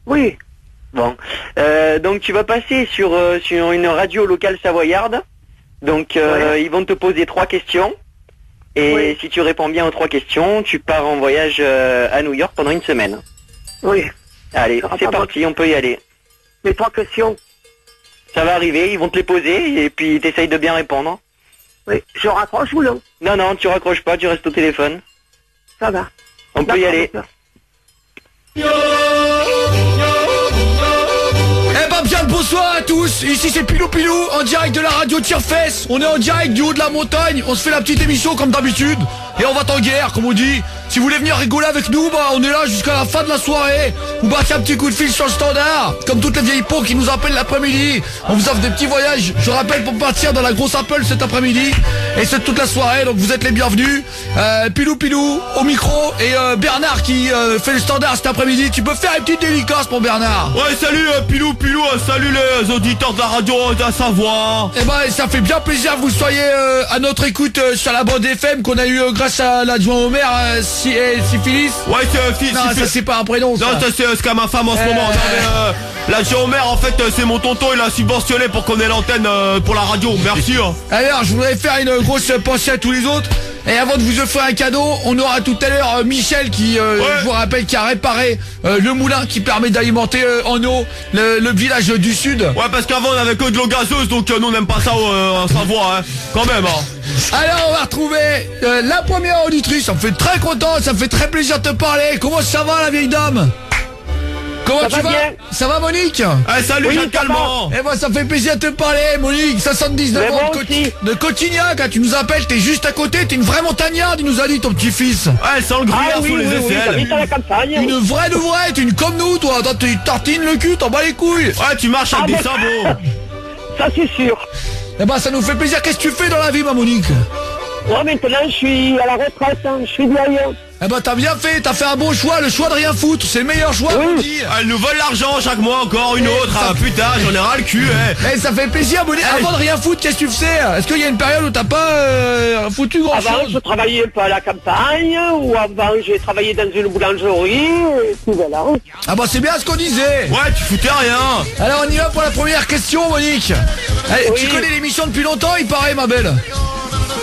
Oui. Bon. Donc tu vas passer sur une radio locale savoyarde. Donc ils vont te poser 3 questions. Et si tu réponds bien aux 3 questions, tu pars en voyage à New York pendant une semaine. Oui. Allez, c'est parti, on peut y aller. Les 3 questions. Ça va arriver, ils vont te les poser et puis t'essayes de bien répondre. Oui. Je raccroche ou non? Non, non, tu raccroches pas, tu restes au téléphone. Ça va. On peut y aller. Eh ben bien le bonsoir à tous, ici c'est Pilou Pilou, en direct de la radio Tire-Fesse. On est en direct du haut de la montagne, on se fait la petite émission comme d'habitude. Et on va en guerre, comme on dit. Si vous voulez venir rigoler avec nous, bah on est là jusqu'à la fin de la soirée. Vous battez un petit coup de fil sur le standard, comme toutes les vieilles peaux qui nous appellent l'après-midi. On vous offre des petits voyages, je rappelle, pour partir dans la grosse Apple cet après-midi. Et c'est toute la soirée, donc vous êtes les bienvenus. Pilou Pilou au micro et Bernard qui fait le standard cet après-midi. Tu peux faire une petite dédicace pour Bernard. Ouais, salut Pilou Pilou, salut les auditeurs de la radio de la Savoie. Eh ben ça fait bien plaisir que vous soyez à notre écoute sur la bande FM qu'on a eu grâce à l'adjoint au maire Syphilis. Ouais, c'est non, ça c'est pas un prénom. Non, ça c'est comme ma femme en ce moment. Non, mais l'adjoint au maire en fait c'est mon tonton, il a subventionné pour qu'on ait l'antenne pour la radio. Merci. Alors je voudrais faire une grosse pensée à tous les autres. Et avant de vous offrir un cadeau, on aura tout à l'heure Michel qui, je vous rappelle, qui a réparé le moulin qui permet d'alimenter en eau le village du sud. Ouais, parce qu'avant on avait que de l'eau gazeuse, donc nous on n'aime pas ça en Savoie, hein, quand même. Hein. Alors on va retrouver la première auditrice, ça me fait très content, ça me fait très plaisir de te parler. Comment ça va la vieille dame? Comment tu vas? Ça va Monique? Salut Jacques Calment. Eh ben ça fait plaisir de te parler Monique, 79 ans de Cotignac, tu nous appelles, t'es juste à côté, t'es une vraie montagnarde, il nous a dit ton petit-fils. Ouais, sans le gruyère sous les aisselles. Une vraie de vraie, t'es une comme nous toi, toi tu tartines le cul, t'en bats les couilles. Ouais, tu marches avec des sabots. Ça c'est sûr. Eh ben ça nous fait plaisir, qu'est-ce que tu fais dans la vie ma Monique? Moi maintenant je suis à la retraite, hein. Je suis vieille. Eh ben t'as bien fait, t'as fait un bon choix, le choix de rien foutre, c'est le meilleur choix, Moni. Elle nous vole l'argent chaque mois, encore une autre, ah, putain, j'en ai ras le cul, ça fait plaisir, Moni. Avant de rien foutre, qu'est-ce que tu faisais? Est-ce qu'il y a une période où t'as pas foutu grand chose? Avant je travaillais un peu à la campagne, ou avant j'ai travaillé dans une boulangerie, et puis voilà. Ah bah c'est bien ce qu'on disait. Ouais, tu foutais rien. Alors on y va pour la première question, Monique. Allez, tu connais l'émission depuis longtemps, il paraît, ma belle?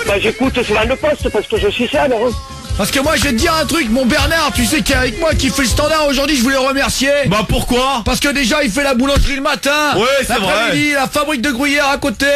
Bah j'écoute souvent le poste parce que je suis seul, hein. Parce que moi je vais te dire un truc, mon Bernard, tu sais qui est avec moi, qui fait le standard aujourd'hui, je voulais le remercier. Bah pourquoi? Parce que déjà il fait la boulangerie le matin. Ouais, c'est vrai. L'après-midi, la fabrique de gruyère à côté.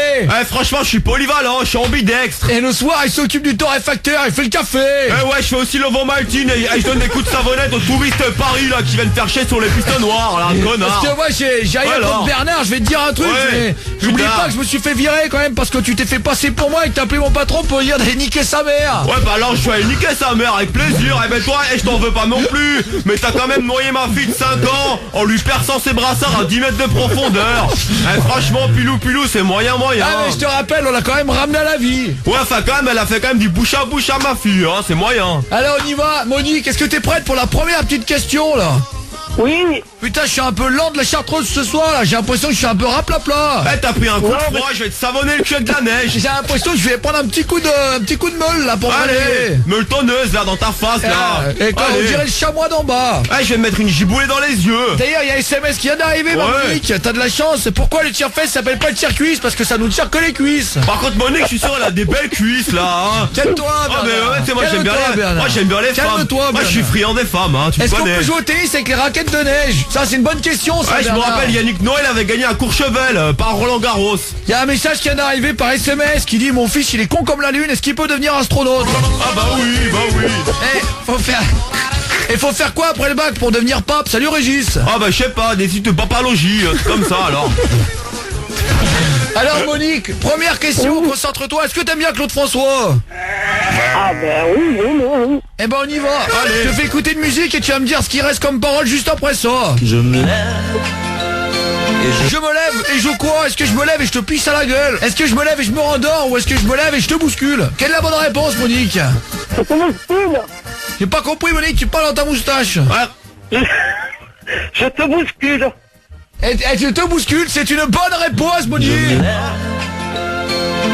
Franchement je suis polyvalent, je suis ambidextre. Et le soir il s'occupe du torréfacteur, il fait le café. Ouais, je fais aussi le vent maltine et je donne des coups de savonnette aux touristes Paris là qui viennent faire chier sur les pistes noires là, connard. Parce que moi j'ai rien contre Bernard, je vais te dire un truc, mais j'oublie pas que je me suis fait virer quand même parce que tu t'es fait passer pour moi et que t'as appelé mon patron pour dire d'aller niquer sa mère. Ouais bah alors je vais aller niquer sa mère avec plaisir. Eh ben toi, je t'en veux pas non plus. Mais t'as quand même noyé ma fille de 5 ans en lui perçant ses brassards à 10 mètres de profondeur. Franchement, pilou, c'est moyen. Ah mais je te rappelle, on l'a quand même ramené à la vie. Ouais, enfin quand même, elle a fait quand même du bouche à bouche à ma fille, hein, c'est moyen. Alors on y va, Monique, est-ce que t'es prête pour la première petite question là? Oui. Putain, je suis un peu lent de la Chartreuse ce soir là, j'ai l'impression que je suis un peu raplapla. T'as pris un coup de froid, je vais te savonner le cul avec de la neige. J'ai l'impression que je vais prendre un petit coup de meule là pour aller. Meule tonneuse là dans ta face là. Et quand on dirait le chamois d'en bas. Je vais me mettre une giboulée dans les yeux. D'ailleurs, il y a SMS qui vient d'arriver, Monique, t'as de la chance. Pourquoi le tire-fesse s'appelle pas le tire-cuisse? Parce que ça nous tire que les cuisses. Par contre, Monique, je suis sûr, elle a des belles cuisses là, hein. Calme-toi, mais moi j'aime bien les femmes. Calme-toi, moi je suis friand des femmes, hein, tu Est-ce qu'on connais. peut jouer au tennis avec les raquettes de neige? Ça c'est une bonne question, ça. Je me rappelle, Yannick Noël avait gagné un Courchevel par Roland Garros. Il y a un message qui vient d'arriver par SMS qui dit: mon fils il est con comme la lune, est-ce qu'il peut devenir astronaute? Ah bah oui. Faut faire quoi après le bac pour devenir pape? Salut Régis. Ah bah je sais pas, des sites de papalogie, comme ça alors. Alors Monique, première question, concentre-toi, est-ce que t'aimes bien Claude François? Ah ben oui. Eh ben on y va. Allez. Je te fais écouter de musique et tu vas me dire ce qui reste comme parole juste après ça. Je me lève et je quoi? Est-ce que je me lève et je te pisse à la gueule? Est-ce que je me lève et je me rendors? Ou est-ce que je me lève et je te bouscule? Quelle est la bonne réponse, Monique? Je te bouscule. J'ai pas compris, Monique, tu parles dans ta moustache. Je te bouscule. Et je te bouscule, c'est une bonne réponse, Monique. Je me lève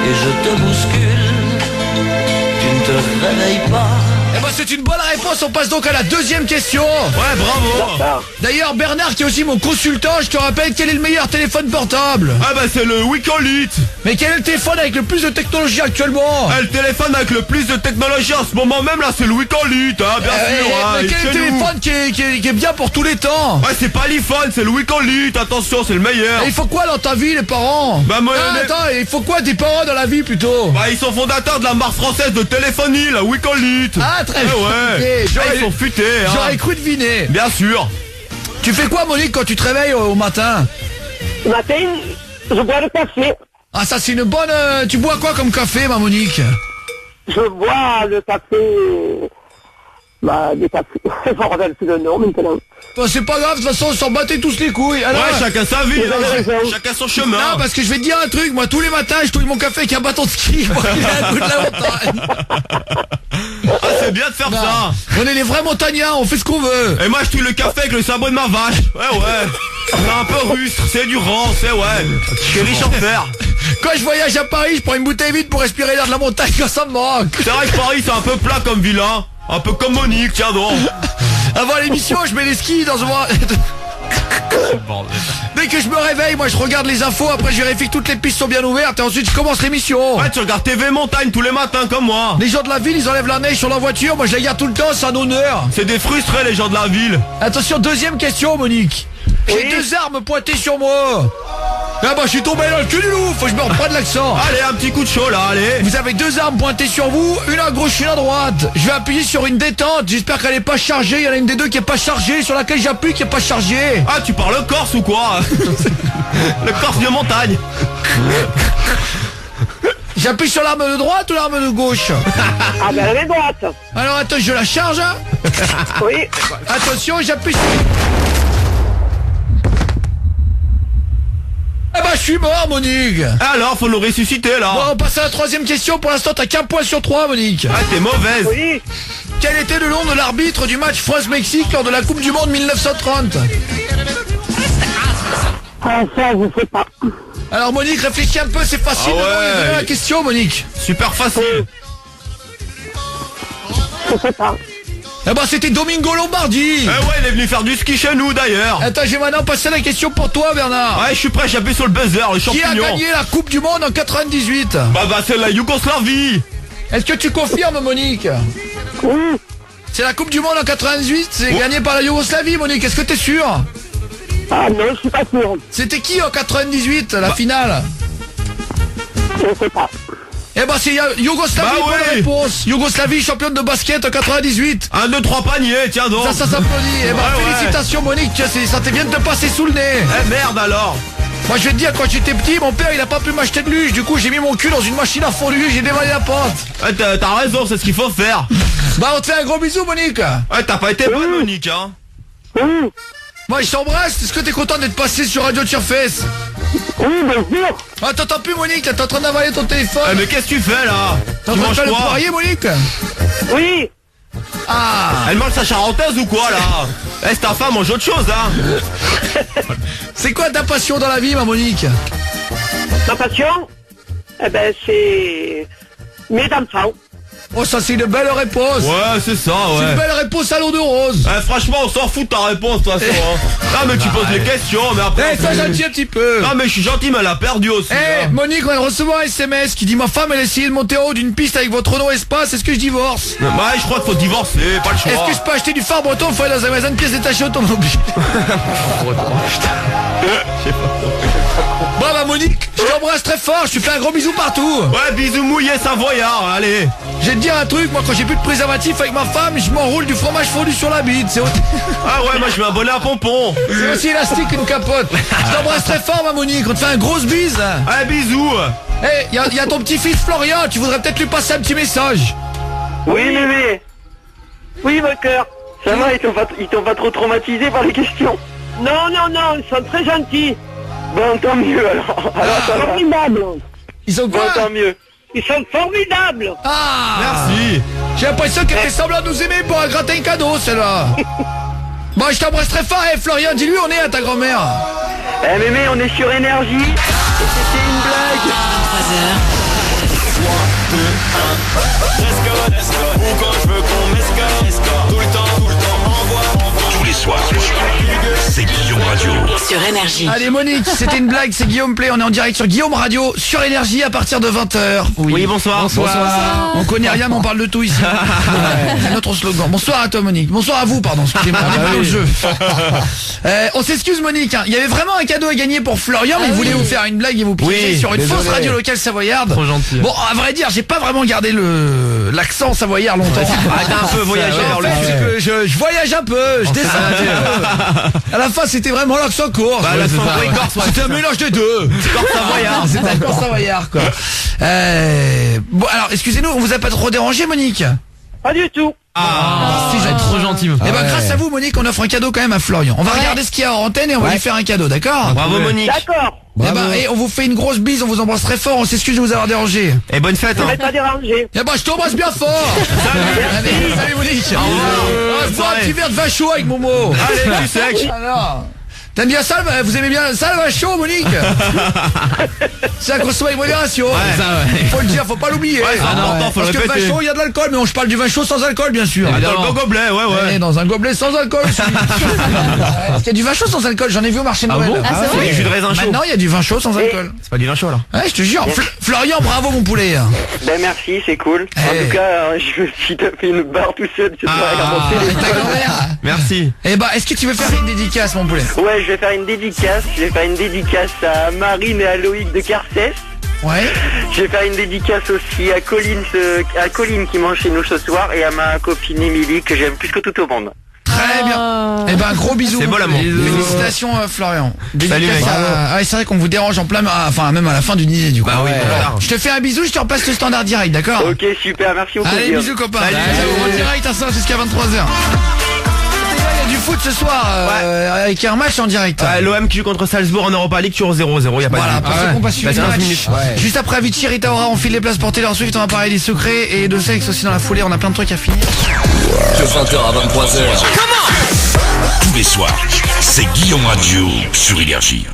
et je te bouscule. Tu ne te réveilles pas. Eh ben c'est une bonne réponse, on passe donc à la deuxième question. Ouais, bravo. D'ailleurs Bernard qui est aussi mon consultant, je te rappelle quel est le meilleur téléphone portable? Ah bah c'est le Wicolit. Mais quel est le téléphone avec le plus de technologie actuellement? Le téléphone avec le plus de technologie en ce moment même là, c'est le Wicolit, hein, bien sûr. Mais quel est le téléphone qui est bien pour tous les temps? Ouais, c'est pas l'iPhone, c'est le Wicolit, attention, c'est le meilleur. Et il faut quoi dans ta vie, les parents? Bah moi, attends, il faut quoi tes parents dans la vie plutôt? Bah ils sont fondateurs de la marque française de téléphonie, la Wicolit. Ah très bien. Ouais. Ils sont futés, hein. J'aurais cru deviner. Bien sûr. Tu fais quoi, Monique, quand tu te réveilles au matin? Le matin, je bois le café. Ah ça c'est une bonne... Tu bois quoi comme café, ma Monique? Je bois le café... Bah, des cafés... C'est bordel, c'est le nom maintenant. Bah, c'est pas grave, de toute façon on s'en battait tous les couilles. Alors, ouais, chacun sa vie, chacun son chemin. Non, parce que je vais te dire un truc, moi tous les matins je touille mon café avec un bâton de ski pour qu'il ait un coup de la montagne. Ah, c'est bien de faire ça. On est les vrais montagnards, on fait ce qu'on veut. Et moi je touille le café avec le sabot de ma vache. Ouais. C'est un peu rustre, c'est du rang, c'est Je suis riche en fer. Quand je voyage à Paris, je prends une bouteille vide pour respirer l'air de la montagne quand ça me manque. C'est vrai que Paris c'est un peu plat comme ville, hein. Un peu comme Monique, tiens donc. Avant l'émission, je mets les skis dans un... Dès que je me réveille, moi je regarde les infos, après je vérifie que toutes les pistes sont bien ouvertes et ensuite je commence l'émission. Ouais, tu regardes TV Montagne tous les matins comme moi. Les gens de la ville, ils enlèvent la neige sur leur voiture, moi je la garde tout le temps, c'est un honneur. C'est des frustrés les gens de la ville. Attention, deuxième question, Monique. J'ai deux armes pointées sur moi. Ah bah je suis tombé dans le cul du loup, faut que je me reprenne l'accent. Allez, un petit coup de chaud là, allez. Vous avez deux armes pointées sur vous, une à gauche, une à droite. Je vais appuyer sur une détente, j'espère qu'elle est pas chargée. Il y en a une des deux qui est pas chargée, sur laquelle j'appuie qui est pas chargée. Ah, tu parles corse ou quoi? Le corse de montagne. J'appuie sur l'arme de droite ou l'arme de gauche? Ah ben elle est droite. Alors attends, je la charge. Oui. Attention, j'appuie sur... Ah bah je suis mort, Monique. Alors, faut nous ressusciter là. Bon, on passe à la 3e question. Pour l'instant, t'as qu'un point sur 3, Monique. Ah, t'es mauvaise. Oui. Quel était le nom de l'arbitre du match France-Mexique lors de la Coupe du Monde 1930? Ah, ça, je sais pas. Alors Monique, réfléchis un peu, c'est facile. Ah ouais. de donner la question, Monique. Super facile. Je sais pas. Eh ben c'était Domingo Lombardi. Eh ouais, il est venu faire du ski chez nous d'ailleurs. Attends, j'ai maintenant passé la question pour toi, Bernard. Ouais, je suis prêt, j'appuie sur le buzzer, le Qui champignon. a gagné la Coupe du Monde en 98? Bah c'est la Yougoslavie. Est-ce que tu confirmes, Monique? Oui. C'est la Coupe du Monde en 98, c'est gagné par la Yougoslavie, Monique. Est-ce que t'es sûr? Ah non, je suis pas sûr. C'était qui en 98, la finale? Je sais pas. Eh ben c'est Yougoslavie, Bah bonne oui. réponse. Yougoslavie, championne de basket en 98. 1, 2, 3 paniers, tiens donc. Ça s'applaudit. Eh ben Ouais, félicitations, Monique, ça te vient de te passer sous le nez. Eh merde alors. Moi je vais te dire, quand j'étais petit, mon père il a pas pu m'acheter de luge. Du coup j'ai mis mon cul dans une machine à fondue, j'ai dévalé la pente. T'as raison, c'est ce qu'il faut faire. Bah on te fait un gros bisou, Monique. Ouais, t'as pas été bonne, Monique, hein. Oui. Moi je t'embrasse, est-ce que t'es content d'être passé sur Radio Turface? Oui, bien sûr. Ah t'entends plus, Monique, là t'es en train d'avaler ton téléphone. Eh mais qu'est-ce que tu fais là? T'es en Tu train de manges faire le quoi? poirier, Monique? Oui. Ah. Elle mange sa charentaise ou quoi là? Eh, c'est ta femme, mange autre chose, hein. C'est quoi ta passion dans la vie, ma Monique? Ma passion, eh ben, c'est mes enfants. Oh, ça c'est une belle réponse. Ouais, c'est ça, C'est ouais. une belle réponse à l'eau de rose. Eh, franchement, on s'en fout de ta réponse, de toute façon. Hein. Ah, mais tu poses les questions, mais après. Eh, sois gentil un petit peu. Ah, mais je suis gentil, mais elle a perdu aussi. Eh, hein. Monique, on vient de recevoir un SMS qui dit: ma femme elle a essayé de monter en haut d'une piste avec votre nom espace, est-ce que je divorce? Ouais, je crois qu'il faut divorcer, pas le choix. Est-ce que je peux acheter du phare breton? Faut aller dans un magasin de pièces détachées automobile. Bon bah Monique, je t'embrasse très fort, je te fais un gros bisou partout. Ouais, bisous mouillés savoyard, allez. Je vais te dire un truc, moi quand j'ai plus de préservatif avec ma femme, je m'enroule du fromage fondu sur la bite. Ah ouais, moi je mets un bonnet à pompon. C'est aussi élastique qu'une capote. Je t'embrasse très fort, ma Monique, on te fait un gros bise. Allez, bisous. Eh, y a ton petit-fils Florian, tu voudrais peut-être lui passer un petit message. Oui, mémé. Oui, mon cœur. Ça va, ils t'ont pas trop traumatisé par les questions? Non, non, non, ils sont très gentils. Bon, tant mieux alors. Alors ça va. Formidables. Ils sont Bon, quoi? tant mieux. Ils sont formidables. Ah, Merci. j'ai l'impression qu'elle fait semblant de nous aimer pour un gratin cadeau, celle-là. Bon, je t'embrasse très fort. Eh, Florian, dis-lui on est à ta grand-mère. Eh, mémé, on est sur Énergie. Et c'était une blague. 23h. Tous les soirs, c'est Guillaume Radio. Sur Énergie. Allez Monique, c'était une blague, c'est Guillaume Play, on est en direct sur Guillaume Radio, sur Énergie à partir de 20h. Oui, bonsoir. Bonsoir. On connaît rien mais on parle de tout ici. C'est notre slogan. Bonsoir à toi Monique. Bonsoir à vous, pardon, excusez-moi, on est dans le jeu. On s'excuse Monique, hein. Il y avait vraiment un cadeau à gagner pour Florian, mais il voulait vous faire une blague et vous piéger sur une fausse radio locale savoyarde. Trop gentil. Bon, à vrai dire, j'ai pas vraiment gardé l'accent savoyard longtemps. Ah, t'as un peu voyagé vers le sud. Je voyage un peu, je descends un peu. À la fin, c'était vraiment l'accent corse. Bah, l'accent corse, ouais, C'était un mélange des deux. Corse savoyard. C'était un corse savoyard, quoi. Bon, alors, excusez-nous, on vous a pas trop dérangé, Monique? Pas du tout. Si, j'ai trop gentil. Eh ben, grâce à vous, Monique, on offre un cadeau quand même à Florian. On va regarder ce qu'il y a en antenne et on va lui faire un cadeau, d'accord? Bravo, Monique. D'accord. Eh ben, et on vous fait une grosse bise, on vous embrasse très fort, on s'excuse de vous avoir dérangé. Et bonne fête, Je hein. vais pas déranger. Eh ben, je t'embrasse bien fort. Salut Monique. On se boit un petit verre de vin chaud avec Momo. Allez, du sec. Alors, t'aimes bien ça? Vous aimez bien ça, le vin chaud, Monique? C'est à consommer avec modération. Faut le dire, faut pas l'oublier. Ouais, c'est important, faut le Parce que le vin répéter. chaud, il y a de l'alcool, mais je parle du vin chaud sans alcool, bien sûr. Dans le gobelet, ouais. Et dans un gobelet sans alcool aussi. Parce qu'il y a du vin chaud sans alcool, j'en ai vu au marché de Noël. Ah, c'est C'est vrai? du jus de raisin chaud. Maintenant, il y a du vin chaud sans alcool. C'est pas du vin chaud alors. Ouais, je te jure. Florian, bravo mon poulet. Ben merci, c'est cool. En Eh. tout cas, je me suis tapé une barre tout seul. C'est pas Et ta grand-mère. Merci. Eh ben, est-ce que tu veux faire une dédicace, mon poulet? Ouais, je vais faire une dédicace. Je vais faire une dédicace à Marine et à Loïc de Carcès. Ouais. Je vais faire une dédicace aussi à Colline qui mange chez nous ce soir et à ma copine Émilie que j'aime plus que tout au monde. Très bien. Eh ben, gros bisous. C'est beau l'amour. Félicitations, Florian. Salut, mec. Ah, c'est vrai qu'on vous dérange en plein, enfin, même à la fin du dîner, du coup. Bah oui, voilà. Je te fais un bisou, je te repasse le standard direct, d'accord? Ok, super, merci beaucoup. Allez, Guillaume. bisous, copain. Salut. En direct, à ça, jusqu'à 23h. Il y a du foot ce soir avec un match en direct. L'OM qui joue contre Salzbourg en Europa League, toujours 0-0, y a pas voilà, de but. on passe suivre le match. Juste après Avicii, Rita Ora, on file les places pour Taylor Swift, on va parler des secrets et de sexe aussi dans la foulée, on a plein de trucs à finir. De 20h à 23h. Tous les soirs, c'est Guillaume Radio sur Énergie.